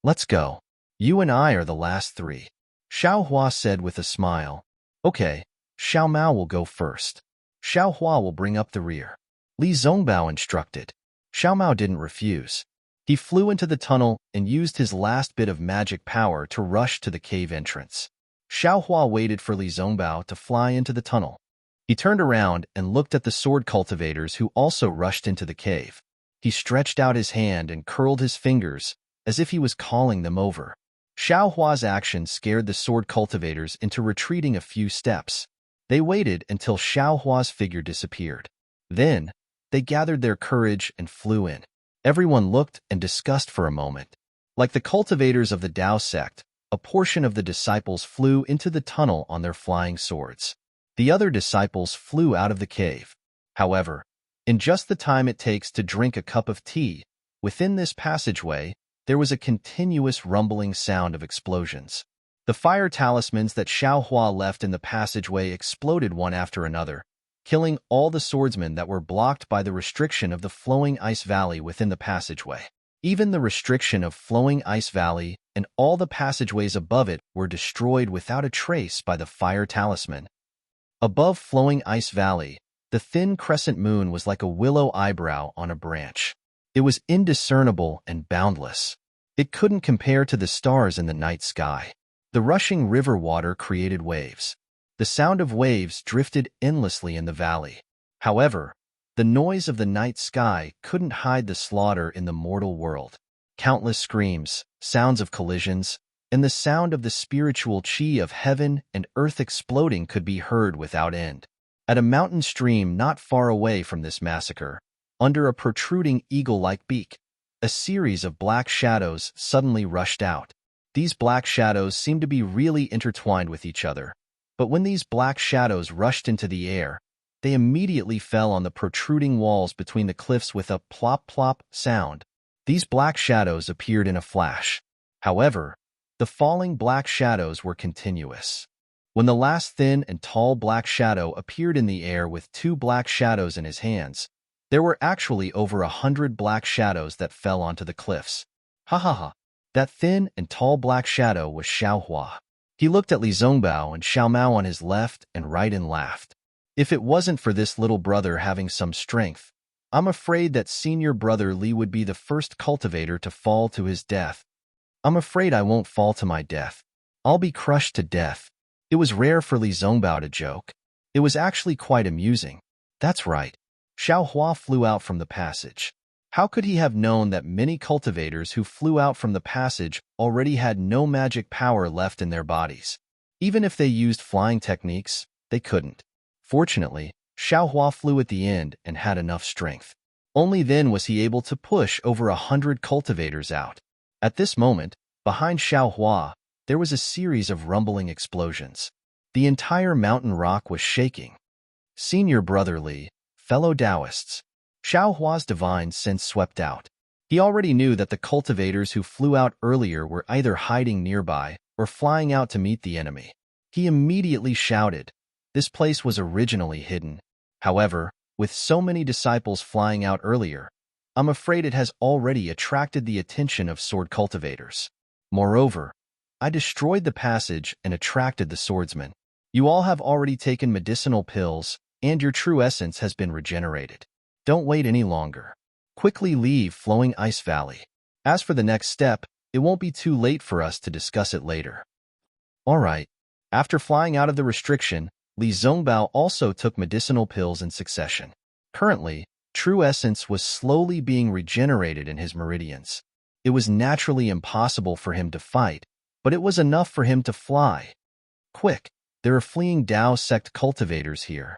"Let's go. You and I are the last 3. Xiao Hua said with a smile. "Okay, Xiao Mao will go first. Xiao Hua will bring up the rear." Li Zongbao instructed. Xiao Mao didn't refuse. He flew into the tunnel and used his last bit of magic power to rush to the cave entrance. Xiao Hua waited for Li Zongbao to fly into the tunnel. He turned around and looked at the sword cultivators who also rushed into the cave. He stretched out his hand and curled his fingers as if he was calling them over. Xiao Hua's action scared the sword cultivators into retreating a few steps. They waited until Xiao Hua's figure disappeared. Then, they gathered their courage and flew in. Everyone looked and discussed for a moment. Like the cultivators of the Dao sect, a portion of the disciples flew into the tunnel on their flying swords. The other disciples flew out of the cave. However, in just the time it takes to drink a cup of tea, within this passageway, there was a continuous rumbling sound of explosions. The fire talismans that Xiao Hua left in the passageway exploded one after another, killing all the swordsmen that were blocked by the restriction of the flowing ice valley within the passageway. Even the restriction of flowing ice valley and all the passageways above it were destroyed without a trace by the fire talisman. Above flowing ice valley, the thin crescent moon was like a willow eyebrow on a branch. It was indiscernible and boundless. It couldn't compare to the stars in the night sky. The rushing river water created waves. The sound of waves drifted endlessly in the valley. However, the noise of the night sky couldn't hide the slaughter in the mortal world. Countless screams, sounds of collisions, and the sound of the spiritual chi of heaven and earth exploding could be heard without end. At a mountain stream not far away from this massacre, under a protruding eagle-like beak, a series of black shadows suddenly rushed out. These black shadows seemed to be really intertwined with each other, but when these black shadows rushed into the air, they immediately fell on the protruding walls between the cliffs with a plop-plop sound. These black shadows appeared in a flash. However, the falling black shadows were continuous. When the last thin and tall black shadow appeared in the air with 2 black shadows in his hands, there were actually over 100 black shadows that fell onto the cliffs. Ha ha ha! That thin and tall black shadow was Xiao Hua. He looked at Li Zongbao and Xiao Mao on his left and right and laughed. If it wasn't for this little brother having some strength, I'm afraid that senior brother Li would be the first cultivator to fall to his death. I'm afraid I won't fall to my death. I'll be crushed to death. It was rare for Li Zongbao to joke. It was actually quite amusing. That's right. Xiao Hua flew out from the passage. How could he have known that many cultivators who flew out from the passage already had no magic power left in their bodies? Even if they used flying techniques, they couldn't. Fortunately, Xiao Hua flew at the end and had enough strength. Only then was he able to push over 100 cultivators out. At this moment, behind Xiao Hua, there was a series of rumbling explosions. The entire mountain rock was shaking. Senior brother Li, fellow Taoists. Xiao Hua's divine sense swept out. He already knew that the cultivators who flew out earlier were either hiding nearby or flying out to meet the enemy. He immediately shouted. This place was originally hidden. However, with so many disciples flying out earlier, I'm afraid it has already attracted the attention of sword cultivators. Moreover, I destroyed the passage and attracted the swordsmen. You all have already taken medicinal pills, and your true essence has been regenerated. Don't wait any longer. Quickly leave Flowing Ice Valley. As for the next step, it won't be too late for us to discuss it later. All right. After flying out of the restriction, Li Zongbao also took medicinal pills in succession. Currently, true essence was slowly being regenerated in his meridians. It was naturally impossible for him to fight, but it was enough for him to fly. Quick, there are fleeing Dao sect cultivators here.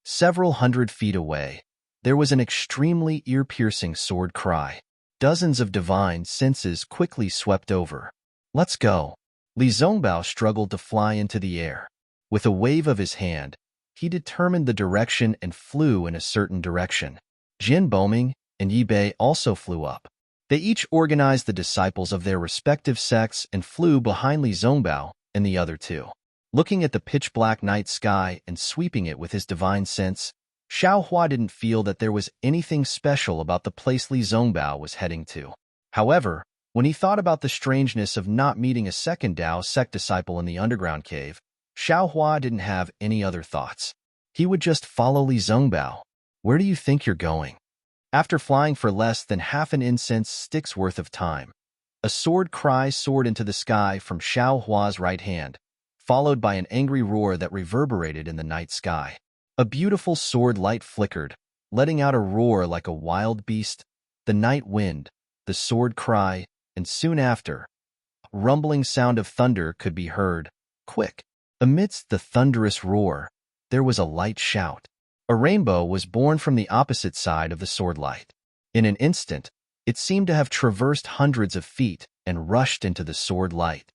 Several hundred feet away, there was an extremely ear-piercing sword cry. Dozens of divine senses quickly swept over. Let's go. Li Zongbao struggled to fly into the air. With a wave of his hand, he determined the direction and flew in a certain direction. Jin Boming and Yi Bei also flew up. They each organized the disciples of their respective sects and flew behind Li Zongbao and the other 2. Looking at the pitch-black night sky and sweeping it with his divine sense, Xiao Hua didn't feel that there was anything special about the place Li Zongbao was heading to. However, when he thought about the strangeness of not meeting a second Dao sect disciple in the underground cave, Xiao Hua didn't have any other thoughts. He would just follow Li Zongbao. Where do you think you're going? After flying for less than half an incense stick's worth of time, a sword cry soared into the sky from Xiao Hua's right hand, followed by an angry roar that reverberated in the night sky. A beautiful sword light flickered, letting out a roar like a wild beast, the night wind, the sword cry, and soon after, rumbling sound of thunder could be heard. Quick! Amidst the thunderous roar, there was a light shout. A rainbow was born from the opposite side of the sword light. In an instant, it seemed to have traversed hundreds of feet and rushed into the sword light.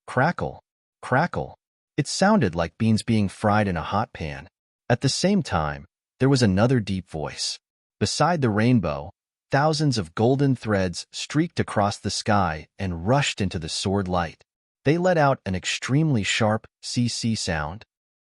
Crackle! Crackle! It sounded like beans being fried in a hot pan. At the same time, there was another deep voice. Beside the rainbow, thousands of golden threads streaked across the sky and rushed into the sword light. They let out an extremely sharp CC sound.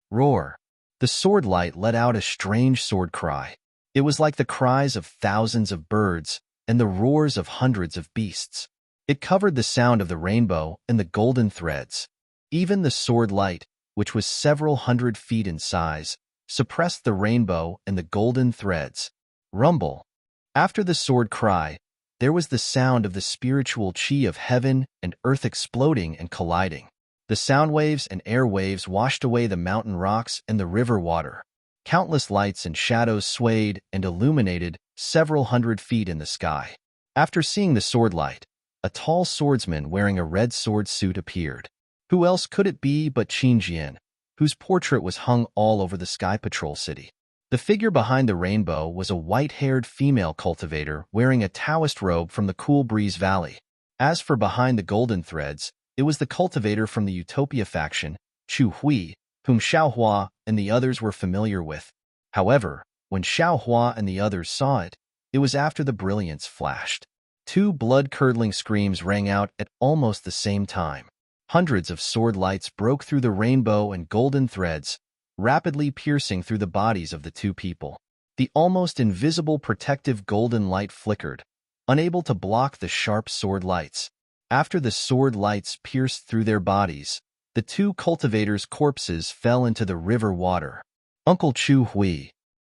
Roar! The sword light let out a strange sword cry. It was like the cries of thousands of birds and the roars of hundreds of beasts. It covered the sound of the rainbow and the golden threads. Even the sword light, which was several hundred feet in size, suppressed the rainbow and the golden threads. Rumble! After the sword cry, there was the sound of the spiritual chi of heaven and earth exploding and colliding. The sound waves and air waves washed away the mountain rocks and the river water. Countless lights and shadows swayed and illuminated several hundred feet in the sky. After seeing the sword light, a tall swordsman wearing a red sword suit appeared. Who else could it be but Qin Jian, whose portrait was hung all over the Sky Patrol city? The figure behind the rainbow was a white-haired female cultivator wearing a Taoist robe from the Cool Breeze Valley. As for behind the golden threads, it was the cultivator from the Utopia faction, Chu Hui, whom Xiaohua and the others were familiar with. However, when Xiaohua and the others saw it, it was after the brilliance flashed. Two blood-curdling screams rang out at almost the same time. Hundreds of sword lights broke through the rainbow and golden threads, rapidly piercing through the bodies of the two people. The almost invisible protective golden light flickered, unable to block the sharp sword lights. After the sword lights pierced through their bodies, the two cultivators' corpses fell into the river water. Uncle Chu Hui.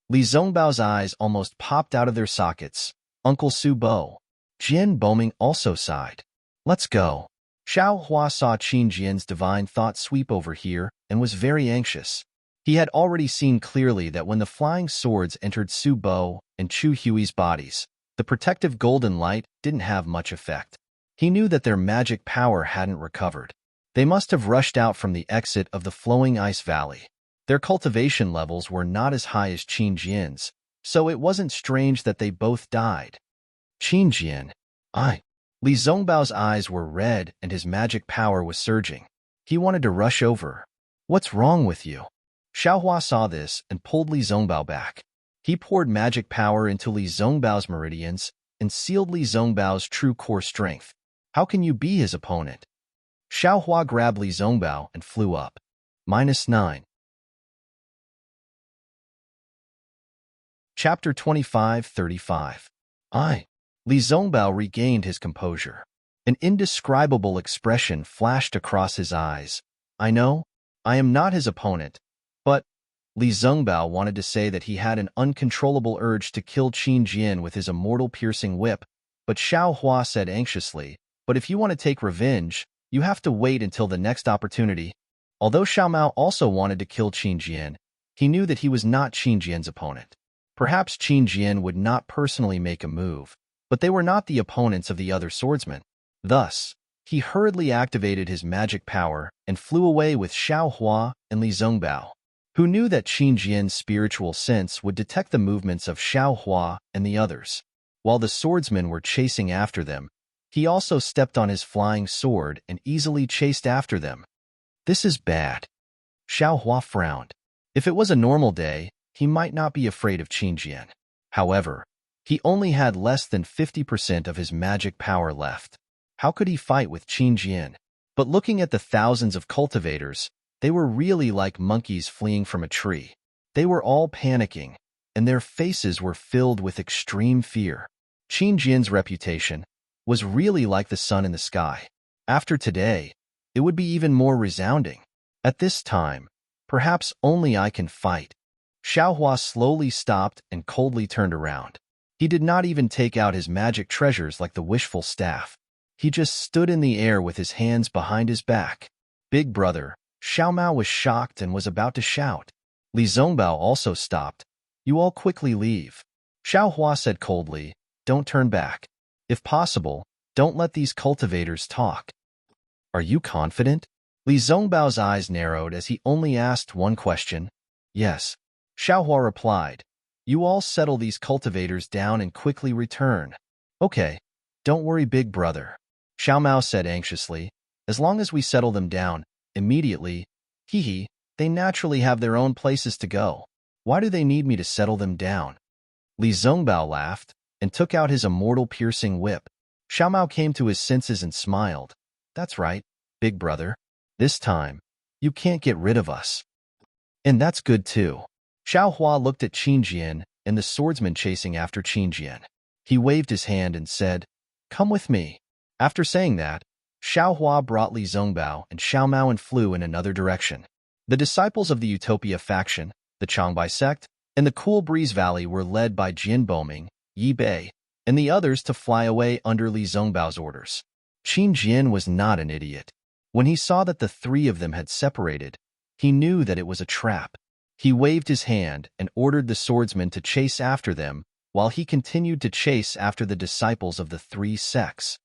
Li Zongbao's eyes almost popped out of their sockets. Uncle Su Bo. Jian Boming also sighed. Let's go. Xiao Hua saw Qin Jian's divine thought sweep over here and was very anxious. He had already seen clearly that when the flying swords entered Su Bo and Chu Hui's bodies, the protective golden light didn't have much effect. He knew that their magic power hadn't recovered. They must have rushed out from the exit of the flowing ice valley. Their cultivation levels were not as high as Qin Jian's, so it wasn't strange that they both died. Qin Jian. Li Zongbao's eyes were red and his magic power was surging. He wanted to rush over. What's wrong with you? Xiaohua saw this and pulled Li Zongbao back. He poured magic power into Li Zongbao's meridians and sealed Li Zongbao's true core strength. How can you be his opponent? Xiaohua grabbed Li Zongbao and flew up. -9. Chapter 25:35. Li Zongbao regained his composure. An indescribable expression flashed across his eyes. I know, I am not his opponent, but Li Zongbao wanted to say that he had an uncontrollable urge to kill Qin Jian with his immortal piercing whip, but Xiaohua said anxiously, but if you want to take revenge, you have to wait until the next opportunity. Although Xiaomao also wanted to kill Qin Jian, he knew that he was not Qin Jian's opponent. Perhaps Qin Jian would not personally make a move, but they were not the opponents of the other swordsmen. Thus, he hurriedly activated his magic power and flew away with Xiaohua and Li Zongbao, who knew that Qin Jian's spiritual sense would detect the movements of Xiaohua and the others. While the swordsmen were chasing after them, he also stepped on his flying sword and easily chased after them. This is bad. Xiaohua frowned. If it was a normal day, he might not be afraid of Qin Jian. However, he only had less than 50% of his magic power left. How could he fight with Qin Jian? But looking at the thousands of cultivators, they were really like monkeys fleeing from a tree. They were all panicking, and their faces were filled with extreme fear. Qin Jian's reputation was really like the sun in the sky. After today, it would be even more resounding. At this time, perhaps only I can fight. Xiaohua slowly stopped and coldly turned around. He did not even take out his magic treasures like the wishful staff. He just stood in the air with his hands behind his back. Big brother, Xiaomao was shocked and was about to shout. Li Zongbao also stopped. You all quickly leave. Xiaohua said coldly, don't turn back. If possible, don't let these cultivators talk. Are you confident? Li Zongbao's eyes narrowed as he only asked one question. Yes. Xiaohua replied. You all settle these cultivators down and quickly return. Okay. Don't worry, big brother. Xiao Mao said anxiously. As long as we settle them down, immediately, hee, they naturally have their own places to go. Why do they need me to settle them down? Li Zongbao laughed and took out his immortal piercing whip. Xiao Mao came to his senses and smiled. That's right, big brother. This time, you can't get rid of us. And that's good too. Xiao Hua looked at Qin Jian and the swordsman chasing after Qin Jian. He waved his hand and said, Come with me. After saying that, Xiao Hua brought Li Zongbao and Xiao Mao and flew in another direction. The disciples of the Utopia faction, the Changbai sect, and the Cool Breeze Valley were led by Jin Boming, Yi Bei, and the others to fly away under Li Zongbao's orders. Qin Jian was not an idiot. When he saw that the three of them had separated, he knew that it was a trap. He waved his hand and ordered the swordsman to chase after them while he continued to chase after the disciples of the three sects.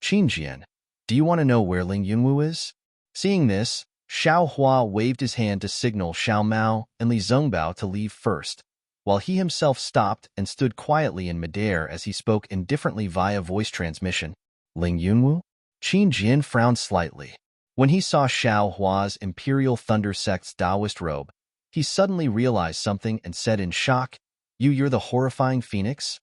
Qin Jian, do you want to know where Ling Yunwu is? Seeing this, Xiao Hua waved his hand to signal Xiao Mao and Li Zongbao to leave first, while he himself stopped and stood quietly in midair as he spoke indifferently via voice transmission. Ling Yunwu? Qin Jian frowned slightly. When he saw Xiao Hua's Imperial Thunder Sect's Taoist robe, he suddenly realized something and said in shock, You're the horrifying phoenix?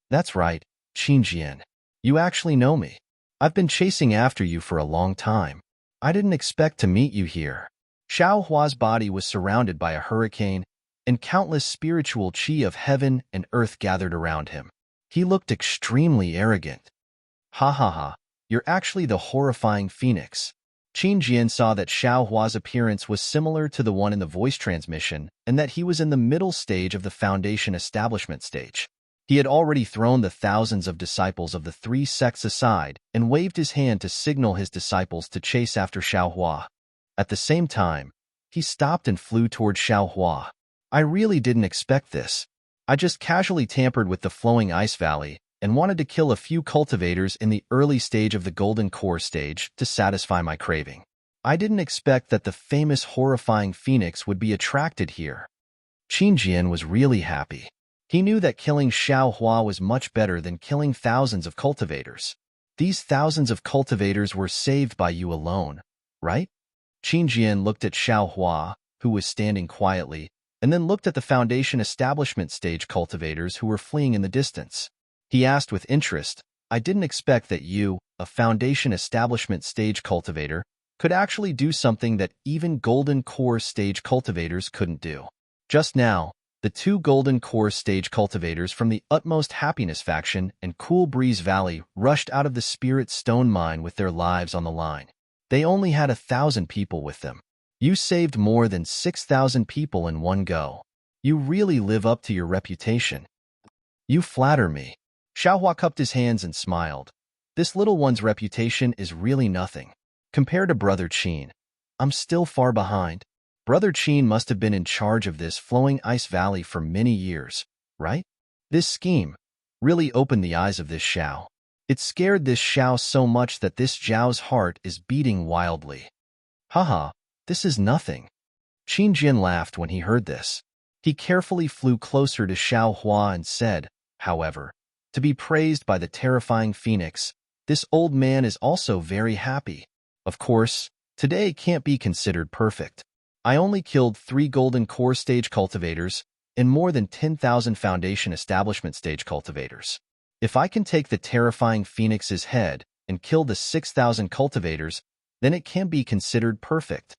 That's right, Qin Jian. You actually know me. I've been chasing after you for a long time. I didn't expect to meet you here. Xiao Hua's body was surrounded by a hurricane, and countless spiritual qi of heaven and earth gathered around him. He looked extremely arrogant. Ha ha ha, you're actually the horrifying phoenix. Qin Jian saw that Xiao Hua's appearance was similar to the one in the voice transmission and that he was in the middle stage of the Foundation establishment stage. He had already thrown the thousands of disciples of the three sects aside and waved his hand to signal his disciples to chase after Xiao Hua. At the same time, he stopped and flew toward Xiao Hua. I really didn't expect this. I just casually tampered with the flowing ice valley and wanted to kill a few cultivators in the early stage of the golden core stage to satisfy my craving. I didn't expect that the famous horrifying phoenix would be attracted here. Qin Jian was really happy. He knew that killing Xiao Hua was much better than killing thousands of cultivators. These thousands of cultivators were saved by you alone, right? Qin Jian looked at Xiao Hua, who was standing quietly, and then looked at the Foundation establishment stage cultivators who were fleeing in the distance. He asked with interest, I didn't expect that you, a Foundation establishment stage cultivator, could actually do something that even Golden Core stage cultivators couldn't do. Just now, the two Golden Core stage cultivators from the Utmost Happiness faction and Cool Breeze Valley rushed out of the Spirit Stone Mine with their lives on the line. They only had 1,000 people with them. You saved more than 6,000 people in one go. You really live up to your reputation. You flatter me. Xiao Hua cupped his hands and smiled. This little one's reputation is really nothing. Compared to Brother Qin, I'm still far behind. Brother Qin must have been in charge of this flowing ice valley for many years, right? This scheme really opened the eyes of this Xiao. It scared this Xiao so much that this Zhao's heart is beating wildly. Haha, this is nothing. Qin Jian laughed when he heard this. He carefully flew closer to Xiao Hua and said, however, to be praised by the terrifying phoenix, this old man is also very happy. Of course, today can't be considered perfect. I only killed 3 Golden Core stage cultivators and more than 10,000 Foundation establishment stage cultivators. If I can take the terrifying phoenix's head and kill the 6,000 cultivators, then it can be considered perfect.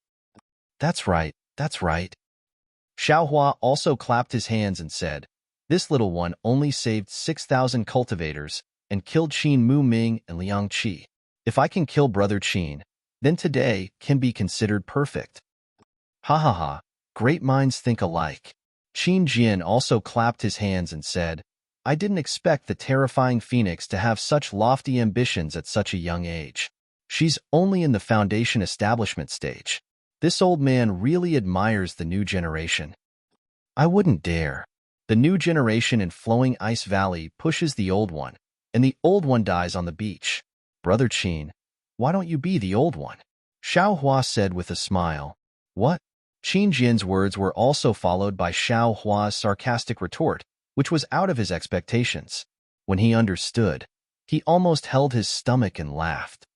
That's right, that's right. Xiao Hua also clapped his hands and said, this little one only saved 6,000 cultivators and killed Qin Mu Ming and Liang Qi. If I can kill Brother Qin, then today can be considered perfect. Ha ha ha, great minds think alike. Qin Jian also clapped his hands and said, I didn't expect the terrifying phoenix to have such lofty ambitions at such a young age. She's only in the Foundation establishment stage. This old man really admires the new generation. I wouldn't dare. The new generation in Flowing Ice Valley pushes the old one, and the old one dies on the beach. Brother Qin, why don't you be the old one? Xiao Hua said with a smile. What? Qin Jin's words were also followed by Xiao Hua's sarcastic retort, which was out of his expectations. When he understood, he almost held his stomach and laughed.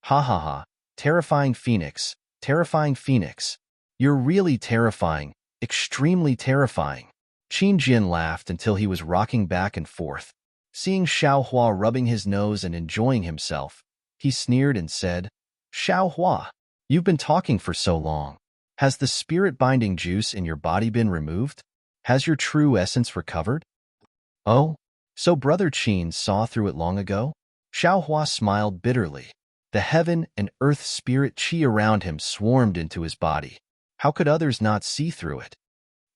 Ha ha ha, terrifying phoenix, terrifying phoenix. You're really terrifying, extremely terrifying. Qin Jin laughed until he was rocking back and forth. Seeing Xiao Hua rubbing his nose and enjoying himself, he sneered and said, Xiao Hua, you've been talking for so long. Has the spirit-binding juice in your body been removed? Has your true essence recovered? Oh, so Brother Qin saw through it long ago? Xiao Hua smiled bitterly. The heaven and earth spirit qi around him swarmed into his body. How could others not see through it?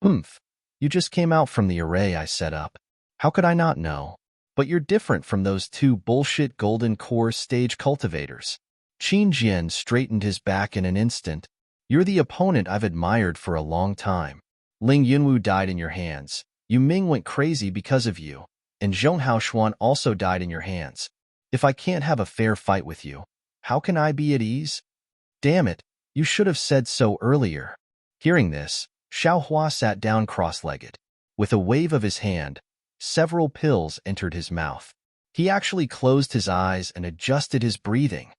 Humph, you just came out from the array I set up. How could I not know? But you're different from those two bullshit golden core stage cultivators. Qin Jian straightened his back in an instant. You're the opponent I've admired for a long time. Ling Yunwu died in your hands. Yu Ming went crazy because of you. And Zhong Haoshuan also died in your hands. If I can't have a fair fight with you, how can I be at ease? Damn it, you should have said so earlier. Hearing this, Xiao Hua sat down cross-legged. With a wave of his hand, several pills entered his mouth. He actually closed his eyes and adjusted his breathing.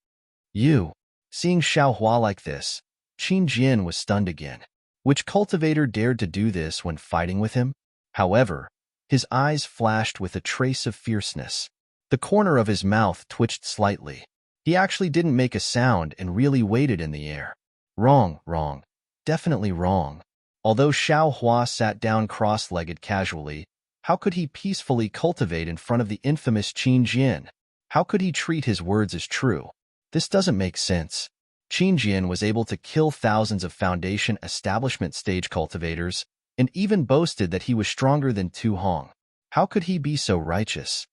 Seeing Xiao Hua like this, Qin Jin was stunned again. Which cultivator dared to do this when fighting with him? However, his eyes flashed with a trace of fierceness. The corner of his mouth twitched slightly. He actually didn't make a sound and really waited in the air. Wrong, definitely wrong. Although Xiao Hua sat down cross-legged casually, how could he peacefully cultivate in front of the infamous Qin Jin? How could he treat his words as true? This doesn't make sense. Qin Jin was able to kill thousands of Foundation establishment stage cultivators and even boasted that he was stronger than Tu Hong. How could he be so righteous?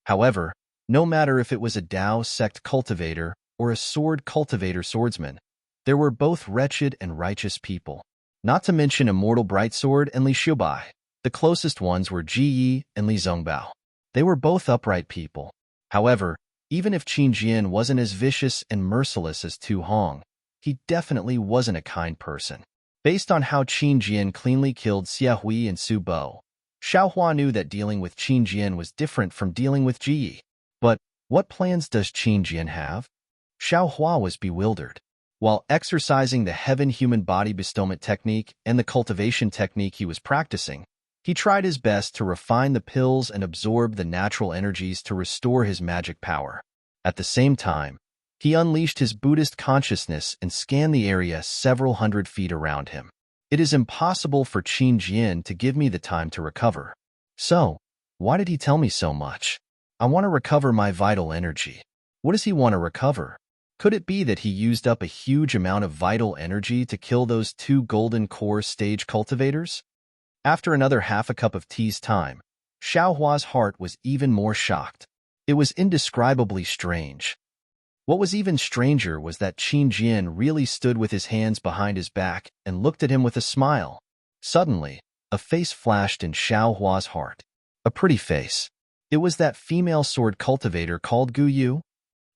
However, no matter if it was a Dao sect cultivator or a sword cultivator swordsman, there were both wretched and righteous people. Not to mention Immortal Brightsword and Li Xiubai. The closest ones were Ji Yi and Li Zongbao. They were both upright people. However, even if Qin Jin wasn't as vicious and merciless as Tu Hong, he definitely wasn't a kind person. Based on how Qin Jin cleanly killed Xia Hui and Su Bo, Xiao Hua knew that dealing with Qin Jin was different from dealing with Ji Yi. But what plans does Qin Jin have? Xiao Hua was bewildered. While exercising the heaven-human body bestowment technique and the cultivation technique he was practicing, he tried his best to refine the pills and absorb the natural energies to restore his magic power. At the same time, he unleashed his Buddhist consciousness and scanned the area several hundred feet around him. It is impossible for Qin Jin to give me the time to recover. So, why did he tell me so much? I want to recover my vital energy. What does he want to recover? Could it be that he used up a huge amount of vital energy to kill those two golden core stage cultivators? After another half a cup of tea's time, Xiao Hua's heart was even more shocked. It was indescribably strange. What was even stranger was that Qin Jin really stood with his hands behind his back and looked at him with a smile. Suddenly, a face flashed in Xiao Hua's heart. A pretty face. It was that female sword cultivator called Gu Yu.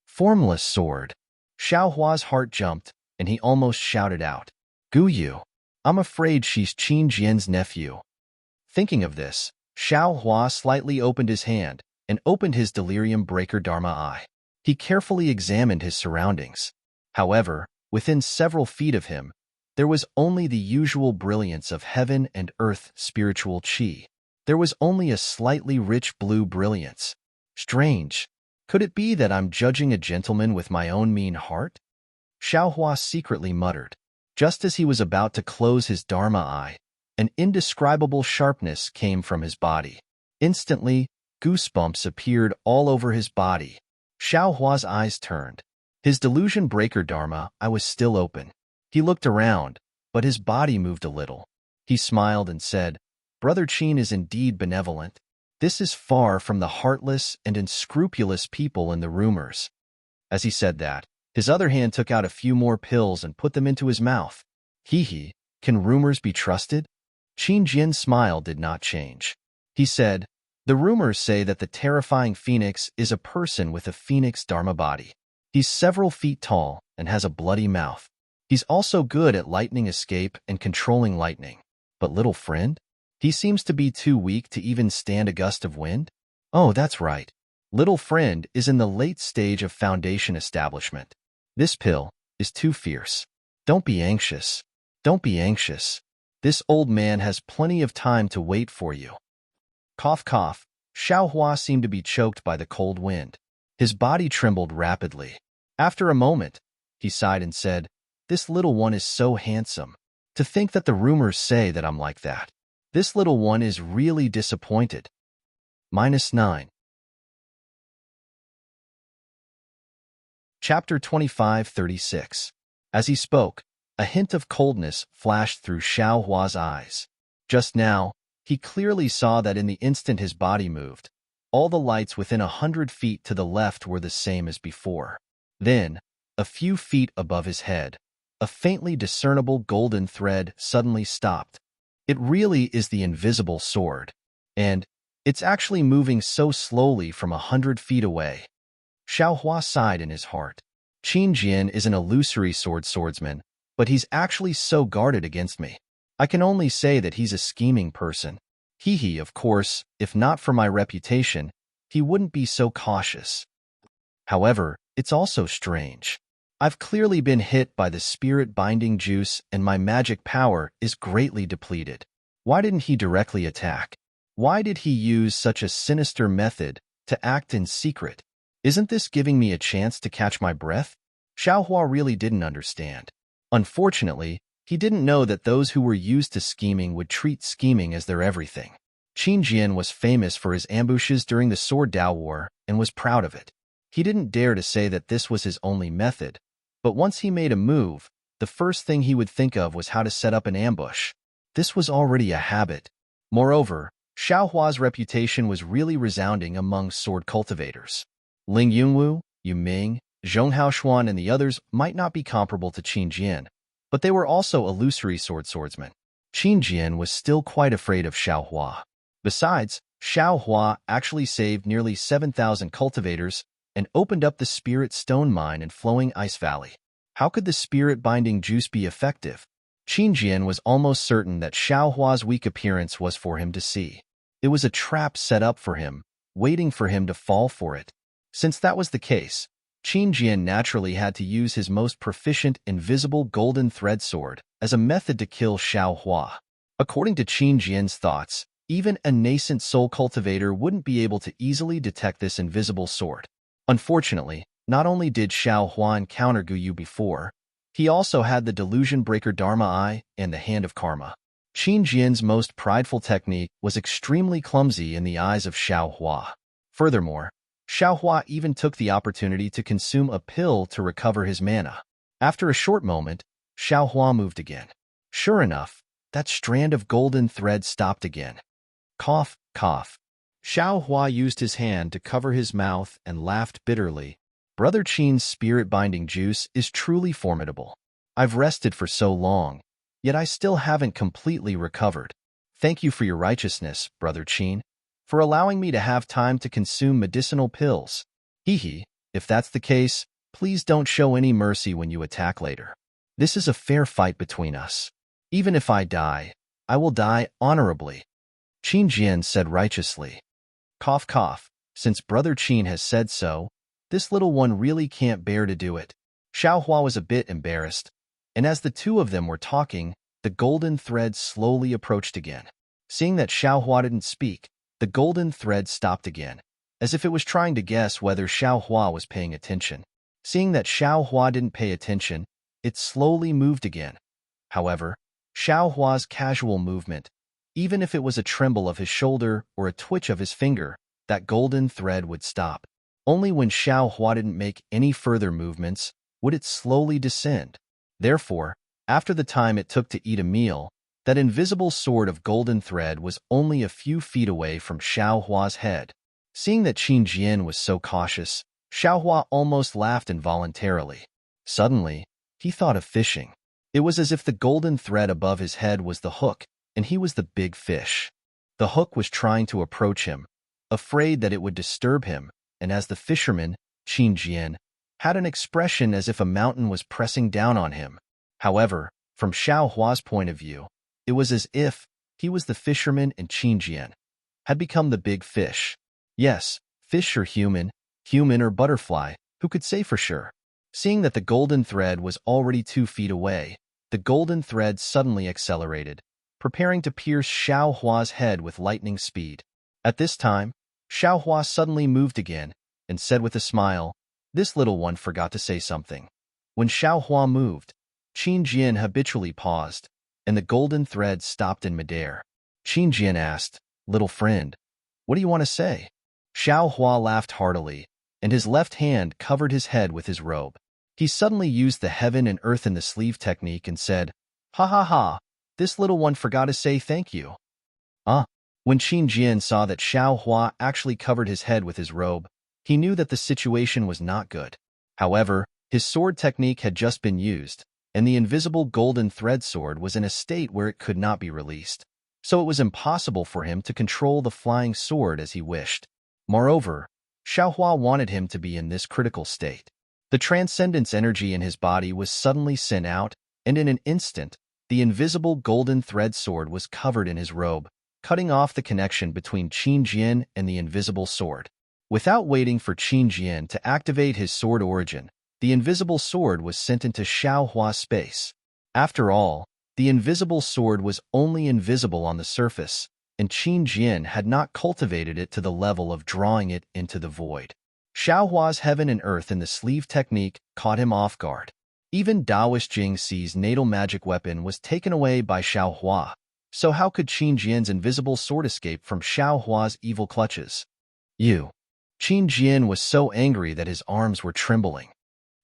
Formless sword. Xiao Hua's heart jumped, and he almost shouted out, Gu Yu. I'm afraid she's Qin Jin's nephew. Thinking of this, Xiao Hua slightly opened his hand and opened his delirium breaker Dharma eye. He carefully examined his surroundings. However, within several feet of him, there was only the usual brilliance of heaven and earth spiritual qi. There was only a slightly rich blue brilliance. Strange. Could it be that I'm judging a gentleman with my own mean heart? Xiao Hua secretly muttered. Just as he was about to close his Dharma eye, an indescribable sharpness came from his body. Instantly, goosebumps appeared all over his body. Xiao Hua's eyes turned. His delusion breaker Dharma eye was still open. He looked around, but his body moved a little. He smiled and said, Brother Qin is indeed benevolent. This is far from the heartless and unscrupulous people in the rumors. As he said that, his other hand took out a few more pills and put them into his mouth. Hee, can rumors be trusted? Qin Jin's smile did not change. He said, the rumors say that the terrifying phoenix is a person with a phoenix dharma body. He's several feet tall and has a bloody mouth. He's also good at lightning escape and controlling lightning. But little friend? He seems to be too weak to even stand a gust of wind? Oh, that's right. Little friend is in the late stage of foundation establishment. This pill is too fierce. Don't be anxious. Don't be anxious. This old man has plenty of time to wait for you. Cough, cough. Xiaohua seemed to be choked by the cold wind. His body trembled rapidly. After a moment, he sighed and said, "This little one is so handsome. To think that the rumors say that I'm like that. This little one is really disappointed." -9. Chapter 25:36. As he spoke, a hint of coldness flashed through Xiaohua's eyes. Just now, he clearly saw that in the instant his body moved, all the lights within 100 feet to the left were the same as before. Then, a few feet above his head, a faintly discernible golden thread suddenly stopped. It really is the invisible sword, and it's actually moving so slowly from 100 feet away. Xiaohua sighed in his heart. Qin Jian is an illusory swordsman, but he's actually so guarded against me. I can only say that he's a scheming person. He, of course, if not for my reputation, he wouldn't be so cautious. However, it's also strange. I've clearly been hit by the spirit-binding juice and my magic power is greatly depleted. Why didn't he directly attack? Why did he use such a sinister method to act in secret? Isn't this giving me a chance to catch my breath? Xiaohua really didn't understand. Unfortunately, he didn't know that those who were used to scheming would treat scheming as their everything. Qin Jian was famous for his ambushes during the Sword Dao War and was proud of it. He didn't dare to say that this was his only method, but once he made a move, the first thing he would think of was how to set up an ambush. This was already a habit. Moreover, Xiaohua's reputation was really resounding among sword cultivators. Ling Yunwu, Yu Ming, Zhong Haoshuan, and the others might not be comparable to Qin Jian, but they were also illusory swordsmen. Qin Jian was still quite afraid of Xiaohua. Besides, Xiaohua actually saved nearly 7,000 cultivators and opened up the Spirit Stone Mine in Flowing Ice Valley. How could the spirit-binding juice be effective? Qin Jian was almost certain that Xiaohua's weak appearance was for him to see. It was a trap set up for him, waiting for him to fall for it. Since that was the case, Qin Jian naturally had to use his most proficient invisible golden thread sword as a method to kill Xiaohua. According to Qin Jian's thoughts, even a nascent soul cultivator wouldn't be able to easily detect this invisible sword. Unfortunately, not only did Xiaohua encounter Guyu before, he also had the Delusion Breaker Dharma Eye and the Hand of Karma. Qin Jian's most prideful technique was extremely clumsy in the eyes of Xiaohua. Furthermore, Xiaohua even took the opportunity to consume a pill to recover his mana. After a short moment, Xiaohua moved again. Sure enough, that strand of golden thread stopped again. Cough, cough. Xiaohua used his hand to cover his mouth and laughed bitterly. Brother Qin's spirit-binding juice is truly formidable. I've rested for so long, yet I still haven't completely recovered. Thank you for your righteousness, Brother Qin, for allowing me to have time to consume medicinal pills. If that's the case, please don't show any mercy when you attack later. This is a fair fight between us. Even if I die, I will die honorably. Qin Jian said righteously. Cough, cough. Since Brother Qin has said so, this little one really can't bear to do it. Xiaohua was a bit embarrassed, and as the two of them were talking, the golden thread slowly approached again. Seeing that Xiaohua didn't speak, the golden thread stopped again, as if it was trying to guess whether Xiaohua was paying attention. Seeing that Xiaohua didn't pay attention, it slowly moved again. However, Xiaohua's casual movement, even if it was a tremble of his shoulder or a twitch of his finger, that golden thread would stop. Only when Xiaohua didn't make any further movements would it slowly descend. Therefore, after the time it took to eat a meal, that invisible sword of golden thread was only a few feet away from Xiaohua's head. Seeing that Qin Jian was so cautious, Xiaohua almost laughed involuntarily. Suddenly, he thought of fishing. It was as if the golden thread above his head was the hook, and he was the big fish. The hook was trying to approach him, afraid that it would disturb him, and as the fisherman, Qin Jian, had an expression as if a mountain was pressing down on him. However, from Xiao Hua's point of view, it was as if he was the fisherman and Qingjian had become the big fish. Yes, fish or human or butterfly, who could say for sure? Seeing that the golden thread was already 2 feet away, the golden thread suddenly accelerated, preparing to pierce Xiao Hua's head with lightning speed. At this time, Xiao Hua suddenly moved again and said with a smile, "This little one forgot to say something." When Xiao Hua moved, Qingjian habitually paused, and the golden thread stopped in midair. Qingjian asked, "Little friend, what do you want to say?" Xiao Hua laughed heartily, and his left hand covered his head with his robe. He suddenly used the heaven and earth in the sleeve technique and said, "Ha ha ha, this little one forgot to say thank you." When Qingjian saw that Xiao Hua actually covered his head with his robe, he knew that the situation was not good. However, his sword technique had just been used, and the invisible golden thread sword was in a state where it could not be released, so it was impossible for him to control the flying sword as he wished. Moreover, Xiao Hua wanted him to be in this critical state. The transcendence energy in his body was suddenly sent out, and in an instant, the invisible golden thread sword was covered in his robe, cutting off the connection between Qingjian and the invisible sword. Without waiting for Qingjian to activate his sword origin, the invisible sword was sent into Xiao Hua's space. After all, the invisible sword was only invisible on the surface, and Qingjian had not cultivated it to the level of drawing it into the void. Xiao Hua's heaven and earth in the sleeve technique caught him off guard. Even Taoist Jing Si's natal magic weapon was taken away by Xiao Hua, so how could Qingjian's invisible sword escape from Xiao Hua's evil clutches? Qingjian was so angry that his arms were trembling.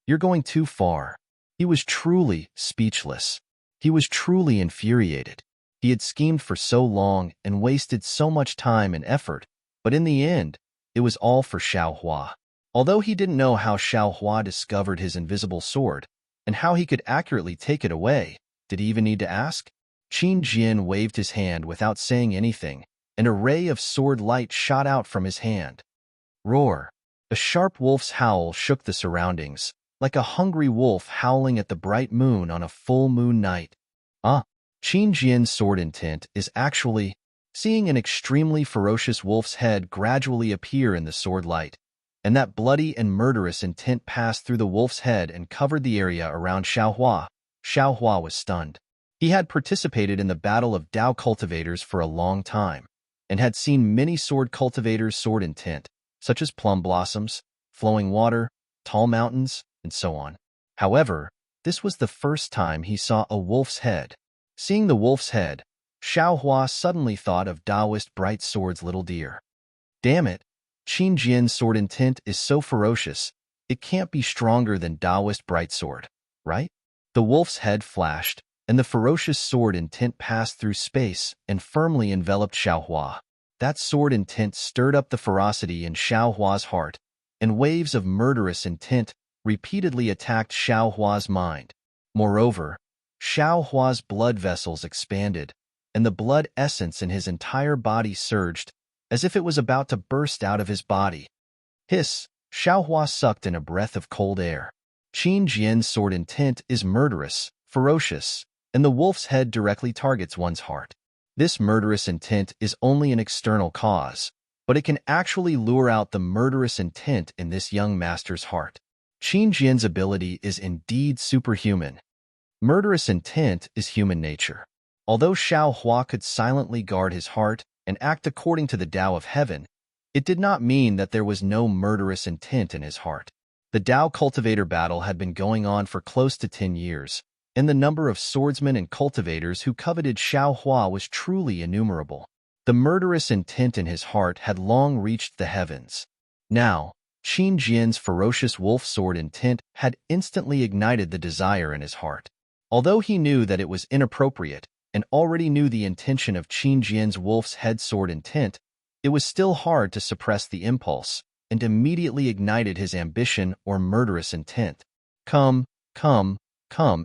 "You're going too far." He was truly speechless. He was truly infuriated. He had schemed for so long and wasted so much time and effort, but in the end, it was all for Xiao Hua. Although he didn't know how Xiao Hua discovered his invisible sword and how he could accurately take it away, did he even need to ask? Qingjian waved his hand without saying anything, and a ray of sword light shot out from his hand. Roar! A sharp wolf's howl shook the surroundings, like a hungry wolf howling at the bright moon on a full moon night. Qingjian's sword intent is actually seeing an extremely ferocious wolf's head gradually appear in the sword light, and that bloody and murderous intent passed through the wolf's head and covered the area around Xiao Hua. Xiao Hua was stunned. He had participated in the battle of Dao cultivators for a long time, and had seen many sword cultivators' sword intent, such as plum blossoms, flowing water, tall mountains, and so on. However, this was the first time he saw a wolf's head. Seeing the wolf's head, Xiao Hua suddenly thought of Taoist Bright Sword's little deer. Damn it, Qingjian's sword intent is so ferocious, it can't be stronger than Taoist Bright Sword, right? The wolf's head flashed, and the ferocious sword intent passed through space and firmly enveloped Xiao Hua. That sword intent stirred up the ferocity in Xiao Hua's heart, and waves of murderous intent repeatedly attacked Xiao Hua's mind. Moreover, Xiao Hua's blood vessels expanded, and the blood essence in his entire body surged, as if it was about to burst out of his body. Hiss! Xiao Hua sucked in a breath of cold air. Qingjian's sword intent is murderous, ferocious, and the wolf's head directly targets one's heart. This murderous intent is only an external cause, but it can actually lure out the murderous intent in this young master's heart. Qingjian's ability is indeed superhuman. Murderous intent is human nature. Although Xiao Hua could silently guard his heart and act according to the Tao of heaven, it did not mean that there was no murderous intent in his heart. The Tao cultivator battle had been going on for close to 10 years, and the number of swordsmen and cultivators who coveted Xiao Hua was truly innumerable. The murderous intent in his heart had long reached the heavens. Now, Qingjian's ferocious wolf sword intent had instantly ignited the desire in his heart. Although he knew that it was inappropriate and already knew the intention of Qingjian's wolf's head sword intent, it was still hard to suppress the impulse and immediately ignited his ambition or murderous intent. Come,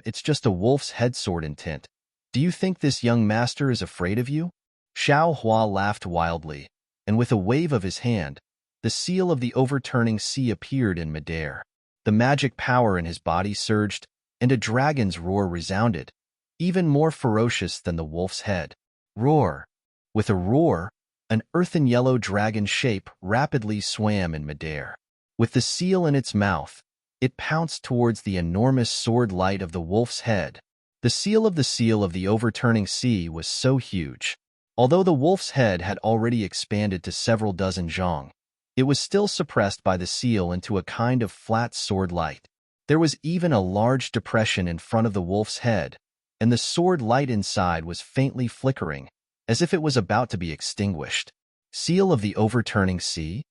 it's just a wolf's head sword intent. Do you think this young master is afraid of you? Xiao Hua laughed wildly, and with a wave of his hand, the seal of the overturning sea appeared in midair. The magic power in his body surged, and a dragon's roar resounded, even more ferocious than the wolf's head. Roar! With a roar, an earthen yellow dragon shape rapidly swam in midair. With the seal in its mouth, it pounced towards the enormous sword light of the wolf's head. The seal of the overturning sea was so huge. Although the wolf's head had already expanded to several dozen zhong, it was still suppressed by the seal into a kind of flat sword light. There was even a large depression in front of the wolf's head, and the sword light inside was faintly flickering, as if it was about to be extinguished. Seal of the overturning sea?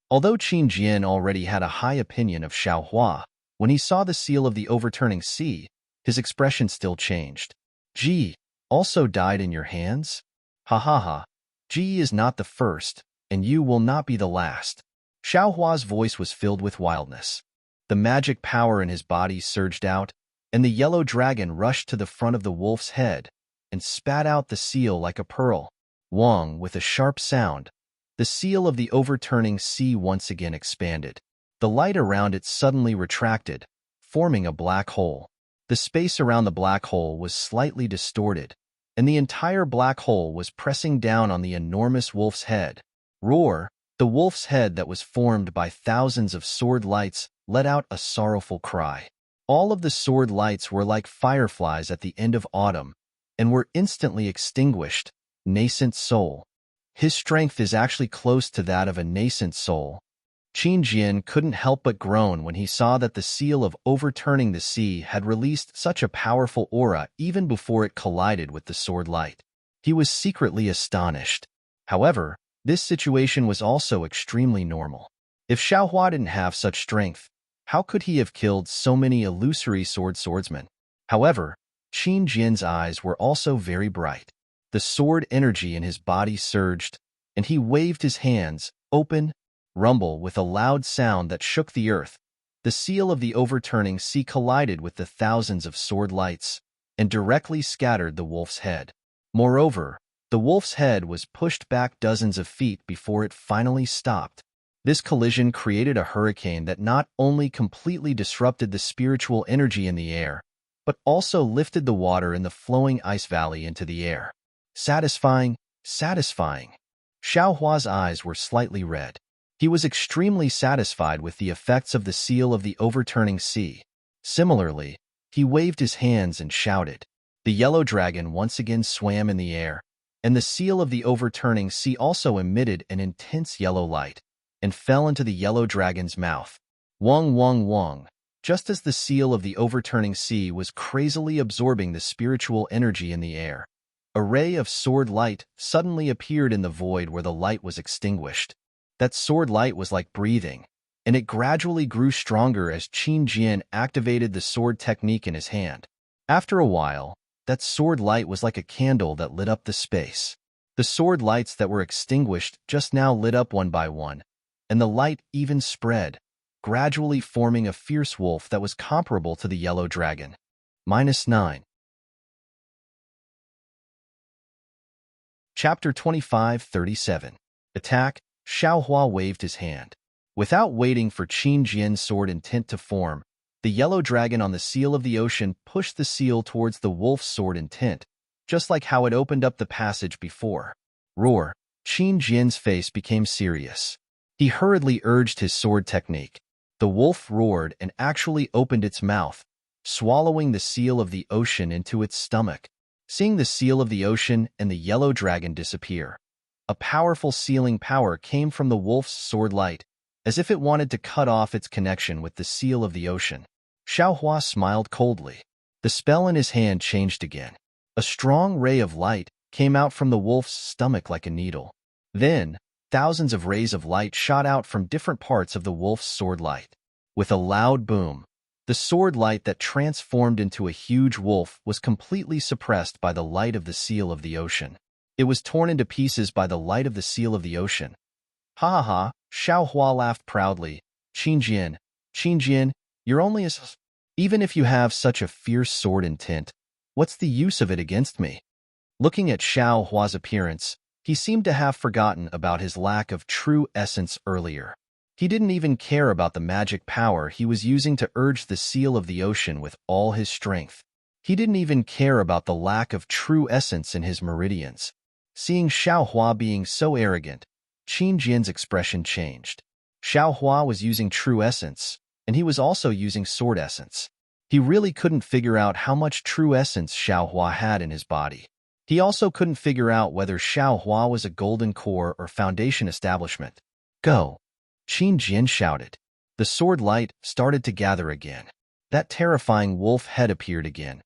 Although Qin Jian already had a high opinion of Xiaohua, when he saw the seal of the overturning sea, his expression still changed. Ji also died in your hands? Ha ha ha. Ji is not the first, and you will not be the last. Xiaohua's voice was filled with wildness. The magic power in his body surged out, and the yellow dragon rushed to the front of the wolf's head and spat out the seal like a pearl. Wong, with a sharp sound, the seal of the overturning sea once again expanded. The light around it suddenly retracted, forming a black hole. The space around the black hole was slightly distorted, and the entire black hole was pressing down on the enormous wolf's head. Roar! The wolf's head that was formed by thousands of sword lights let out a sorrowful cry. All of the sword lights were like fireflies at the end of autumn, and were instantly extinguished. Nascent soul. His strength is actually close to that of a nascent soul. Qin Jian couldn't help but groan when he saw that the seal of overturning the sea had released such a powerful aura even before it collided with the sword light. He was secretly astonished. However, this situation was also extremely normal. If Xiaohua didn't have such strength, how could he have killed so many illusory swordsmen? However, Qin Jian's eyes were also very bright. The sword energy in his body surged, and he waved his hands, open, rumble with a loud sound that shook the earth. The seal of the overturning sea collided with the thousands of sword lights and directly scattered the wolf's head. Moreover, the wolf's head was pushed back dozens of feet before it finally stopped. This collision created a hurricane that not only completely disrupted the spiritual energy in the air, but also lifted the water in the flowing ice valley into the air. Satisfying, satisfying. Xiaohua's eyes were slightly red. He was extremely satisfied with the effects of the seal of the overturning sea. Similarly, he waved his hands and shouted. The yellow dragon once again swam in the air, and the seal of the overturning sea also emitted an intense yellow light and fell into the yellow dragon's mouth. Wong, wong, wong. Just as the seal of the overturning sea was crazily absorbing the spiritual energy in the air, a ray of sword light suddenly appeared in the void where the light was extinguished. That sword light was like breathing, and it gradually grew stronger as Qin Jian activated the sword technique in his hand. After a while, that sword light was like a candle that lit up the space. The sword lights that were extinguished just now lit up one by one, and the light even spread, gradually forming a fierce wolf that was comparable to the yellow dragon. -9. Chapter 25:37. Attack. Xiaohua waved his hand. Without waiting for Qin Jian's sword intent to form, the yellow dragon on the seal of the ocean pushed the seal towards the wolf's sword intent, just like how it opened up the passage before. Roar. Qin Jian's face became serious. He hurriedly urged his sword technique. The wolf roared and actually opened its mouth, swallowing the seal of the ocean into its stomach. Seeing the seal of the ocean and the yellow dragon disappear, a powerful sealing power came from the wolf's sword light, as if it wanted to cut off its connection with the seal of the ocean. Xiaohua smiled coldly. The spell in his hand changed again. A strong ray of light came out from the wolf's stomach like a needle. Then, thousands of rays of light shot out from different parts of the wolf's sword light. With a loud boom, the sword light that transformed into a huge wolf was completely suppressed by the light of the seal of the ocean. It was torn into pieces by the light of the seal of the ocean. Ha ha ha, Xiaohua laughed proudly. Qin Jian, you're only as... Even if you have such a fierce sword intent, what's the use of it against me? Looking at Xiaohua's appearance, he seemed to have forgotten about his lack of true essence earlier. He didn't even care about the magic power he was using to urge the seal of the ocean with all his strength. He didn't even care about the lack of true essence in his meridians. Seeing Xiaohua being so arrogant, Qin Jian's expression changed. Xiaohua was using true essence, and he was also using sword essence. He really couldn't figure out how much true essence Xiaohua had in his body. He also couldn't figure out whether Xiaohua was a golden core or foundation establishment. Go! Qin Jian shouted. The sword light started to gather again. That terrifying wolf head appeared again.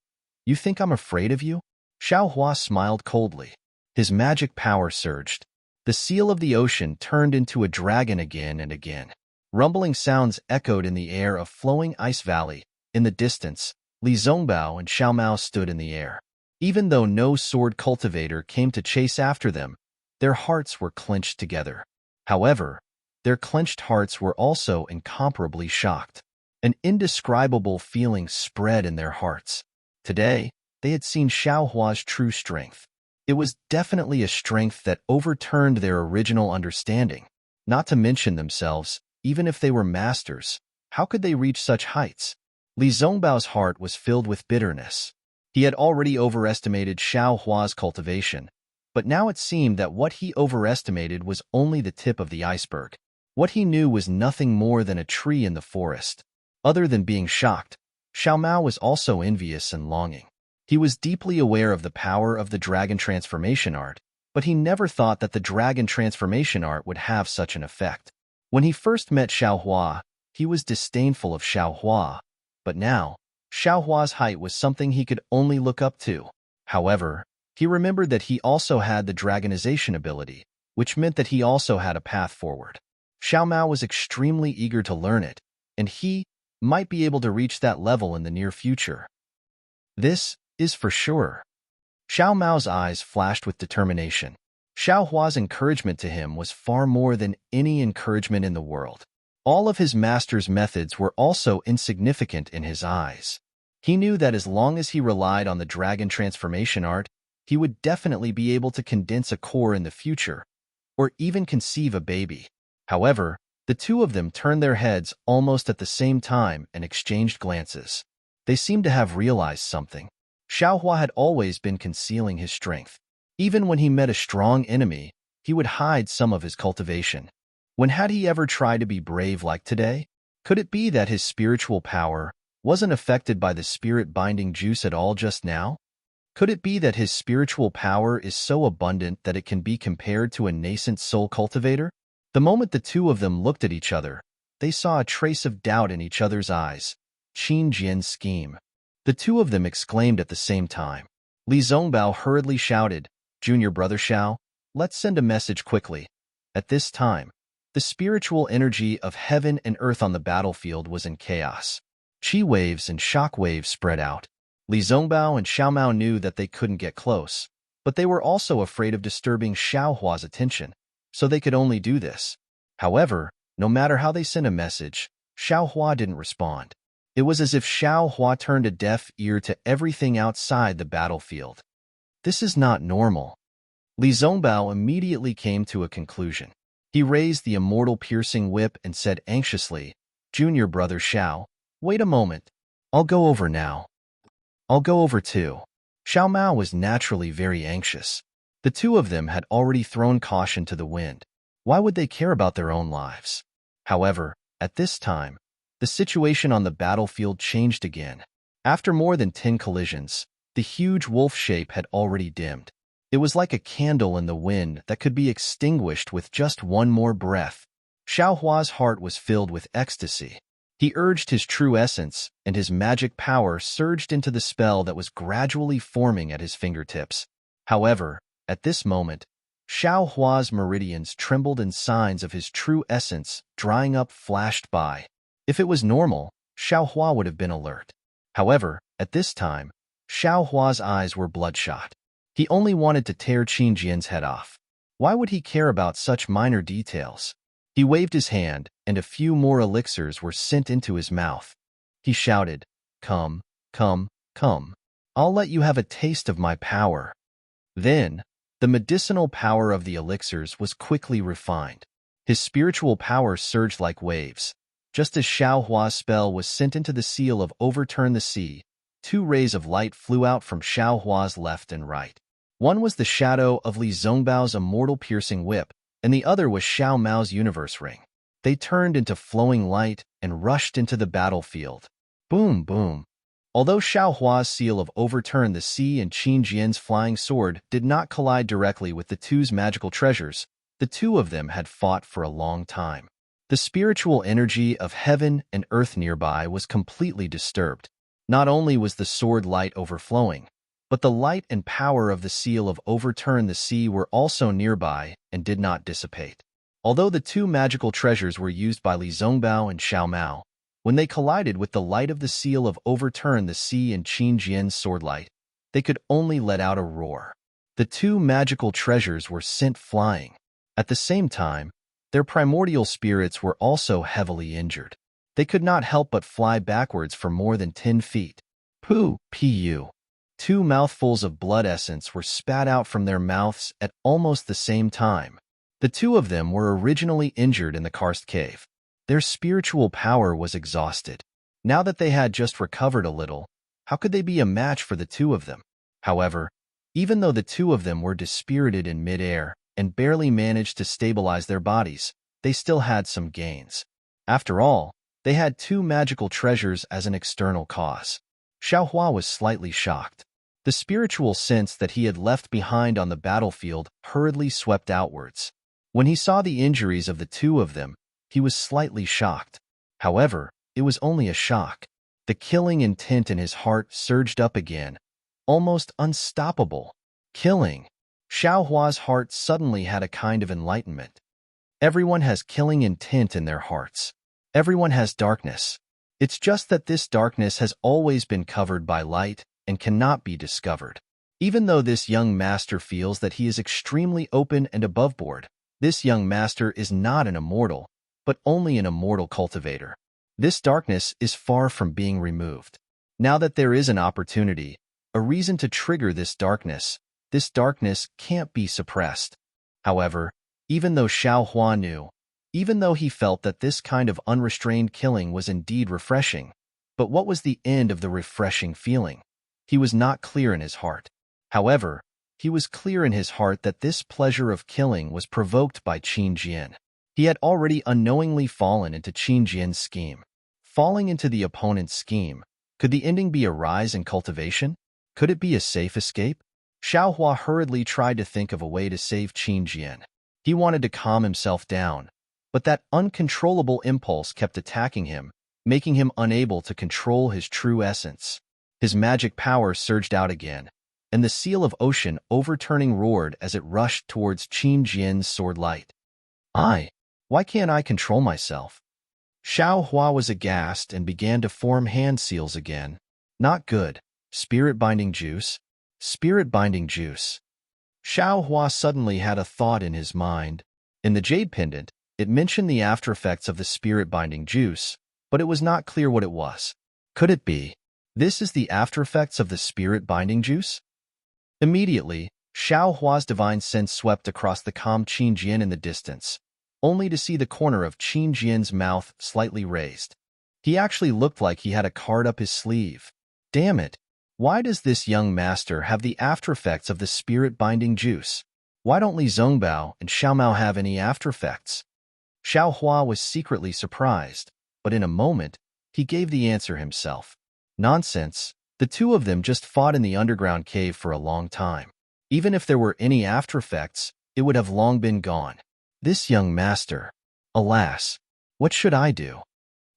You think I'm afraid of you? Xiaohua smiled coldly. His magic power surged. The seal of the ocean turned into a dragon again and again. Rumbling sounds echoed in the air of flowing ice valley. In the distance, Li Zongbao and Xiao Mao stood in the air. Even though no sword cultivator came to chase after them, their hearts were clenched together. However, their clenched hearts were also incomparably shocked. An indescribable feeling spread in their hearts. Today, they had seen Xiaohua's true strength. It was definitely a strength that overturned their original understanding. Not to mention themselves, even if they were masters, how could they reach such heights? Li Zongbao's heart was filled with bitterness. He had already overestimated Xiaohua's cultivation, but now it seemed that what he overestimated was only the tip of the iceberg. What he knew was nothing more than a tree in the forest. Other than being shocked, Xiao Mao was also envious and longing. He was deeply aware of the power of the dragon transformation art, but he never thought that the dragon transformation art would have such an effect. When he first met Xiaohua, he was disdainful of Xiaohua, but now, Xiaohua's height was something he could only look up to. However, he remembered that he also had the dragonization ability, which meant that he also had a path forward. Xiao Mao was extremely eager to learn it, and he might be able to reach that level in the near future. This is for sure. Xiao Mao's eyes flashed with determination. Xiaohua's encouragement to him was far more than any encouragement in the world. All of his master's methods were also insignificant in his eyes. He knew that as long as he relied on the dragon transformation art, he would definitely be able to condense a core in the future, or even conceive a baby. However, the two of them turned their heads almost at the same time and exchanged glances. They seemed to have realized something. Xiaohua had always been concealing his strength. Even when he met a strong enemy, he would hide some of his cultivation. When had he ever tried to be brave like today? Could it be that his spiritual power wasn't affected by the spirit-binding juice at all just now? Could it be that his spiritual power is so abundant that it can be compared to a nascent soul cultivator? The moment the two of them looked at each other, they saw a trace of doubt in each other's eyes. Qin Jian's scheme. The two of them exclaimed at the same time. Li Zongbao hurriedly shouted, "Junior brother Xiao, let's send a message quickly." At this time, the spiritual energy of heaven and earth on the battlefield was in chaos. Qi waves and shock waves spread out. Li Zongbao and Xiao Mao knew that they couldn't get close, but they were also afraid of disturbing Xiaohua's attention, so they could only do this. However, no matter how they sent a message, Xiaohua didn't respond. It was as if Xiaohua turned a deaf ear to everything outside the battlefield. This is not normal. Li Zongbao immediately came to a conclusion. He raised the immortal piercing whip and said anxiously, "Junior brother Xiao, wait a moment. I'll go over now." "I'll go over too." Xiao Mao was naturally very anxious. The two of them had already thrown caution to the wind. Why would they care about their own lives? However, at this time, the situation on the battlefield changed again. After more than 10 collisions, the huge wolf shape had already dimmed. It was like a candle in the wind that could be extinguished with just one more breath. Xiaohua's heart was filled with ecstasy. He urged his true essence, and his magic power surged into the spell that was gradually forming at his fingertips. However, at this moment, Xiaohua's meridians trembled and signs of his true essence drying up flashed by. If it was normal, Xiaohua would have been alert. However, at this time, Xiaohua's eyes were bloodshot. He only wanted to tear Qin Jian's head off. Why would he care about such minor details? He waved his hand, and a few more elixirs were sent into his mouth. He shouted, "Come, come, come. I'll let you have a taste of my power." Then, the medicinal power of the elixirs was quickly refined. His spiritual power surged like waves. Just as Xiao Hua's spell was sent into the seal of Overturn the Sea, two rays of light flew out from Xiao Hua's left and right. One was the shadow of Li Zongbao's immortal piercing whip, and the other was Xiao Mao's universe ring. They turned into flowing light and rushed into the battlefield. Boom, boom. Although Xiao Hua's seal of Overturn the Sea and Qin Jian's flying sword did not collide directly with the two's magical treasures, the two of them had fought for a long time. The spiritual energy of heaven and earth nearby was completely disturbed. Not only was the sword light overflowing, but the light and power of the seal of Overturn the Sea were also nearby and did not dissipate. Although the two magical treasures were used by Li Zongbao and Xiao Mao, when they collided with the light of the seal of Overturn the Sea and Qin Jian's sword light, they could only let out a roar. The two magical treasures were sent flying. At the same time, their primordial spirits were also heavily injured. They could not help but fly backwards for more than 10 feet. Pu. Two mouthfuls of blood essence were spat out from their mouths at almost the same time. The two of them were originally injured in the karst cave. Their spiritual power was exhausted. Now that they had just recovered a little, how could they be a match for the two of them? However, even though the two of them were dispirited in midair and barely managed to stabilize their bodies, they still had some gains. After all, they had two magical treasures as an external cause. Xiao Hua was slightly shocked. The spiritual sense that he had left behind on the battlefield hurriedly swept outwards. When he saw the injuries of the two of them, he was slightly shocked. However, it was only a shock. The killing intent in his heart surged up again, almost unstoppable. Killing. Xiao Hua's heart suddenly had a kind of enlightenment. Everyone has killing intent in their hearts. Everyone has darkness. It's just that this darkness has always been covered by light and cannot be discovered. Even though this young master feels that he is extremely open and aboveboard, this young master is not an immortal, but only an immortal cultivator. This darkness is far from being removed. Now that there is an opportunity, a reason to trigger this darkness can't be suppressed. However, even though Xiao Hua knew, even though he felt that this kind of unrestrained killing was indeed refreshing, but what was the end of the refreshing feeling? He was not clear in his heart. However, he was clear in his heart that this pleasure of killing was provoked by Qin Jian. He had already unknowingly fallen into Qin Jian's scheme. Falling into the opponent's scheme, could the ending be a rise in cultivation? Could it be a safe escape? Xiao Hua hurriedly tried to think of a way to save Qin Jian. He wanted to calm himself down, but that uncontrollable impulse kept attacking him, making him unable to control his true essence. His magic power surged out again, and the seal of ocean overturning roared as it rushed towards Qin Jian's sword light. Why can't I control myself? Xiao Hua was aghast and began to form hand seals again. Not good. Spirit binding juice. Spirit binding juice. Xiao Hua suddenly had a thought in his mind. In the jade pendant, it mentioned the after effects of the spirit binding juice, but it was not clear what it was. Could it be? This is the after effects of the spirit binding juice? Immediately, Xiao Hua's divine sense swept across the calm Qin Jian in the distance, only to see the corner of Qin Jian's mouth slightly raised. He actually looked like he had a card up his sleeve. Damn it! Why does this young master have the after effects of the spirit binding juice? Why don't Li Zongbao and Xiao Mao have any after effects? Xiao Hua was secretly surprised, but in a moment, he gave the answer himself. Nonsense. The two of them just fought in the underground cave for a long time. Even if there were any after effects, it would have long been gone. This young master. Alas, what should I do?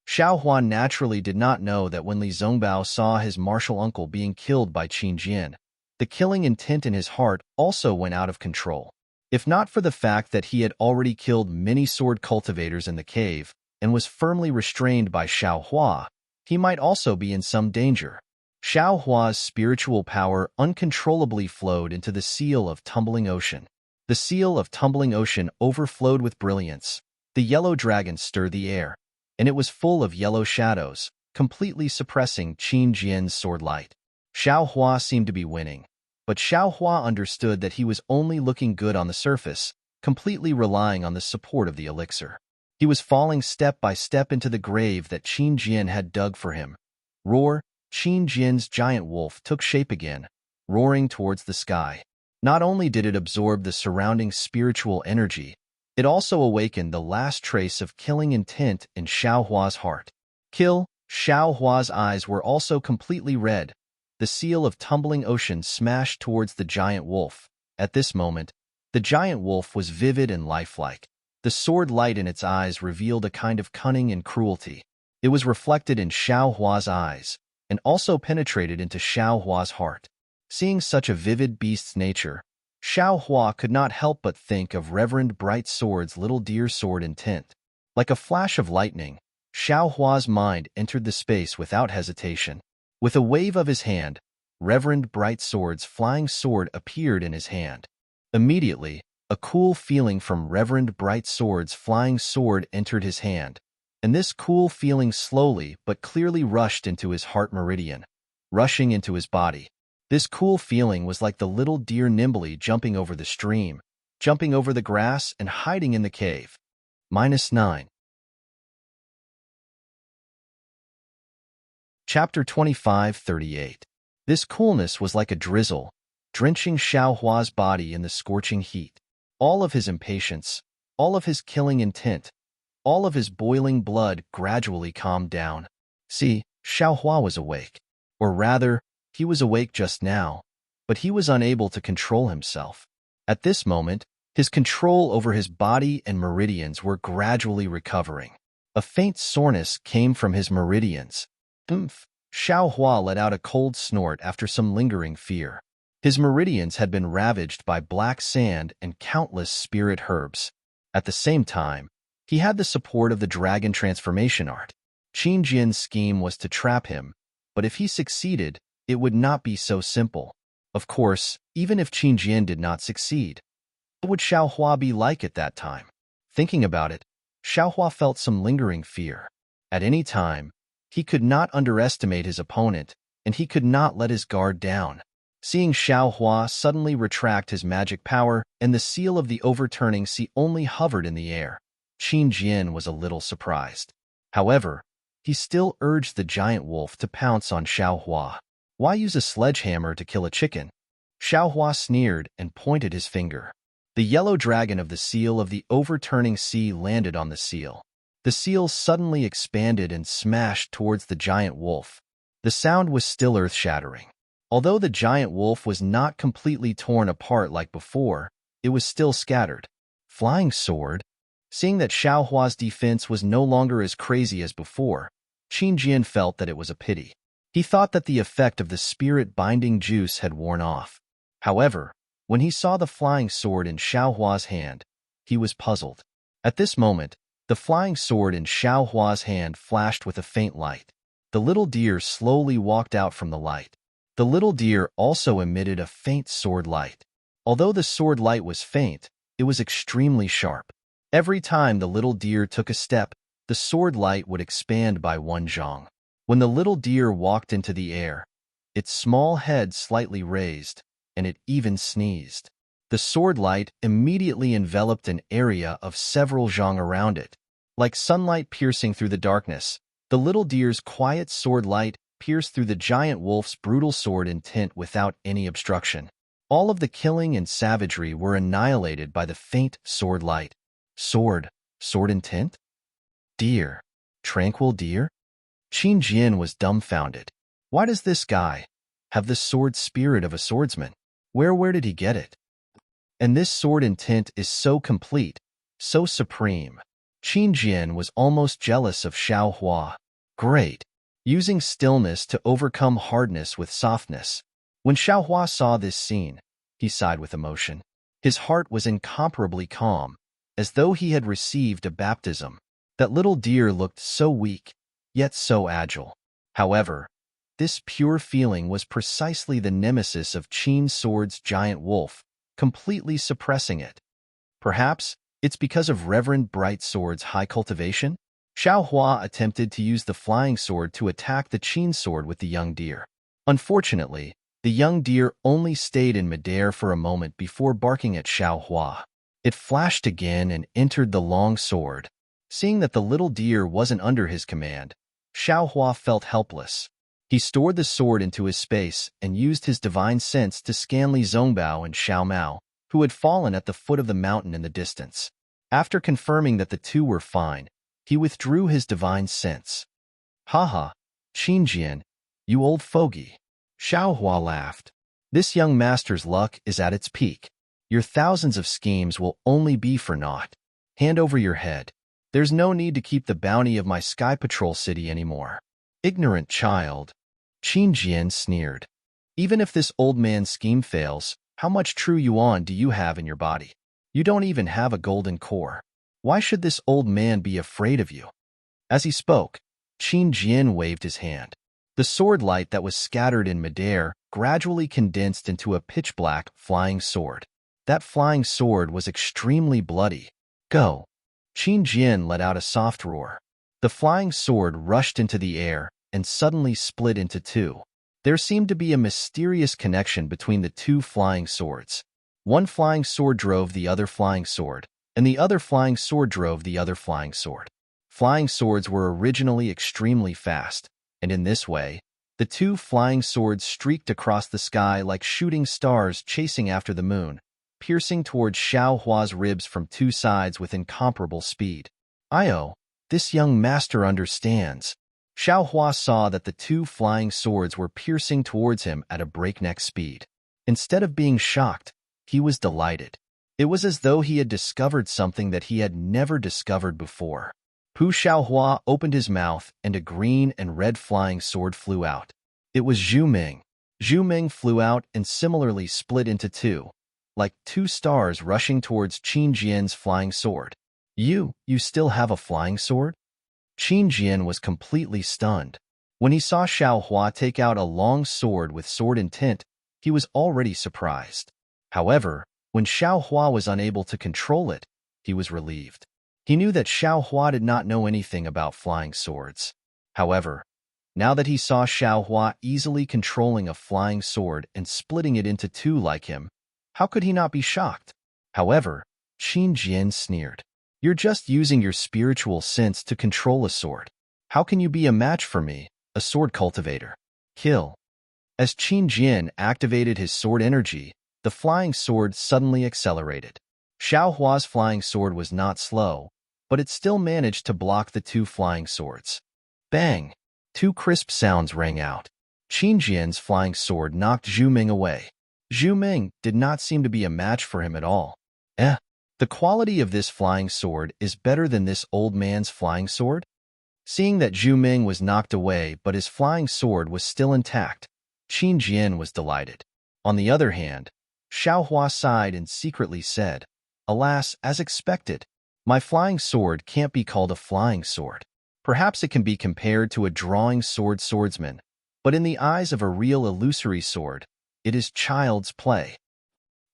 Xiao Hua naturally did not know that when Li Zongbao saw his martial uncle being killed by Qin Jian, the killing intent in his heart also went out of control. If not for the fact that he had already killed many sword cultivators in the cave and was firmly restrained by Xiao Hua, he might also be in some danger. Xiao Hua's spiritual power uncontrollably flowed into the seal of Tumbling Ocean. The seal of Tumbling Ocean overflowed with brilliance. The yellow dragon stirred the air, and it was full of yellow shadows, completely suppressing Qin Jian's sword light. Xiao Hua seemed to be winning, but Xiao Hua understood that he was only looking good on the surface, completely relying on the support of the elixir. He was falling step by step into the grave that Qin Jian had dug for him. Roar! Qin Jian's giant wolf took shape again, roaring towards the sky. Not only did it absorb the surrounding spiritual energy, it also awakened the last trace of killing intent in Xiaohua's heart. Kill! Xiaohua's eyes were also completely red. The seal of tumbling ocean smashed towards the giant wolf. At this moment, the giant wolf was vivid and lifelike. The sword light in its eyes revealed a kind of cunning and cruelty. It was reflected in Xiaohua's eyes, and also penetrated into Xiaohua's heart. Seeing such a vivid beast's nature, Xiaohua could not help but think of Reverend Bright Sword's little deer sword intent. Like a flash of lightning, Xiaohua's mind entered the space without hesitation. With a wave of his hand, Reverend Bright Sword's flying sword appeared in his hand. Immediately, a cool feeling from Reverend Bright Sword's flying sword entered his hand, and this cool feeling slowly but clearly rushed into his heart meridian, rushing into his body. This cool feeling was like the little deer nimbly jumping over the stream, jumping over the grass and hiding in the cave. -9. Chapter 25:38. This coolness was like a drizzle, drenching Xiaohua's body in the scorching heat. All of his impatience, all of his killing intent, all of his boiling blood gradually calmed down. See, Xiaohua was awake. Or rather, he was awake just now, but he was unable to control himself. At this moment, his control over his body and meridians were gradually recovering. A faint soreness came from his meridians. Oomph! Xiaohua let out a cold snort after some lingering fear. His meridians had been ravaged by black sand and countless spirit herbs. At the same time, he had the support of the dragon transformation art. Qin Jian's scheme was to trap him, but if he succeeded, it would not be so simple. Of course, even if Qin Jian did not succeed, what would Xiaohua be like at that time? Thinking about it, Xiaohua felt some lingering fear. At any time, he could not underestimate his opponent, and he could not let his guard down. Seeing Xiaohua suddenly retract his magic power and the seal of the overturning sea only hovered in the air, Qin Jian was a little surprised. However, he still urged the giant wolf to pounce on Xiaohua. Why use a sledgehammer to kill a chicken? Xiaohua sneered and pointed his finger. The yellow dragon of the seal of the overturning sea landed on the seal. The seal suddenly expanded and smashed towards the giant wolf. The sound was still earth-shattering. Although the giant wolf was not completely torn apart like before, it was still scattered. Flying sword? Seeing that Xiaohua's defense was no longer as crazy as before, Qin Jian felt that it was a pity. He thought that the effect of the spirit-binding juice had worn off. However, when he saw the flying sword in Xiaohua's hand, he was puzzled. At this moment, the flying sword in Xiaohua's hand flashed with a faint light. The little deer slowly walked out from the light. The little deer also emitted a faint sword light. Although the sword light was faint, it was extremely sharp. Every time the little deer took a step, the sword light would expand by 1 zhang. When the little deer walked into the air, its small head slightly raised, and it even sneezed. The sword light immediately enveloped an area of several zhang around it. Like sunlight piercing through the darkness, the little deer's quiet sword light pierced through the giant wolf's brutal sword intent without any obstruction. All of the killing and savagery were annihilated by the faint sword light. Sword intent? Deer. Tranquil deer? Qin Jian was dumbfounded. Why does this guy have the sword spirit of a swordsman? Where did he get it? And this sword intent is so complete, so supreme. Qin Jian was almost jealous of Xiaohua. Great. Using stillness to overcome hardness with softness. When Xiaohua saw this scene, he sighed with emotion. His heart was incomparably calm, as though he had received a baptism. That little deer looked so weak, yet so agile. However, this pure feeling was precisely the nemesis of Qin Sword's giant wolf, completely suppressing it. Perhaps it's because of Reverend Bright Sword's high cultivation? Xiaohua attempted to use the flying sword to attack the Qin sword with the young deer. Unfortunately, the young deer only stayed in midair for a moment before barking at Xiaohua. It flashed again and entered the long sword. Seeing that the little deer wasn't under his command, Xiaohua felt helpless. He stored the sword into his space and used his divine sense to scan Li Zongbao and Xiao Mao, who had fallen at the foot of the mountain in the distance. After confirming that the two were fine, he withdrew his divine sense. "Haha, Qinjian, you old fogey." Xiaohua laughed. "This young master's luck is at its peak. Your thousands of schemes will only be for naught. Hand over your head. There's no need to keep the bounty of my Sky Patrol city anymore." "Ignorant child," Qinjian sneered. "Even if this old man's scheme fails, how much true yuan do you have in your body? You don't even have a golden core. Why should this old man be afraid of you?" As he spoke, Qinjian waved his hand. The sword light that was scattered in midair gradually condensed into a pitch-black flying sword. That flying sword was extremely bloody. "Go!" Qinjian let out a soft roar. The flying sword rushed into the air and suddenly split into two. There seemed to be a mysterious connection between the two flying swords. One flying sword drove the other flying sword, and the other flying sword drove the other flying sword. Flying swords were originally extremely fast, and in this way, the two flying swords streaked across the sky like shooting stars chasing after the moon, piercing towards Xiaohua's ribs from two sides with incomparable speed. "Io, this young master understands." Xiaohua saw that the two flying swords were piercing towards him at a breakneck speed. Instead of being shocked, he was delighted. It was as though he had discovered something that he had never discovered before. Pu Xiaohua opened his mouth and a green and red flying sword flew out. It was Zhu Ming. Zhu Ming flew out and similarly split into two, like two stars rushing towards Qinjian's flying sword. You still have a flying sword?" Qinjian was completely stunned. When he saw Xiaohua take out a long sword with sword intent, he was already surprised. However, when Xiaohua was unable to control it, he was relieved. He knew that Xiaohua did not know anything about flying swords. However, now that he saw Xiaohua easily controlling a flying sword and splitting it into two like him, how could he not be shocked? However, Qinjian sneered. "You're just using your spiritual sense to control a sword. How can you be a match for me, a sword cultivator?" "Kill." As Qinjian activated his sword energy, the flying sword suddenly accelerated. Xiaohua's flying sword was not slow, but it still managed to block the two flying swords. Bang! Two crisp sounds rang out. Qinjian's flying sword knocked Zhu Ming away. Zhu Ming did not seem to be a match for him at all. The quality of this flying sword is better than this old man's flying sword? Seeing that Zhu Ming was knocked away but his flying sword was still intact, Qinjian was delighted. On the other hand, Xiaohua sighed and secretly said, "Alas, as expected, my flying sword can't be called a flying sword. Perhaps it can be compared to a drawing swordsman, but in the eyes of a real illusory sword, it is child's play."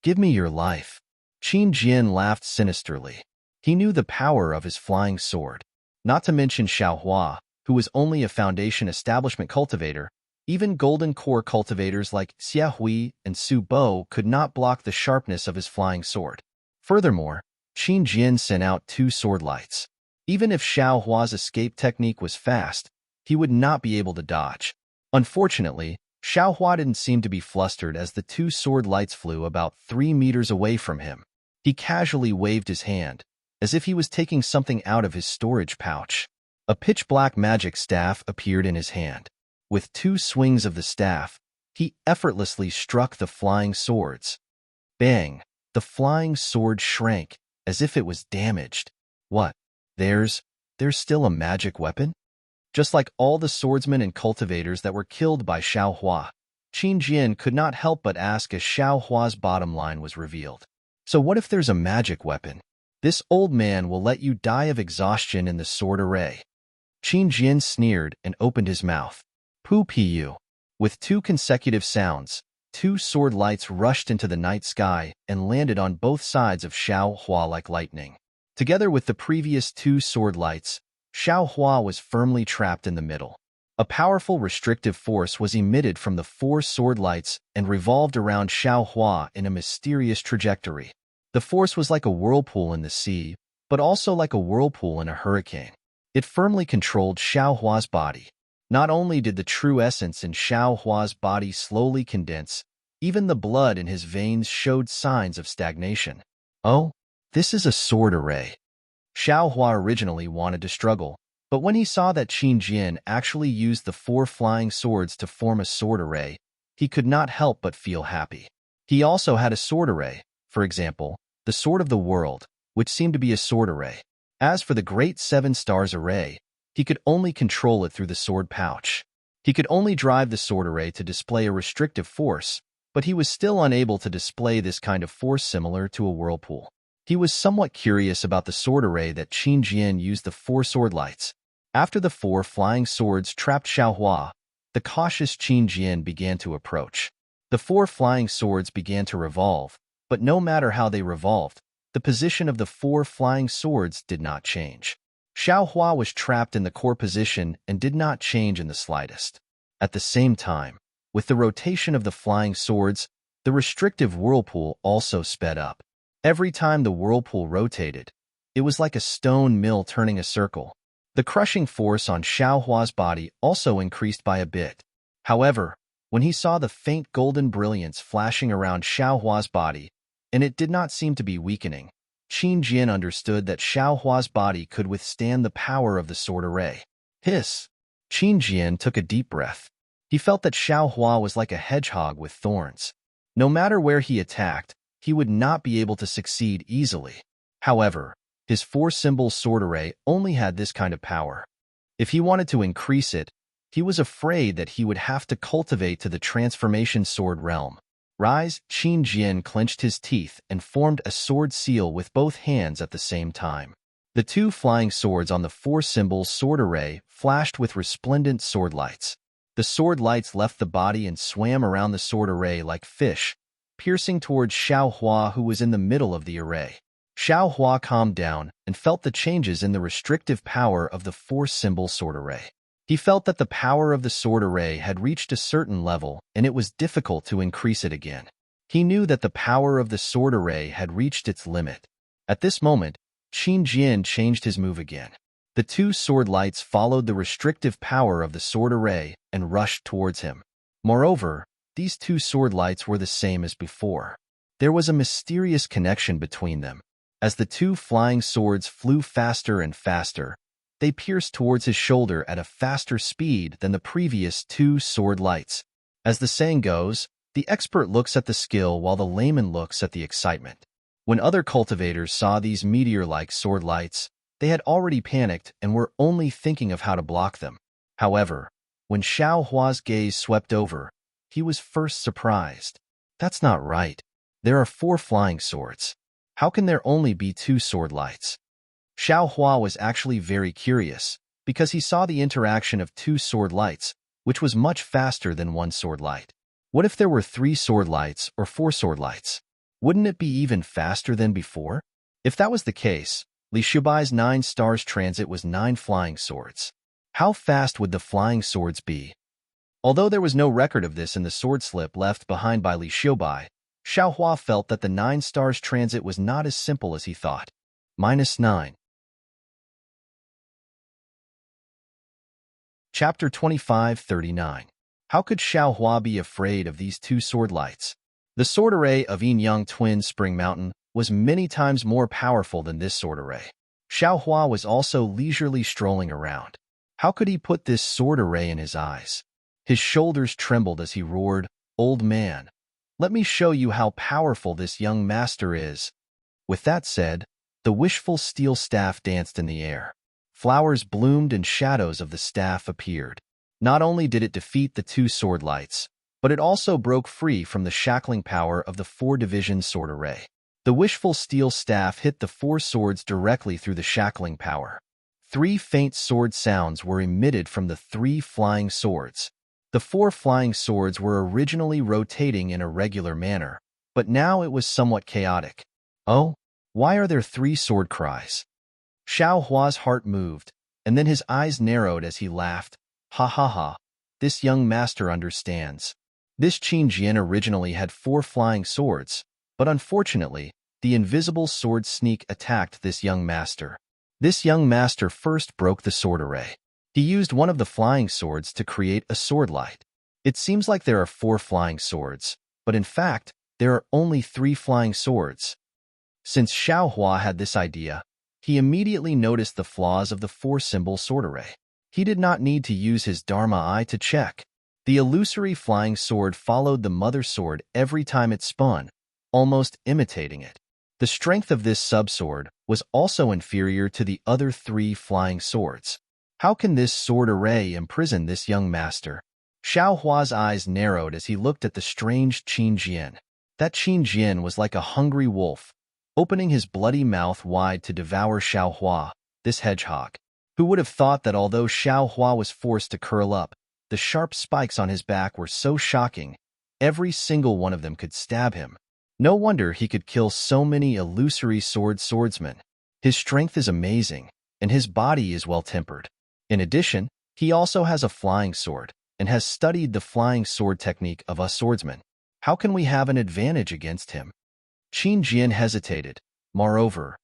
"Give me your life." Qinjian laughed sinisterly. He knew the power of his flying sword. Not to mention Xiaohua, who was only a foundation establishment cultivator, even golden core cultivators like Xia Hui and Su Bo could not block the sharpness of his flying sword. Furthermore, Qinjian sent out two sword lights. Even if Xiaohua's escape technique was fast, he would not be able to dodge. Unfortunately, Xiaohua didn't seem to be flustered as the two sword lights flew about 3 meters away from him. He casually waved his hand, as if he was taking something out of his storage pouch. A pitch-black magic staff appeared in his hand. With two swings of the staff, he effortlessly struck the flying swords. Bang! The flying sword shrank, as if it was damaged. What? There's still a magic weapon? Just like all the swordsmen and cultivators that were killed by Xiaohua, Qinjian could not help but ask as Xiaohua's bottom line was revealed. So what if there's a magic weapon? This old man will let you die of exhaustion in the sword array. Qinjian sneered and opened his mouth. Pu. With two consecutive sounds, two sword lights rushed into the night sky and landed on both sides of Xiaohua like lightning. Together with the previous two sword lights, Xiaohua was firmly trapped in the middle. A powerful restrictive force was emitted from the four sword lights and revolved around Xiaohua in a mysterious trajectory. The force was like a whirlpool in the sea, but also like a whirlpool in a hurricane. It firmly controlled Xiao Hua's body. Not only did the true essence in Xiao Hua's body slowly condense, even the blood in his veins showed signs of stagnation. Oh, this is a sword array. Xiao Hua originally wanted to struggle, but when he saw that Qin Jian actually used the 4 flying swords to form a sword array, he could not help but feel happy. He also had a sword array, for example, the Sword of the World, which seemed to be a sword array. As for the Great 7 Stars array, he could only control it through the sword pouch. He could only drive the sword array to display a restrictive force, but he was still unable to display this kind of force similar to a whirlpool. He was somewhat curious about the sword array that Qin Jian used the 4 sword lights. After the 4 flying swords trapped Xiao Hua, the cautious Qin Jian began to approach. The 4 flying swords began to revolve, but no matter how they revolved, the position of the 4 flying swords did not change. Xiao Hua was trapped in the core position and did not change in the slightest. At the same time, with the rotation of the flying swords, the restrictive whirlpool also sped up. Every time the whirlpool rotated, it was like a stone mill turning a circle. The crushing force on Xiao Hua's body also increased by a bit. However, when he saw the faint golden brilliance flashing around Xiao Hua's body, and it did not seem to be weakening, Qin Jian understood that Xiao Hua's body could withstand the power of the sword array. Hiss! Qin Jian took a deep breath. He felt that Xiao Hua was like a hedgehog with thorns. No matter where he attacked, he would not be able to succeed easily. However, his 4-symbol sword array only had this kind of power. If he wanted to increase it, he was afraid that he would have to cultivate to the transformation sword realm. Rise, Qin Jian clenched his teeth and formed a sword seal with both hands at the same time. The 2 flying swords on the 4-symbol sword array flashed with resplendent sword lights. The sword lights left the body and swam around the sword array like fish, piercing towards Xiao Hua, who was in the middle of the array. Xiao Hua calmed down and felt the changes in the restrictive power of the 4-symbol sword array. He felt that the power of the sword array had reached a certain level and it was difficult to increase it again. He knew that the power of the sword array had reached its limit. At this moment, Qin Jian changed his move again. The 2 sword lights followed the restrictive power of the sword array and rushed towards him. Moreover, these 2 sword lights were the same as before. There was a mysterious connection between them. As the 2 flying swords flew faster and faster, they pierced towards his shoulder at a faster speed than the previous 2 sword lights. As the saying goes, the expert looks at the skill while the layman looks at the excitement. When other cultivators saw these meteor-like sword lights, they had already panicked and were only thinking of how to block them. However, when Xiao Hua's gaze swept over, he was first surprised. That's not right. There are 4 flying swords. How can there only be 2 sword lights? Xiao Hua was actually very curious, because he saw the interaction of 2 sword lights, which was much faster than 1 sword light. What if there were 3 sword lights or 4 sword lights? Wouldn't it be even faster than before? If that was the case, Li Shubai's 9 stars transit was 9 flying swords. How fast would the flying swords be? Although there was no record of this in the sword slip left behind by Li Shubai, Xiao Hua felt that the 9 stars transit was not as simple as he thought. -9. Chapter 25:39. How could Xiao Hua be afraid of these 2 sword lights? The sword array of Yin Yang Twin Spring Mountain was many times more powerful than this sword array. Xiao Hua was also leisurely strolling around. How could he put this sword array in his eyes? His shoulders trembled as he roared, "Old man, let me show you how powerful this young master is." With that said, the wishful steel staff danced in the air. Flowers bloomed and shadows of the staff appeared. Not only did it defeat the 2 sword lights, but it also broke free from the shackling power of the 4-division sword array. The wishful steel staff hit the 4 swords directly through the shackling power. 3 faint sword sounds were emitted from the 3 flying swords. The 4 flying swords were originally rotating in a regular manner, but now it was somewhat chaotic. Oh, why are there 3 sword cries? Xiao Hua's heart moved, and then his eyes narrowed as he laughed. Ha ha ha, this young master understands. This Qin Jian originally had 4 flying swords, but unfortunately, the invisible sword sneak attacked this young master. This young master first broke the sword array. He used one of the flying swords to create a sword light. It seems like there are 4 flying swords, but in fact, there are only 3 flying swords. Since Xiaohua had this idea, he immediately noticed the flaws of the 4-symbol sword array. He did not need to use his Dharma eye to check. The illusory flying sword followed the mother sword every time it spun, almost imitating it. The strength of this sub-sword was also inferior to the other 3 flying swords. How can this sword array imprison this young master? Xiaohua's eyes narrowed as he looked at the strange Qin Jian. That Qin Jian was like a hungry wolf, opening his bloody mouth wide to devour Xiaohua, this hedgehog. Who would have thought that although Xiaohua was forced to curl up, the sharp spikes on his back were so shocking, every single one of them could stab him. No wonder he could kill so many illusory swordsmen. His strength is amazing, and his body is well-tempered. In addition, he also has a flying sword, and has studied the flying sword technique of us swordsmen. How can we have an advantage against him? Qin Jian hesitated. Moreover,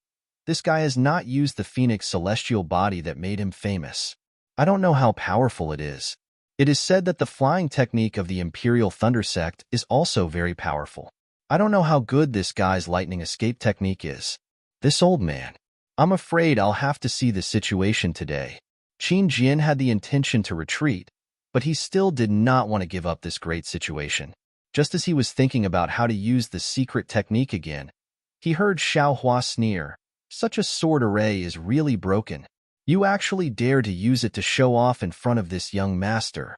this guy has not used the phoenix celestial body that made him famous. I don't know how powerful it is. It is said that the flying technique of the Imperial Thunder Sect is also very powerful. I don't know how good this guy's lightning escape technique is. This old man. I'm afraid I'll have to see the situation today. Qin Jian had the intention to retreat, but he still did not want to give up this great situation. Just as he was thinking about how to use the secret technique again, he heard Xiaohua sneer. Such a sword array is really broken. You actually dare to use it to show off in front of this young master.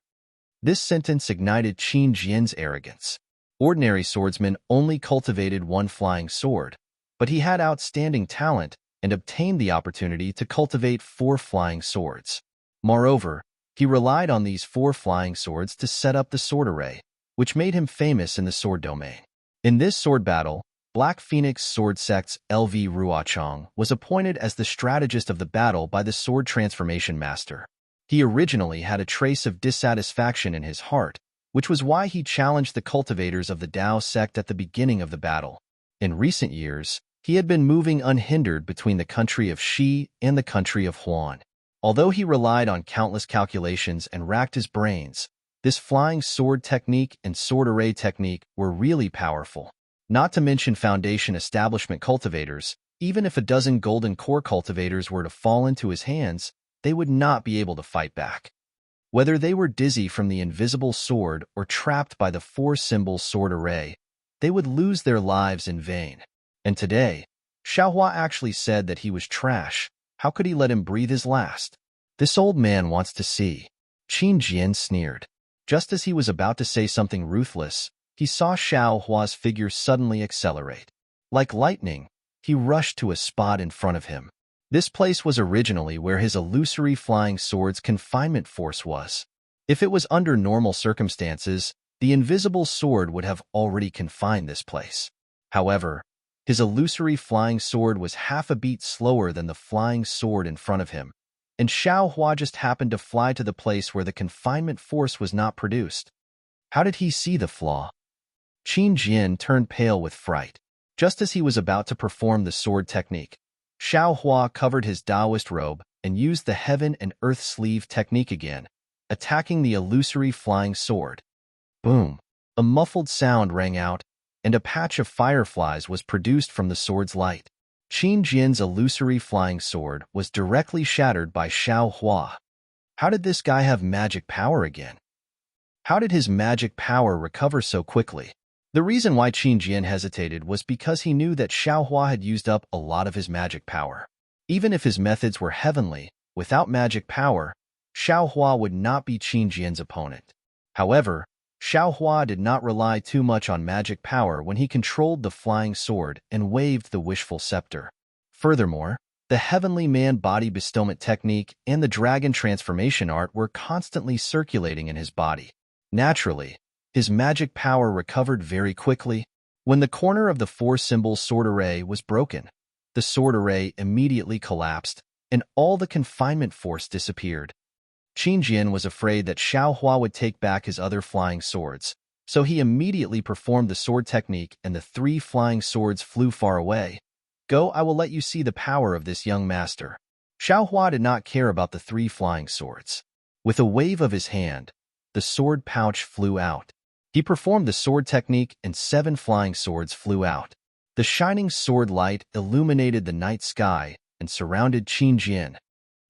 This sentence ignited Qin Jian's arrogance. Ordinary swordsmen only cultivated 1 flying sword, but he had outstanding talent and obtained the opportunity to cultivate 4 flying swords. Moreover, he relied on these 4 flying swords to set up the sword array, which made him famous in the sword domain. In this sword battle, Black Phoenix Sword Sect's LV Ruochong was appointed as the strategist of the battle by the Sword Transformation Master. He originally had a trace of dissatisfaction in his heart, which was why he challenged the cultivators of the Dao sect at the beginning of the battle. In recent years, he had been moving unhindered between the country of Shi and the country of Huan. Although he relied on countless calculations and racked his brains, this flying sword technique and sword array technique were really powerful. Not to mention Foundation establishment cultivators, even if a dozen golden core cultivators were to fall into his hands, they would not be able to fight back. Whether they were dizzy from the invisible sword or trapped by the 4-symbol sword array, they would lose their lives in vain. And today, Xiaohua actually said that he was trash. How could he let him breathe his last? This old man wants to see. Qin Jian sneered. Just as he was about to say something ruthless, he saw Xiaohua's figure suddenly accelerate. Like lightning, he rushed to a spot in front of him. This place was originally where his illusory flying sword's confinement force was. If it was under normal circumstances, the invisible sword would have already confined this place. However, his illusory flying sword was half a beat slower than the flying sword in front of him, and Xiaohua just happened to fly to the place where the confinement force was not produced. How did he see the flaw? Qin Jian turned pale with fright. Just as he was about to perform the sword technique, Xiaohua covered his Taoist robe and used the heaven and earth sleeve technique again, attacking the illusory flying sword. Boom! A muffled sound rang out, and a patch of fireflies was produced from the sword's light. Qin Jian's illusory flying sword was directly shattered by Xiaohua. How did this guy have magic power again? How did his magic power recover so quickly? The reason why Qin Jian hesitated was because he knew that Xiaohua had used up a lot of his magic power. Even if his methods were heavenly, without magic power, Xiaohua would not be Qin Jian's opponent. However, Xiaohua did not rely too much on magic power when he controlled the flying sword and waved the wishful scepter. Furthermore, the heavenly man body bestowment technique and the dragon transformation art were constantly circulating in his body. Naturally, his magic power recovered very quickly. When the corner of the 4-symbol sword array was broken, the sword array immediately collapsed, and all the confinement force disappeared. Qin Jian was afraid that Xiaohua would take back his other flying swords, So he immediately performed the sword technique and the 3 flying swords flew far away. Go, I will let you see the power of this young master. Xiaohua did not care about the 3 flying swords. With a wave of his hand, the sword pouch flew out. He performed the sword technique and 7 flying swords flew out. The shining sword light illuminated the night sky and surrounded Qin Jian.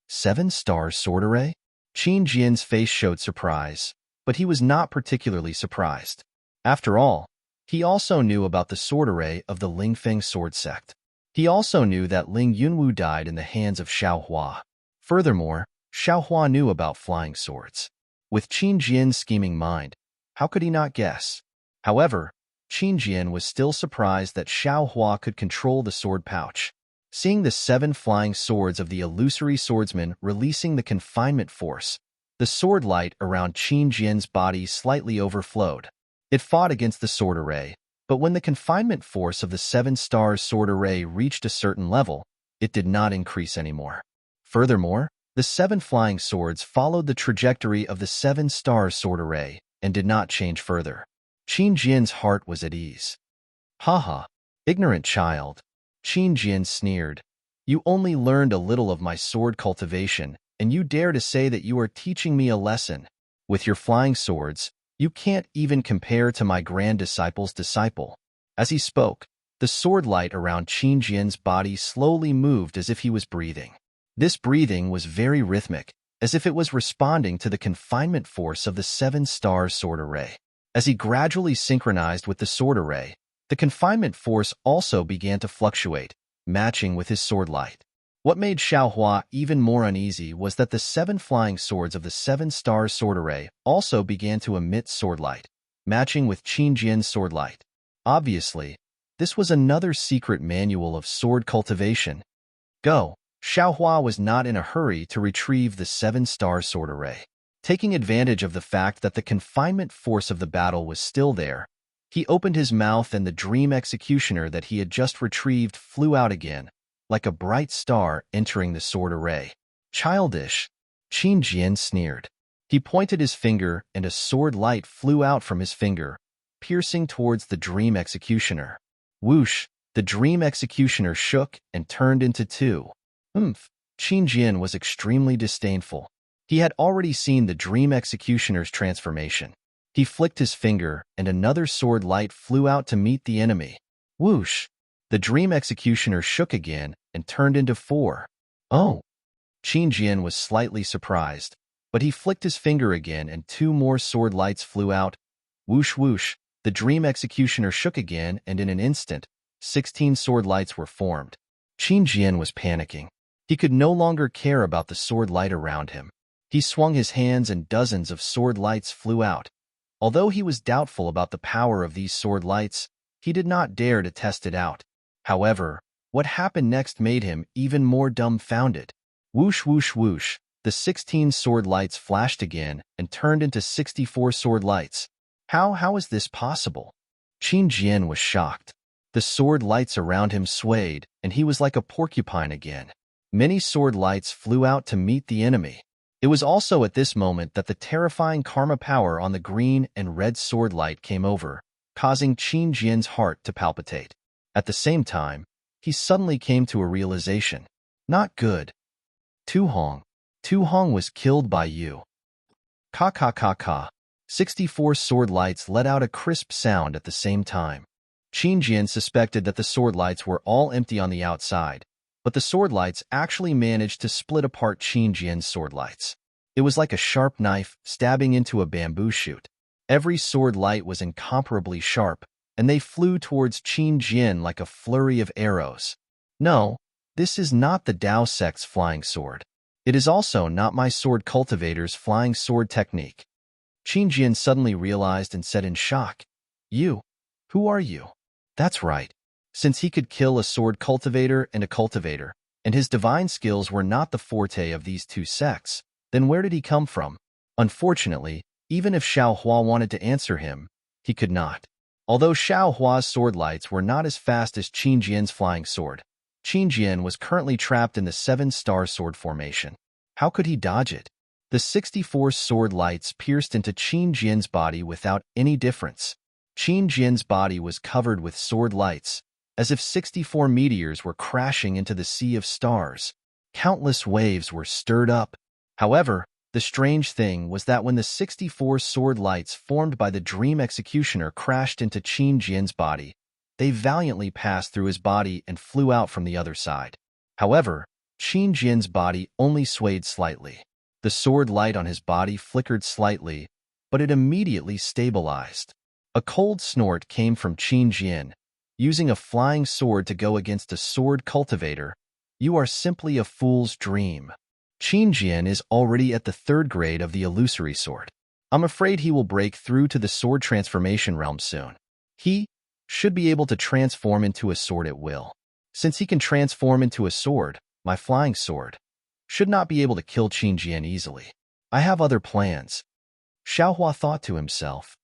7-star sword array? Qin Jian's face showed surprise, but he was not particularly surprised. After all, he also knew about the sword array of the Lingfeng sword sect. He also knew that Ling Yunwu died in the hands of Xiaohua. Furthermore, Xiaohua knew about flying swords. With Qin Jian's scheming mind, how could he not guess? However, Qin Jian was still surprised that Xiaohua could control the sword pouch. Seeing the 7 flying swords of the illusory swordsman releasing the confinement force, the sword light around Qin Jian's body slightly overflowed. It fought against the sword array, but when the confinement force of the 7-star sword array reached a certain level, it did not increase anymore. Furthermore, the 7 flying swords followed the trajectory of the 7-star sword array and did not change further. Qin Jian's heart was at ease. Haha, ignorant child. Qin Jian sneered. You only learned a little of my sword cultivation, and you dare to say that you are teaching me a lesson. With your flying swords, you can't even compare to my grand disciple's disciple. As he spoke, the sword light around Qin Jian's body slowly moved as if he was breathing. This breathing was very rhythmic, as if it was responding to the confinement force of the 7-star sword array. As he gradually synchronized with the sword array, the confinement force also began to fluctuate, matching with his sword light. What made Xiaohua even more uneasy was that the 7 flying swords of the 7-star sword array also began to emit sword light, matching with Qin Jian's sword light. Obviously, this was another secret manual of sword cultivation. Go! Xiaohua was not in a hurry to retrieve the 7-star sword array. Taking advantage of the fact that the confinement force of the battle was still there, he opened his mouth and the dream executioner that he had just retrieved flew out again, like a bright star entering the sword array. Childish, Qin Jian sneered. He pointed his finger and a sword light flew out from his finger, piercing towards the dream executioner. Whoosh, the dream executioner shook and turned into 2. Qin Jian was extremely disdainful. He had already seen the dream executioner's transformation. He flicked his finger, and another sword light flew out to meet the enemy. Whoosh! The dream executioner shook again and turned into 4. Oh! Qin Jian was slightly surprised, but he flicked his finger again and 2 more sword lights flew out. Whoosh whoosh! The dream executioner shook again and in an instant, 16 sword lights were formed. Qin Jian was panicking. He could no longer care about the sword light around him. He swung his hands and dozens of sword lights flew out. Although he was doubtful about the power of these sword lights, he did not dare to test it out. However, what happened next made him even more dumbfounded. Whoosh whoosh whoosh, the 16 sword lights flashed again and turned into 64 sword lights. How is this possible? Qin Jian was shocked. The sword lights around him swayed, and he was like a porcupine again. Many sword lights flew out to meet the enemy. It was also at this moment that the terrifying karma power on the green and red sword light came over, causing Qin Jian's heart to palpitate. At the same time, he suddenly came to a realization. Not good. Tu Hong was killed by you. Ka ka ka ka. 64 sword lights let out a crisp sound at the same time. Qin Jian suspected that the sword lights were all empty on the outside, but the sword lights actually managed to split apart Qin Jian's sword lights. It was like a sharp knife stabbing into a bamboo shoot. Every sword light was incomparably sharp, and they flew towards Qin Jian like a flurry of arrows. No, this is not the Dao sect's flying sword. It is also not my sword cultivator's flying sword technique. Qin Jian suddenly realized and said in shock, You? Who are you? That's right. Since he could kill a sword cultivator, and his divine skills were not the forte of these 2 sects, then where did he come from? Unfortunately, even if Xiaohua wanted to answer him, he could not. Although Xiaohua's sword lights were not as fast as Qin Jian's flying sword, Qin Jian was currently trapped in the 7-star sword formation. How could he dodge it? The 64 sword lights pierced into Qin Jian's body without any difference. Qin Jian's body was covered with sword lights, as if 64 meteors were crashing into the sea of stars. Countless waves were stirred up. However, the strange thing was that when the 64 sword lights formed by the Dream Executioner crashed into Qin Jian's body, they valiantly passed through his body and flew out from the other side. However, Qin Jian's body only swayed slightly. The sword light on his body flickered slightly, but it immediately stabilized. A cold snort came from Qin Jian. Using a flying sword to go against a sword cultivator, you are simply a fool's dream. Qin Jian is already at the 3rd grade of the illusory sword. I'm afraid he will break through to the sword transformation realm soon. He should be able to transform into a sword at will. Since he can transform into a sword, my flying sword should not be able to kill Qin Jian easily. I have other plans, Xiaohua thought to himself.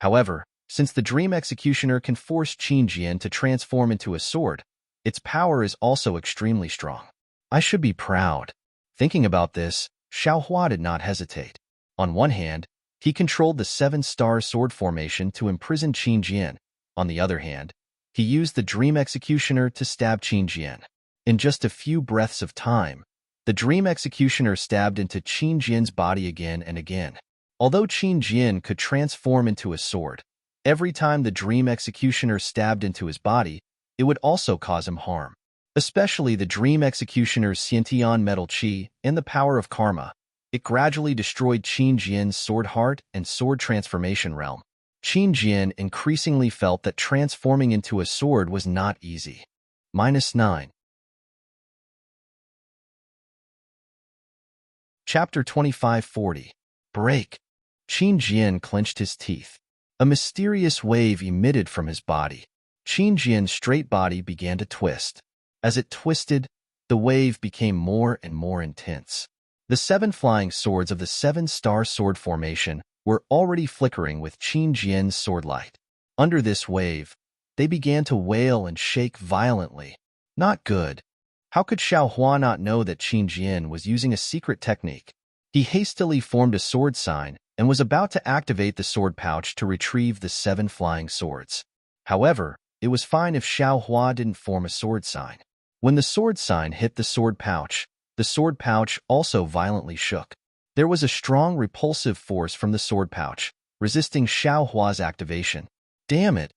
However, since the Dream Executioner can force Qin Jian to transform into a sword, its power is also extremely strong. I should be proud. Thinking about this, Xiaohua did not hesitate. On one hand, he controlled the 7-star sword formation to imprison Qin Jian. On the other hand, he used the Dream Executioner to stab Qin Jian. In just a few breaths of time, the Dream Executioner stabbed into Qin Jian's body again and again. Although Qin Jian could transform into a sword, every time the Dream Executioner stabbed into his body, it would also cause him harm. Especially the Dream Executioner's Xiantian Metal Qi and the power of karma. It gradually destroyed Qin Jian's sword heart and sword transformation realm. Qin Jian increasingly felt that transforming into a sword was not easy. -9. Chapter 2540. Break. Qin Jian clenched his teeth. A mysterious wave emitted from his body. Qin Jian's straight body began to twist. As it twisted, the wave became more and more intense. The 7 flying swords of the 7-star sword formation were already flickering with Qin Jian's sword light. Under this wave, they began to wail and shake violently. Not good. How could Xiaohua not know that Qin Jian was using a secret technique? He hastily formed a sword sign and was about to activate the sword pouch to retrieve the 7 flying swords. However, it was fine if Xiaohua didn't form a sword sign. When the sword sign hit the sword pouch also violently shook. There was a strong repulsive force from the sword pouch, resisting Xiaohua's activation. Damn it!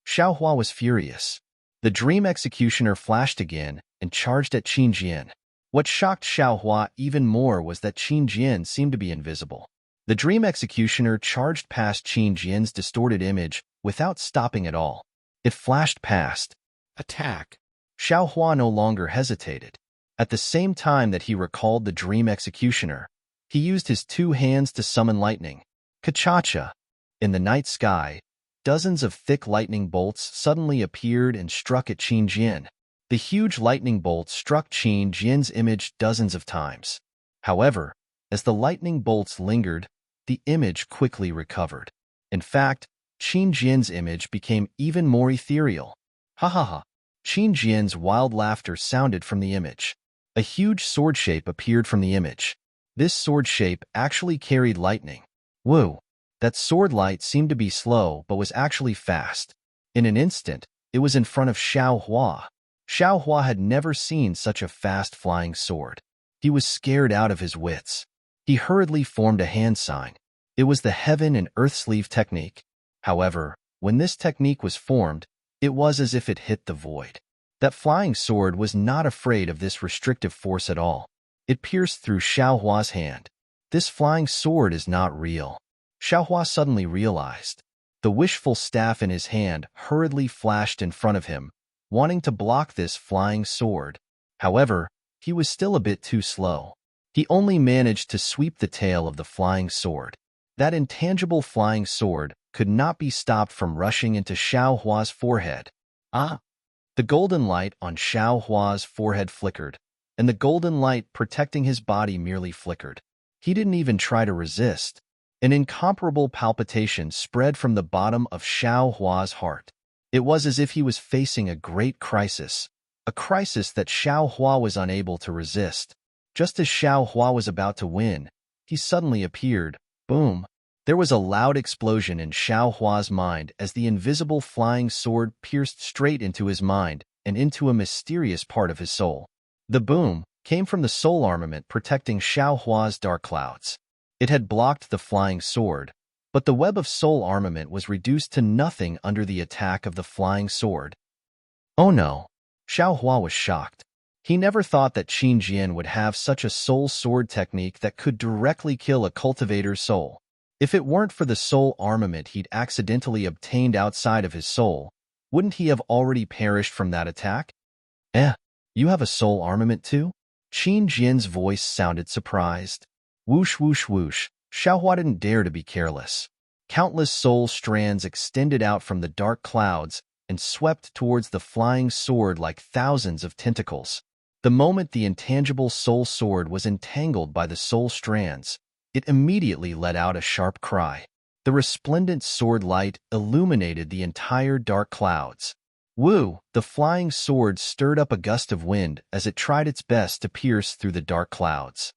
Xiaohua was furious. The Dream Executioner flashed again and charged at Qin Jian. What shocked Xiaohua even more was that Qin Jian seemed to be invisible. The Dream Executioner charged past Qin Jian's distorted image without stopping at all. It flashed past. Attack. Xiaohua no longer hesitated. At the same time that he recalled the Dream Executioner, he used his 2 hands to summon lightning. Ka-cha-cha. In the night sky, dozens of thick lightning bolts suddenly appeared and struck at Qin Jian. The huge lightning bolts struck Qin Jian's image dozens of times. However, as the lightning bolts lingered, the image quickly recovered. In fact, Qin Jian's image became even more ethereal. Ha ha ha. Qin Jian's wild laughter sounded from the image. A huge sword shape appeared from the image. This sword shape actually carried lightning. Woo! That sword light seemed to be slow but was actually fast. In an instant, it was in front of Xiaohua. Xiaohua had never seen such a fast flying sword. He was scared out of his wits. He hurriedly formed a hand sign. It was the heaven and earth sleeve technique. However, when this technique was formed, it was as if it hit the void. That flying sword was not afraid of this restrictive force at all. It pierced through Xiaohua's hand. This flying sword is not real. Xiaohua suddenly realized. The wishful staff in his hand hurriedly flashed in front of him, wanting to block this flying sword. However, he was still a bit too slow. He only managed to sweep the tail of the flying sword. That intangible flying sword could not be stopped from rushing into Xiaohua's forehead. Ah! The golden light on Xiaohua's forehead flickered, and the golden light protecting his body merely flickered. He didn't even try to resist. An incomparable palpitation spread from the bottom of Xiaohua's heart. It was as if he was facing a great crisis, a crisis that Xiaohua was unable to resist. Just as Xiaohua was about to win, he suddenly appeared. Boom! There was a loud explosion in Xiao Hua's mind as the invisible flying sword pierced straight into his mind and into a mysterious part of his soul. The boom came from the soul armament protecting Xiao Hua's dark clouds. It had blocked the flying sword, but the web of soul armament was reduced to nothing under the attack of the flying sword. Oh no! Xiao Hua was shocked. He never thought that Qin Jian would have such a soul sword technique that could directly kill a cultivator's soul. If it weren't for the soul armament he'd accidentally obtained outside of his soul, wouldn't he have already perished from that attack? You have a soul armament too? Qin Jian's voice sounded surprised. Whoosh whoosh whoosh, Xiao Hua didn't dare to be careless. Countless soul strands extended out from the dark clouds and swept towards the flying sword like thousands of tentacles. The moment the intangible soul sword was entangled by the soul strands, it immediately let out a sharp cry. The resplendent sword light illuminated the entire dark clouds. Woo! The flying sword stirred up a gust of wind as it tried its best to pierce through the dark clouds.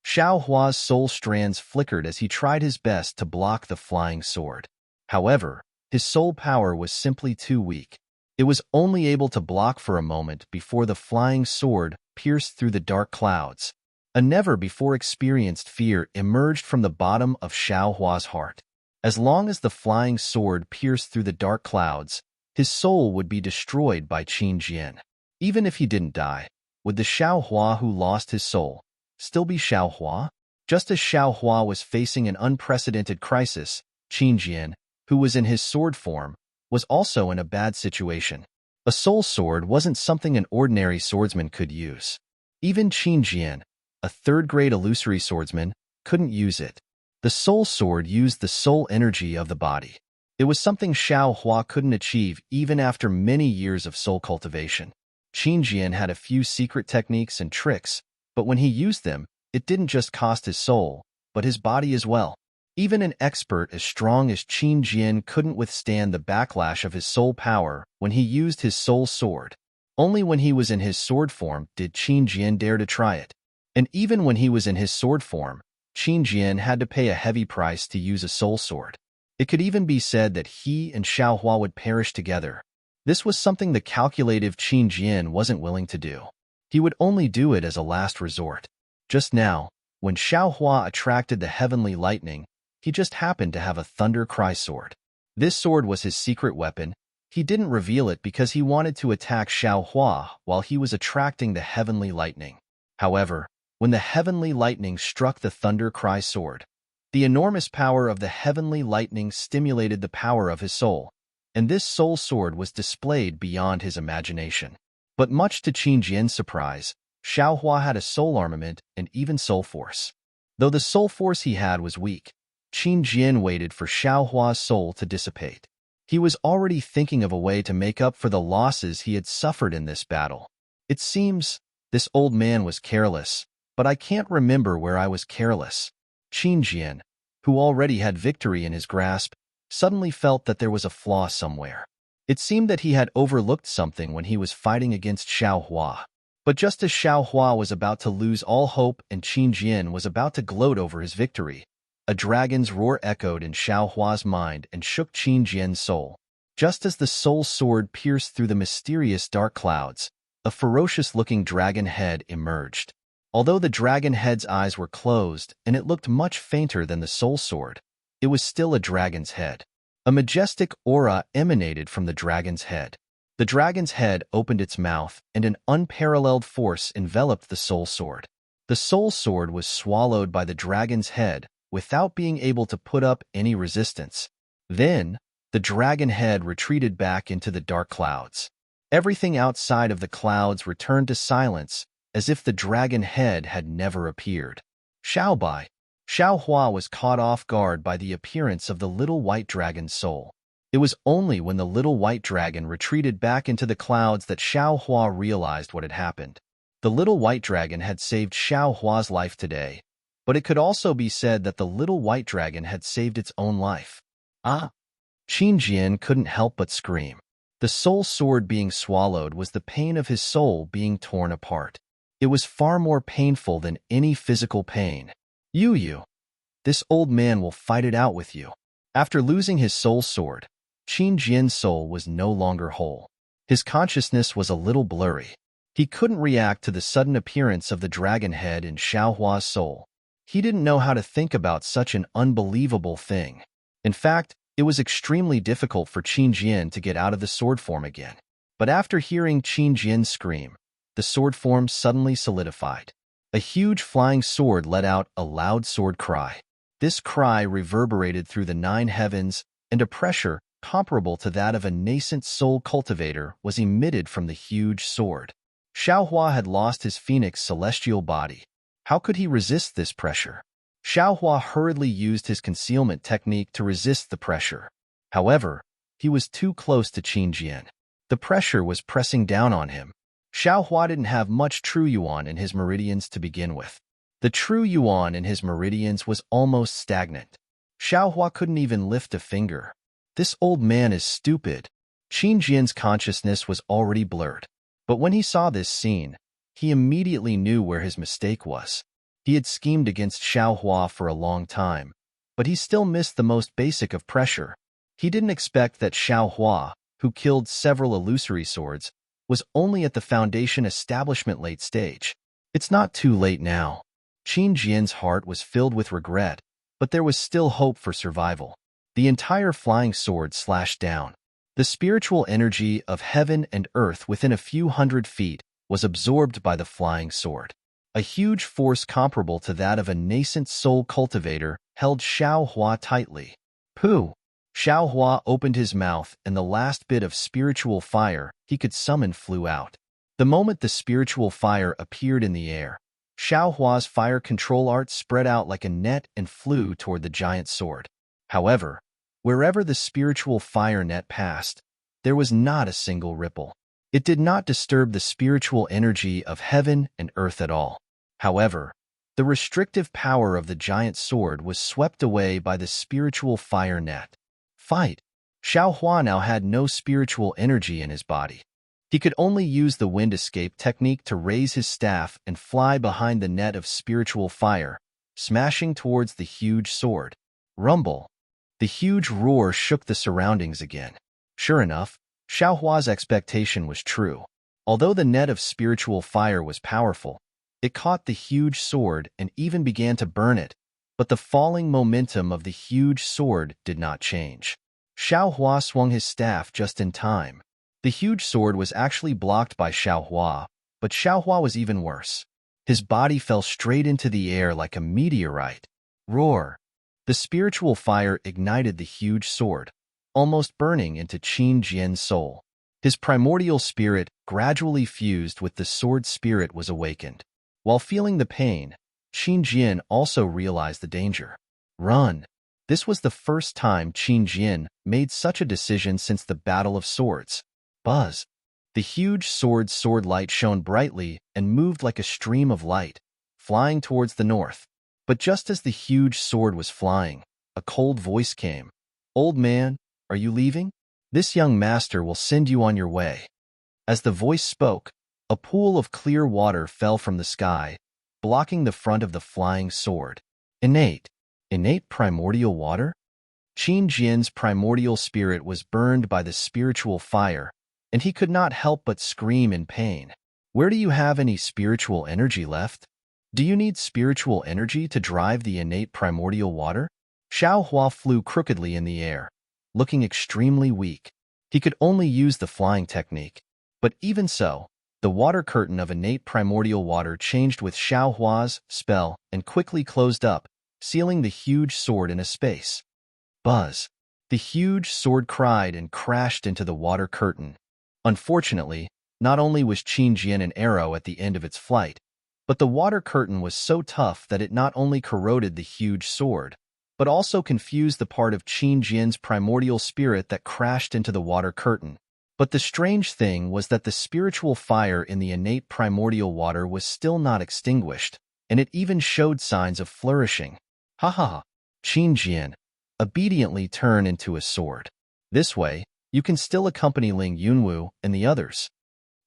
Xiao Hua's soul strands flickered as he tried his best to block the flying sword. However, his soul power was simply too weak. It was only able to block for a moment before the flying sword pierced through the dark clouds. A never-before-experienced fear emerged from the bottom of Xiao Hua's heart. As long as the flying sword pierced through the dark clouds, his soul would be destroyed by Qin Jian. Even if he didn't die, would the Xiao Hua who lost his soul still be Xiao Hua? Just as Xiao Hua was facing an unprecedented crisis, Qin Jian, who was in his sword form, was also in a bad situation. A soul sword wasn't something an ordinary swordsman could use. Even Qin Jian, a third-grade illusory swordsman, couldn't use it. The soul sword used the soul energy of the body. It was something Xiao Hua couldn't achieve even after many years of soul cultivation. Qin Jian had a few secret techniques and tricks, but when he used them, it didn't just cost his soul, but his body as well. Even an expert as strong as Qin Jian couldn't withstand the backlash of his soul power when he used his soul sword. Only when he was in his sword form did Qin Jian dare to try it. And even when he was in his sword form, Qin Jian had to pay a heavy price to use a soul sword. It could even be said that he and Xiao Hua would perish together. This was something the calculative Qin Jian wasn't willing to do. He would only do it as a last resort. Just now, when Xiao Hua attracted the heavenly lightning, he just happened to have a thunder cry sword. This sword was his secret weapon. He didn't reveal it because he wanted to attack Xiao Hua while he was attracting the heavenly lightning. However, when the heavenly lightning struck the thunder cry sword, the enormous power of the heavenly lightning stimulated the power of his soul, and this soul sword was displayed beyond his imagination. But much to Qin Jian's surprise, Xiao Hua had a soul armament and even soul force. Though the soul force he had was weak, Qin Jian waited for Xiao Hua's soul to dissipate. He was already thinking of a way to make up for the losses he had suffered in this battle. It seems this old man was careless, but I can't remember where I was careless. Qin Jian, who already had victory in his grasp, suddenly felt that there was a flaw somewhere. It seemed that he had overlooked something when he was fighting against Xiao Hua. But just as Xiao Hua was about to lose all hope and Qin Jian was about to gloat over his victory, a dragon's roar echoed in Xiao Hua's mind and shook Qin Jian's soul. Just as the soul sword pierced through the mysterious dark clouds, a ferocious-looking dragon head emerged. Although the dragon head's eyes were closed and it looked much fainter than the soul sword, it was still a dragon's head. A majestic aura emanated from the dragon's head. The dragon's head opened its mouth and an unparalleled force enveloped the soul sword. The soul sword was swallowed by the dragon's head without being able to put up any resistance. Then, the dragon head retreated back into the dark clouds. Everything outside of the clouds returned to silence, as if the dragon head had never appeared. Xiao Hua was caught off guard by the appearance of the little white dragon's soul. It was only when the little white dragon retreated back into the clouds that Xiao Hua realized what had happened. The little white dragon had saved Xiao Hua's life today, but it could also be said that the little white dragon had saved its own life. Ah! Qin Jian couldn't help but scream. The soul sword being swallowed was the pain of his soul being torn apart. It was far more painful than any physical pain. Yu, This old man will fight it out with you. After losing his soul sword, Qin Jian's soul was no longer whole. His consciousness was a little blurry. He couldn't react to the sudden appearance of the dragon head in Xiaohua's soul. He didn't know how to think about such an unbelievable thing. In fact, it was extremely difficult for Qin Jian to get out of the sword form again. But after hearing Qin Jian scream, the sword form suddenly solidified. A huge flying sword let out a loud sword cry. This cry reverberated through the 9 heavens, and a pressure comparable to that of a nascent soul cultivator was emitted from the huge sword. Xiaohua had lost his phoenix celestial body. How could he resist this pressure? Xiaohua hurriedly used his concealment technique to resist the pressure. However, he was too close to Qin Jian. The pressure was pressing down on him. Xiaohua didn't have much true yuan in his meridians to begin with. The true yuan in his meridians was almost stagnant. Xiaohua couldn't even lift a finger. This old man is stupid. Qin Jian's consciousness was already blurred. But when he saw this scene, he immediately knew where his mistake was. He had schemed against Xiaohua for a long time, but he still missed the most basic of pressure. He didn't expect that Xiaohua, who killed several illusory swords, was only at the foundation establishment late stage. It's not too late now. Qin Jian's heart was filled with regret, but there was still hope for survival. The entire flying sword slashed down. The spiritual energy of heaven and earth within a few hundred feet was absorbed by the flying sword. A huge force comparable to that of a nascent soul cultivator held Xiaohua tightly. Pooh! Xiaohua opened his mouth and the last bit of spiritual fire he could summon flew out. The moment the spiritual fire appeared in the air, Xiaohua's fire control art spread out like a net and flew toward the giant sword. However, wherever the spiritual fire net passed, there was not a single ripple. It did not disturb the spiritual energy of heaven and earth at all. However, the restrictive power of the giant sword was swept away by the spiritual fire net. Fight! Xiaohua now had no spiritual energy in his body. He could only use the wind escape technique to raise his staff and fly behind the net of spiritual fire, smashing towards the huge sword. Rumble! The huge roar shook the surroundings again. Sure enough, Xiaohua's expectation was true. Although the net of spiritual fire was powerful, it caught the huge sword and even began to burn it, but the falling momentum of the huge sword did not change. Xiaohua swung his staff just in time. The huge sword was actually blocked by Xiaohua, but Xiaohua was even worse. His body fell straight into the air like a meteorite. Roar! The spiritual fire ignited the huge sword, almost burning into Qin Jian's soul. His primordial spirit gradually fused with the sword spirit was awakened. While feeling the pain, Qin Jian also realized the danger. Run! This was the first time Qin Jian made such a decision since the Battle of Swords. Buzz! The huge sword light shone brightly and moved like a stream of light, flying towards the north. But just as the huge sword was flying, a cold voice came. "Old man, are you leaving? This young master will send you on your way." As the voice spoke, a pool of clear water fell from the sky, blocking the front of the flying sword. Innate primordial water? Qin Jian's primordial spirit was burned by the spiritual fire, and he could not help but scream in pain. Where do you have any spiritual energy left? Do you need spiritual energy to drive the innate primordial water? Xiaohua flew crookedly in the air, looking extremely weak. He could only use the flying technique. But even so, the water curtain of innate primordial water changed with Xiaohua's spell and quickly closed up, sealing the huge sword in a space. Buzz! The huge sword cried and crashed into the water curtain. Unfortunately, not only was Qin Jian an arrow at the end of its flight, but the water curtain was so tough that it not only corroded the huge sword, but also confused the part of Qin Jian's primordial spirit that crashed into the water curtain. But the strange thing was that the spiritual fire in the innate primordial water was still not extinguished, and it even showed signs of flourishing. Ha ha ha! Qin Jian, obediently turn into a sword. This way, you can still accompany Ling Yunwu and the others.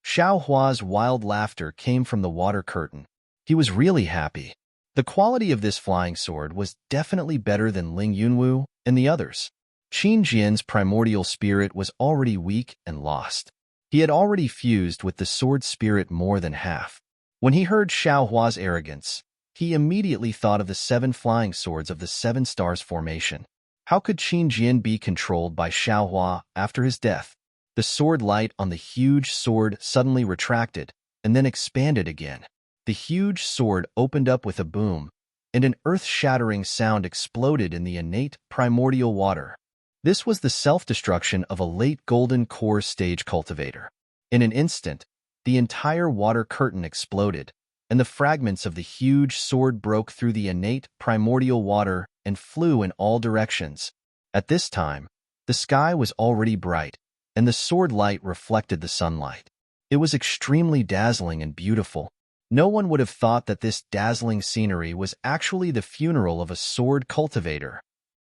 Xiaohua's wild laughter came from the water curtain. He was really happy. The quality of this flying sword was definitely better than Ling Yunwu and the others. Qin Jian's primordial spirit was already weak and lost. He had already fused with the sword spirit more than half. When he heard Xiao Hua's arrogance, he immediately thought of the 7 flying swords of the 7 stars formation. How could Qin Jian be controlled by Xiao Hua after his death? The sword light on the huge sword suddenly retracted and then expanded again. The huge sword opened up with a boom, and an earth-shattering sound exploded in the innate primordial water. This was the self-destruction of a late golden core stage cultivator. In an instant, the entire water curtain exploded, and the fragments of the huge sword broke through the innate primordial water and flew in all directions. At this time, the sky was already bright, and the sword light reflected the sunlight. It was extremely dazzling and beautiful. No one would have thought that this dazzling scenery was actually the funeral of a sword cultivator.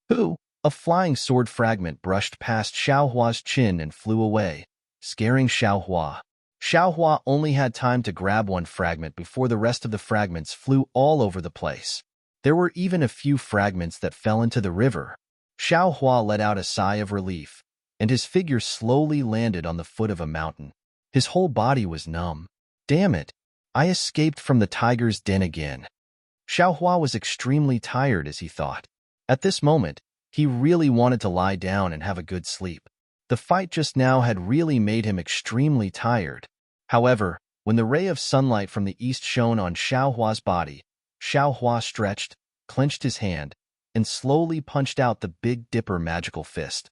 Who? A flying sword fragment brushed past Xiao Hua's chin and flew away, scaring Xiao Hua. Xiao Hua only had time to grab one fragment before the rest of the fragments flew all over the place. There were even a few fragments that fell into the river. Xiao Hua let out a sigh of relief, and his figure slowly landed on the foot of a mountain. His whole body was numb. Damn it! I escaped from the tiger's den again. Xiao Hua was extremely tired as he thought. At this moment, he really wanted to lie down and have a good sleep. The fight just now had really made him extremely tired. However, when the ray of sunlight from the east shone on Xiao Hua's body, Xiao Hua stretched, clenched his hand, and slowly punched out the Big Dipper magical fist.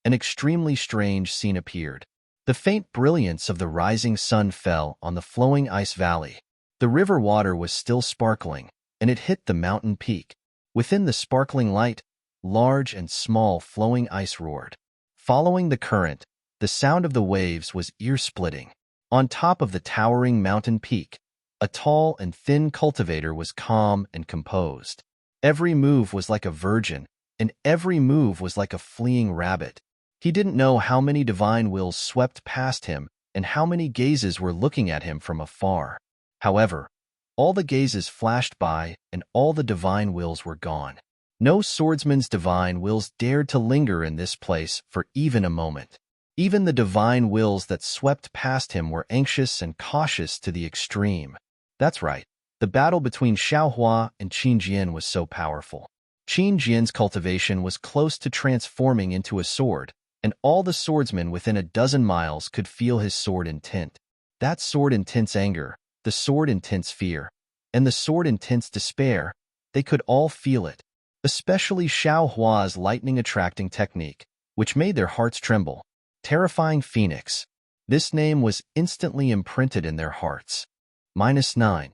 An extremely strange scene appeared. The faint brilliance of the rising sun fell on the flowing ice valley. The river water was still sparkling, and it hit the mountain peak. Within the sparkling light, large and small flowing ice roared. Following the current, the sound of the waves was ear-splitting. On top of the towering mountain peak, a tall and thin cultivator was calm and composed. Every move was like a virgin, and every move was like a fleeing rabbit. He didn't know how many divine wills swept past him and how many gazes were looking at him from afar. However, all the gazes flashed by and all the divine wills were gone. No swordsman's divine wills dared to linger in this place for even a moment. Even the divine wills that swept past him were anxious and cautious to the extreme. That's right, the battle between Xiao Hua and Qin Jian was so powerful. Qin Jian's cultivation was close to transforming into a sword, and all the swordsmen within a dozen miles could feel his sword intent. That sword intense anger, the sword intense fear, and the sword intense despair, they could all feel it. Especially Xiao Hua's lightning-attracting technique, which made their hearts tremble. Terrifying Phoenix. This name was instantly imprinted in their hearts. -9.